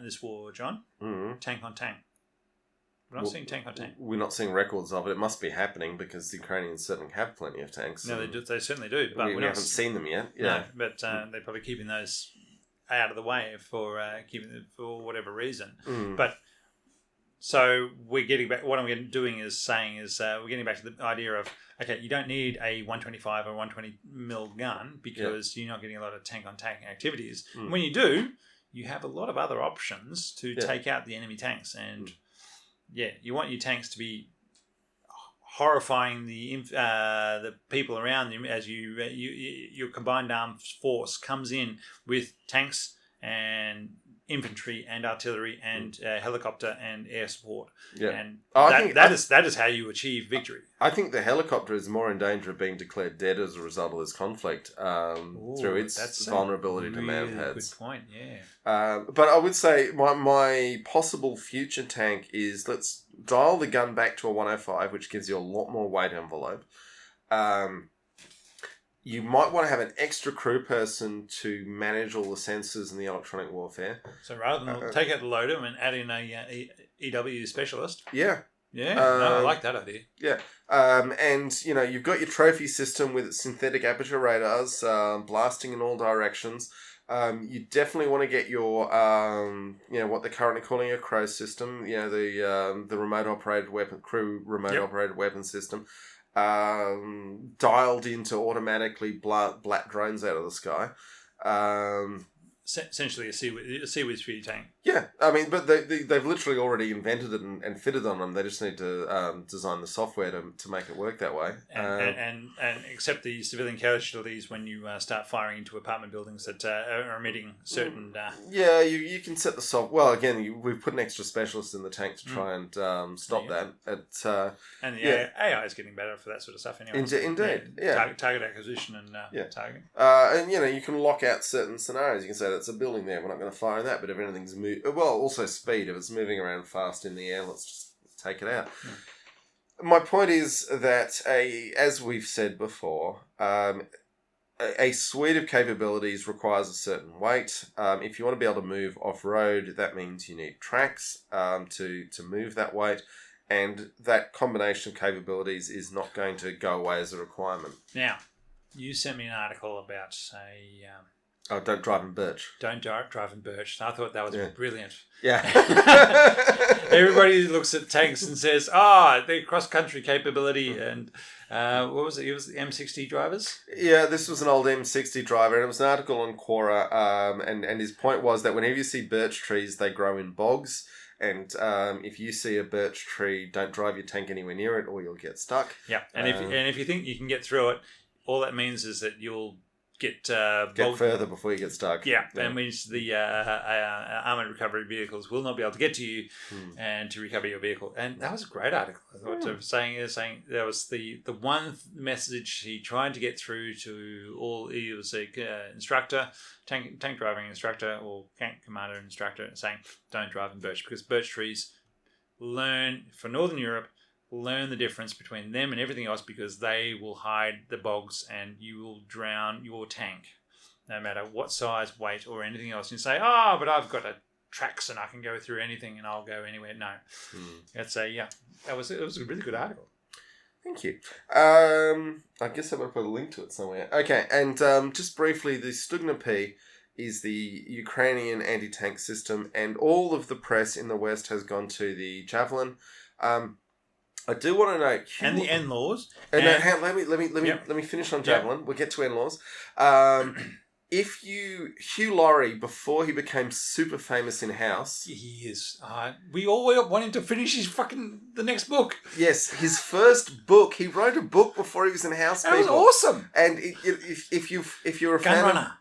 this war, John? Mm-hmm. Tank on tank. We're not seeing tank on tank. We're not seeing records of it. It must be happening because the Ukrainians certainly have plenty of tanks. No, they certainly do. But we haven't seen them yet. Yeah. No, but they're probably keeping those out of the way for whatever reason. Mm. But so we're getting back. What I'm doing is saying is we're getting back to the idea of, okay, you don't need a 125 or 120 mil gun because you're not getting a lot of tank on tank activities. And when you do, you have a lot of other options to take out the enemy tanks. And you want your tanks to be horrifying the people around you as your combined arms force comes in with tanks and infantry and artillery and helicopter and air support. Yeah. And that is how you achieve victory. I think the helicopter is more in danger of being declared dead as a result of this conflict through its vulnerability to manpads. Good point, yeah. But I would say my possible future tank is, let's dial the gun back to a 105, which gives you a lot more weight envelope. You might want to have an extra crew person to manage all the sensors and the electronic warfare. So rather than take out the loader and add in a EW specialist. Yeah. Yeah, I like that idea. Yeah. And, you've got your trophy system with its synthetic aperture radars blasting in all directions. You definitely want to get your, what they're currently calling a CROW system, the remote operated weapon, crew remote operated weapon system, dialed in to automatically black drones out of the sky. Essentially a seaweed for your tank. Yeah, I mean, but they've literally already invented it and fitted on them. They just need to design the software to make it work that way. And accept the civilian casualties when you start firing into apartment buildings that are emitting certain... you can set the software... Well, again, we've put an extra specialist in the tank to try and stop that. And the AI is getting better for that sort of stuff anyway. Indeed, yeah. Target acquisition and targeting. And, you can lock out certain scenarios. You can say, that's a building there, we're not going to fire that, but if anything's moving... Well, also speed. If it's moving around fast in the air, let's just take it out. Yeah. My point is that, as we've said before, a suite of capabilities requires a certain weight. If you want to be able to move off-road, that means you need tracks to move that weight. And that combination of capabilities is not going to go away as a requirement. Now, you sent me an article about don't drive in birch. Don't drive in birch. I thought that was brilliant. Yeah. Everybody looks at tanks and says, they're cross-country capability. And what was it? It was the M60 drivers? Yeah, this was an old M60 driver. And it was an article on Quora. And his point was that whenever you see birch trees, they grow in bogs. And if you see a birch tree, don't drive your tank anywhere near it or you'll get stuck. Yeah. And if you think you can get through it, all that means is that you'll get further before you get stuck. Yeah, that means the armoured recovery vehicles will not be able to get to you and to recover your vehicle. And that was a great article. I thought saying that was the one message he tried to get through to all. He was a instructor, tank driving instructor or tank commander instructor, saying don't drive in birch because birch trees for Northern Europe. Learn the difference between them and everything else because they will hide the bogs and you will drown your tank no matter what size, weight or anything else. And you say, but I've got tracks and I can go through anything and I'll go anywhere. No. It was a really good article. Thank you. I guess I'm going to put a link to it somewhere. Okay, and just briefly, the Stugna P is the Ukrainian anti-tank system and all of the press in the West has gone to the Javelin. I do want to note, and the NLAWs. Let me finish on Javelin. We'll get to NLAWs. Hugh Laurie, before he became super famous in house, he is. We all want him to finish the next book. Yes, his first book. He wrote a book before he was in house. That was awesome. And if you're a fan Gunrunner.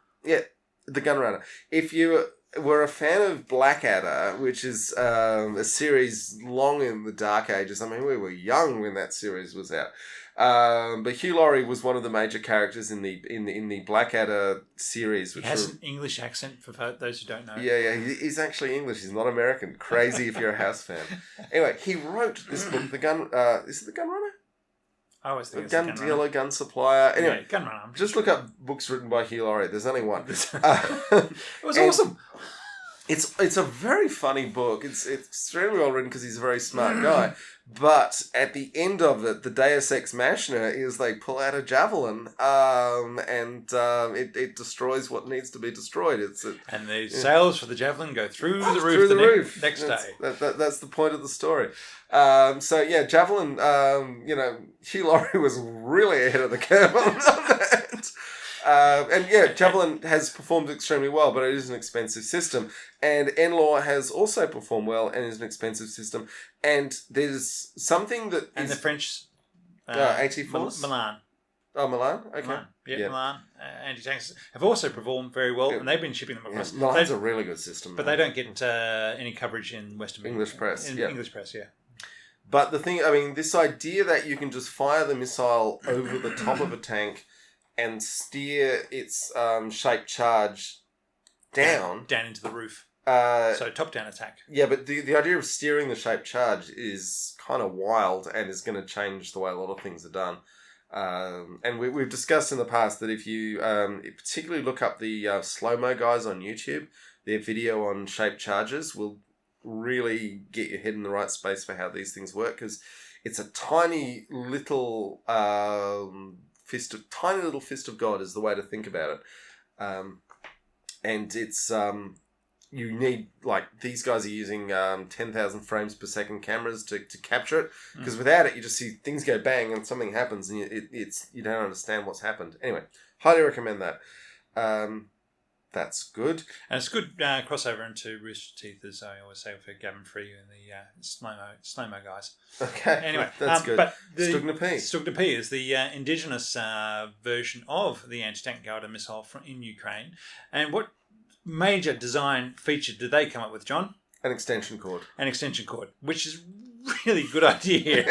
The Gunrunner. If you were a fan of Blackadder, which is a series long in the Dark Ages. I mean, we were young when that series was out. But Hugh Laurie was one of the major characters in the Blackadder series. Which he has an English accent for those who don't know. Yeah, he's actually English. He's not American. Crazy if you're a House fan. Anyway, he wrote this book, The Gun... is it The Gun Runner? I always think Gun Dealer, Gun Supplier. Anyway, yeah, Gun Runner. Just look up books written by Hugh Laurie. There's only one. It was awesome. It's a very funny book. It's extremely well written because he's a very smart guy. But at the end of it, the Deus Ex Machina is they pull out a javelin, and it destroys what needs to be destroyed. And the sails for the javelin go through the roof next day. That's the point of the story. Javelin. Hugh Laurie was really ahead of the curve on that. Javelin has performed extremely well, but it is an expensive system. And N-Law has also performed well and is an expensive system. And there's something that and the French... AT-Force? Milan. Oh, Milan? Okay. Milan. Yeah. Milan anti-tanks have also performed very well, and they've been shipping them across. Milan's a really good system. But they don't get any coverage in Western... English press, English press, yeah. But the thing, this idea that you can just fire the missile over the top of a tank and steer its shaped charge down into the roof. So top-down attack. Yeah, but the idea of steering the shaped charge is kind of wild and is going to change the way a lot of things are done. And we've discussed in the past that if you particularly look up the slow-mo guys on YouTube, their video on shaped charges will really get your head in the right space for how these things work, because it's a tiny little fist of God is the way to think about it. And it's you need, these guys are using 10,000 frames per second cameras to capture it, because without it you just see things go bang and something happens and you don't understand what's happened. Anyway, highly recommend that. That's good. And it's good crossover into Rooster Teeth, as I always say, for Gavin Free and the slow-mo guys. Okay, anyway, that's good. But Stugna P is the indigenous version of the anti-tank Gauda missile in Ukraine. And what major design feature did they come up with, John? An extension cord. An extension cord, which is really good idea.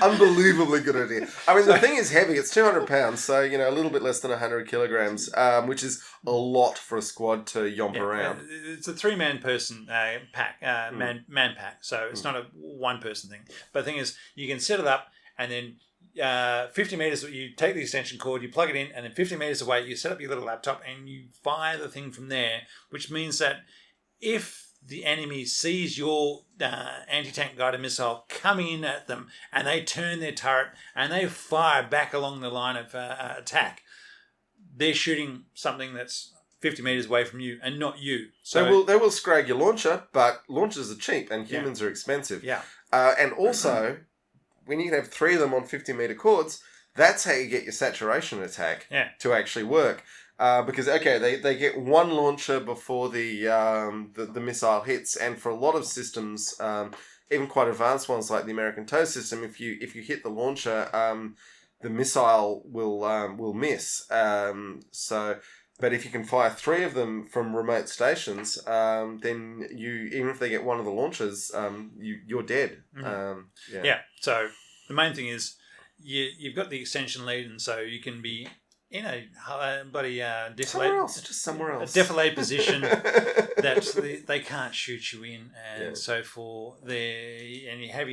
Unbelievably good idea. The thing is heavy. It's 200 pounds, so, a little bit less than 100 kilograms, which is a lot for a squad to yomp around. It's a three-man person pack, man pack, so it's not a one-person thing. But the thing is, you can set it up, and then 50 metres, you take the extension cord, you plug it in, and then 50 metres away, you set up your little laptop, and you fire the thing from there, which means that if the enemy sees your anti-tank guided missile coming in at them, and they turn their turret and they fire back along the line of attack, they're shooting something that's 50 metres away from you and not you. So they will scrag your launcher, but launchers are cheap and humans are expensive. Yeah. And also, when you can have 3 of them on 50-metre cords, that's how you get your saturation attack to actually work. Because they get one launcher before the missile hits, and for a lot of systems, even quite advanced ones like the American TOW system, if you hit the launcher, the missile will miss. But if you can fire 3 of them from remote stations, then even if they get one of the launchers, you're dead. Mm-hmm. So the main thing is you've got the extension lead, and so you can be in a bloody somewhere else. A defilade position that they can't shoot you in, and so forth. And you have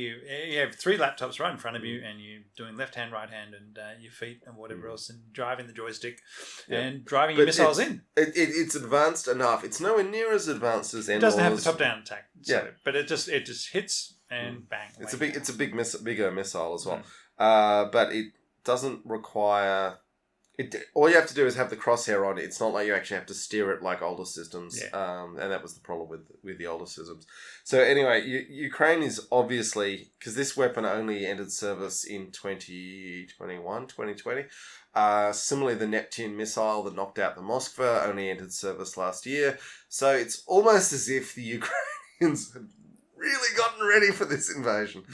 3 laptops right in front of you, and you're doing left hand, right hand, and your feet and whatever else, and driving the joystick and driving your missiles in. It's advanced enough. It's nowhere near as advanced as N-Laws. It doesn't have the top down attack. But it just hits and bang. It's a bigger missile as well. But it doesn't require. All you have to do is have the crosshair on it. It's not like you actually have to steer it like older systems. And that was the problem with the older systems. So anyway, Ukraine is obviously, because this weapon only entered service in 2020. Similarly, the Neptune missile that knocked out the Moskva only entered service last year. So it's almost as if the Ukrainians had really gotten ready for this invasion.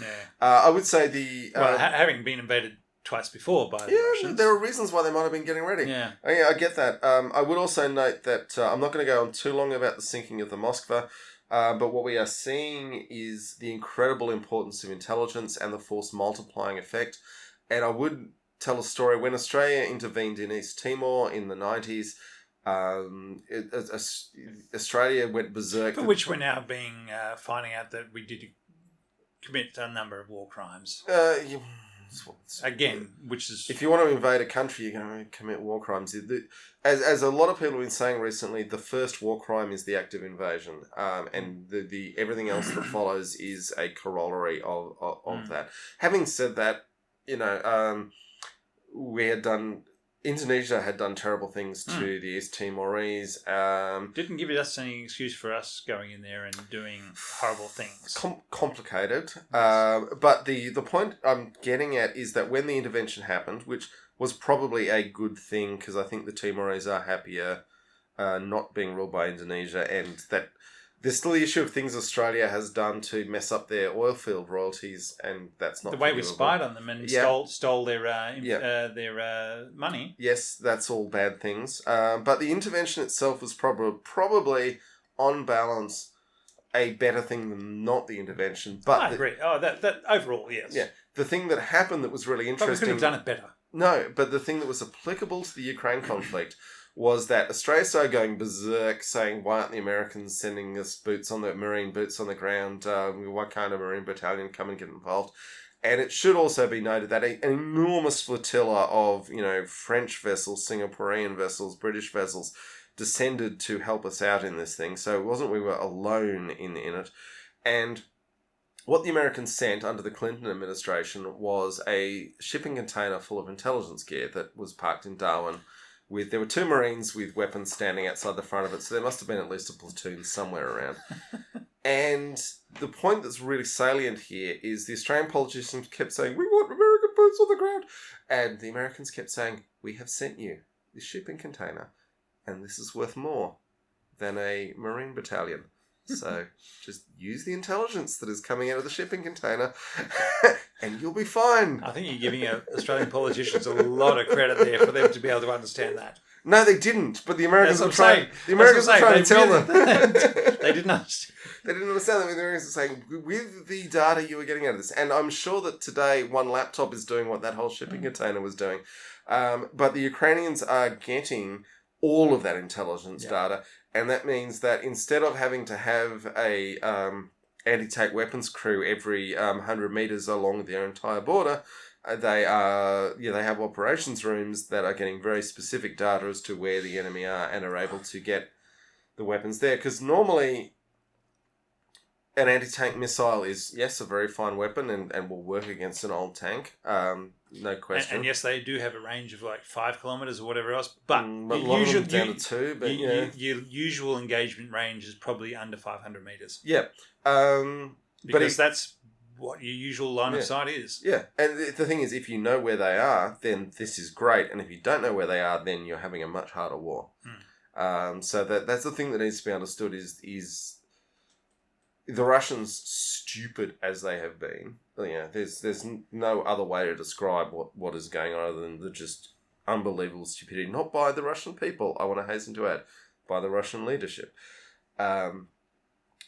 I would say having been invaded twice before by the Russians. There are reasons why they might have been getting ready. I get that. I would also note that I'm not going to go on too long about the sinking of the Moskva, but what we are seeing is the incredible importance of intelligence and the force multiplying effect. And I would tell a story when Australia intervened in East Timor in the 90s. Australia went berserk. For which we're now finding out that we did commit a number of war crimes. Again, which is... If you want to invade a country, you're going to commit war crimes. As a lot of people have been saying recently, the first war crime is the act of invasion. And the everything else that follows is a corollary of that. Having said that, Indonesia had done terrible things to the East Timorese. Didn't give us any excuse for us going in there and doing horrible things. Complicated. Yes. But the point I'm getting at is that when the intervention happened, which was probably a good thing, because I think the Timorese are happier not being ruled by Indonesia, and that there's still the issue of things Australia has done to mess up their oil field royalties, and that's not the way we forgivable. spied on them and stole their money. Yes, that's all bad things. But the intervention itself was probably on balance a better thing than not the intervention. But I agree. That overall, yes. Yeah, the thing that happened that was really interesting. But we could have done it better. No, but the thing that was applicable to the Ukraine conflict was that Australia started going berserk, saying, why aren't the Americans sending us Marine boots on the ground? Why can't a Marine battalion come and get involved? And it should also be noted that an enormous flotilla of, French vessels, Singaporean vessels, British vessels descended to help us out in this thing. So it wasn't we were alone in it. And what the Americans sent under the Clinton administration was a shipping container full of intelligence gear that was parked in Darwin. There were 2 Marines with weapons standing outside the front of it, so there must have been at least a platoon somewhere around. And the point that's really salient here is the Australian politicians kept saying, we want American boots on the ground. And the Americans kept saying, we have sent you this shipping container, and this is worth more than a Marine battalion. So just use the intelligence that is coming out of the shipping container and you'll be fine. I think you're giving Australian politicians a lot of credit there for them to be able to understand that. No, they didn't. But the Americans were trying. The Americans were trying to tell them. They didn't understand. They didn't understand that. The Americans were saying, with the data you were getting out of this, and I'm sure that today one laptop is doing what that whole shipping container was doing. But the Ukrainians are getting all of that intelligence data. And that means that instead of having to have a anti-tank weapons crew every 100 meters along their entire border, they have operations rooms that are getting very specific data as to where the enemy are and are able to get the weapons there. Because normally, an anti-tank missile is, yes, a very fine weapon and will work against an old tank. No question. And yes, they do have a range of like 5 kilometres or whatever else. But usually down to 2. But your usual engagement range is probably under 500 metres. Yeah. Because that's what your usual line of sight is. Yeah. And the thing is, if you know where they are, then this is great. And if you don't know where they are, then you're having a much harder war. So that's the thing that needs to be understood is the Russians, stupid as they have been, there's no other way to describe what is going on other than the just unbelievable stupidity. Not by the Russian people, I want to hasten to add, by the Russian leadership.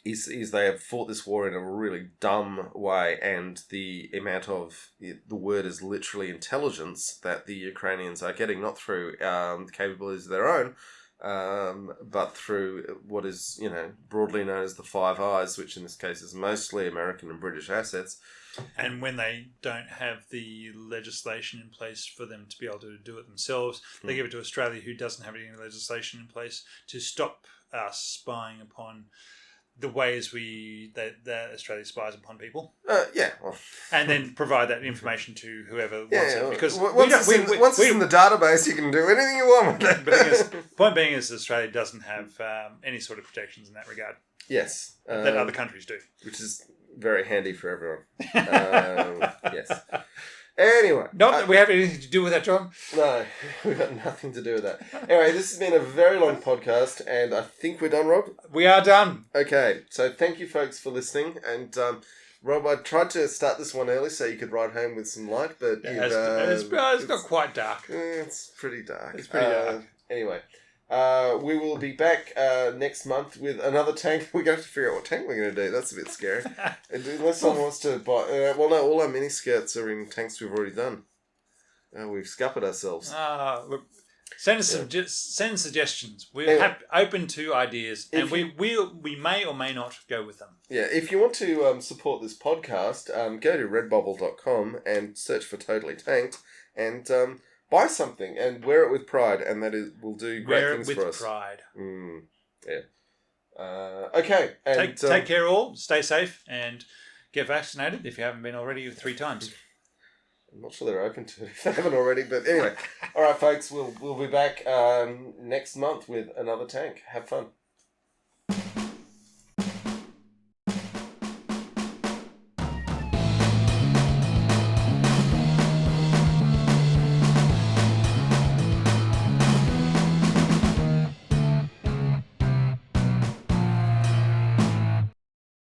Is they have fought this war in a really dumb way, and the amount of, the word is literally intelligence, that the Ukrainians are getting, not through the capabilities of their own, but through what is, broadly known as the Five Eyes, which in this case is mostly American and British assets. And when they don't have the legislation in place for them to be able to do it themselves, they give it to Australia, who doesn't have any legislation in place to stop us spying upon the ways that Australia spies upon people. And then provide that information to whoever wants it. Because once it's in the database, you can do anything you want with it. But the point being is Australia doesn't have any sort of protections in that regard. Yes. That other countries do. Which is very handy for everyone. Yes. Anyway. Not that we have anything to do with that, John. No, we've got nothing to do with that. Anyway, this has been a very long podcast, and I think we're done, Rob? We are done. Okay, so thank you folks for listening, and Rob, I tried to start this one early so you could ride home with some light, but it's not quite dark. It's pretty dark. It's pretty dark. Anyway. We will be back next month with another tank. We're going to have to figure out what tank we're going to do. That's a bit scary. Unless someone wants to buy... all our mini skirts are in tanks we've already done. Oh, we've scuppered ourselves. Look, send us send suggestions. We're Anyway. open to ideas, and we may or may not go with them. Yeah, if you want to support this podcast, go to redbubble.com and search for Totally Tanked and buy something and wear it with pride, and will do great things for us. Wear it with pride. Yeah. Okay. And, take care all, stay safe, and get vaccinated if you haven't been already 3 times. I'm not sure they're open to it if they haven't already, but anyway. All right, folks, we'll be back next month with another tank. Have fun.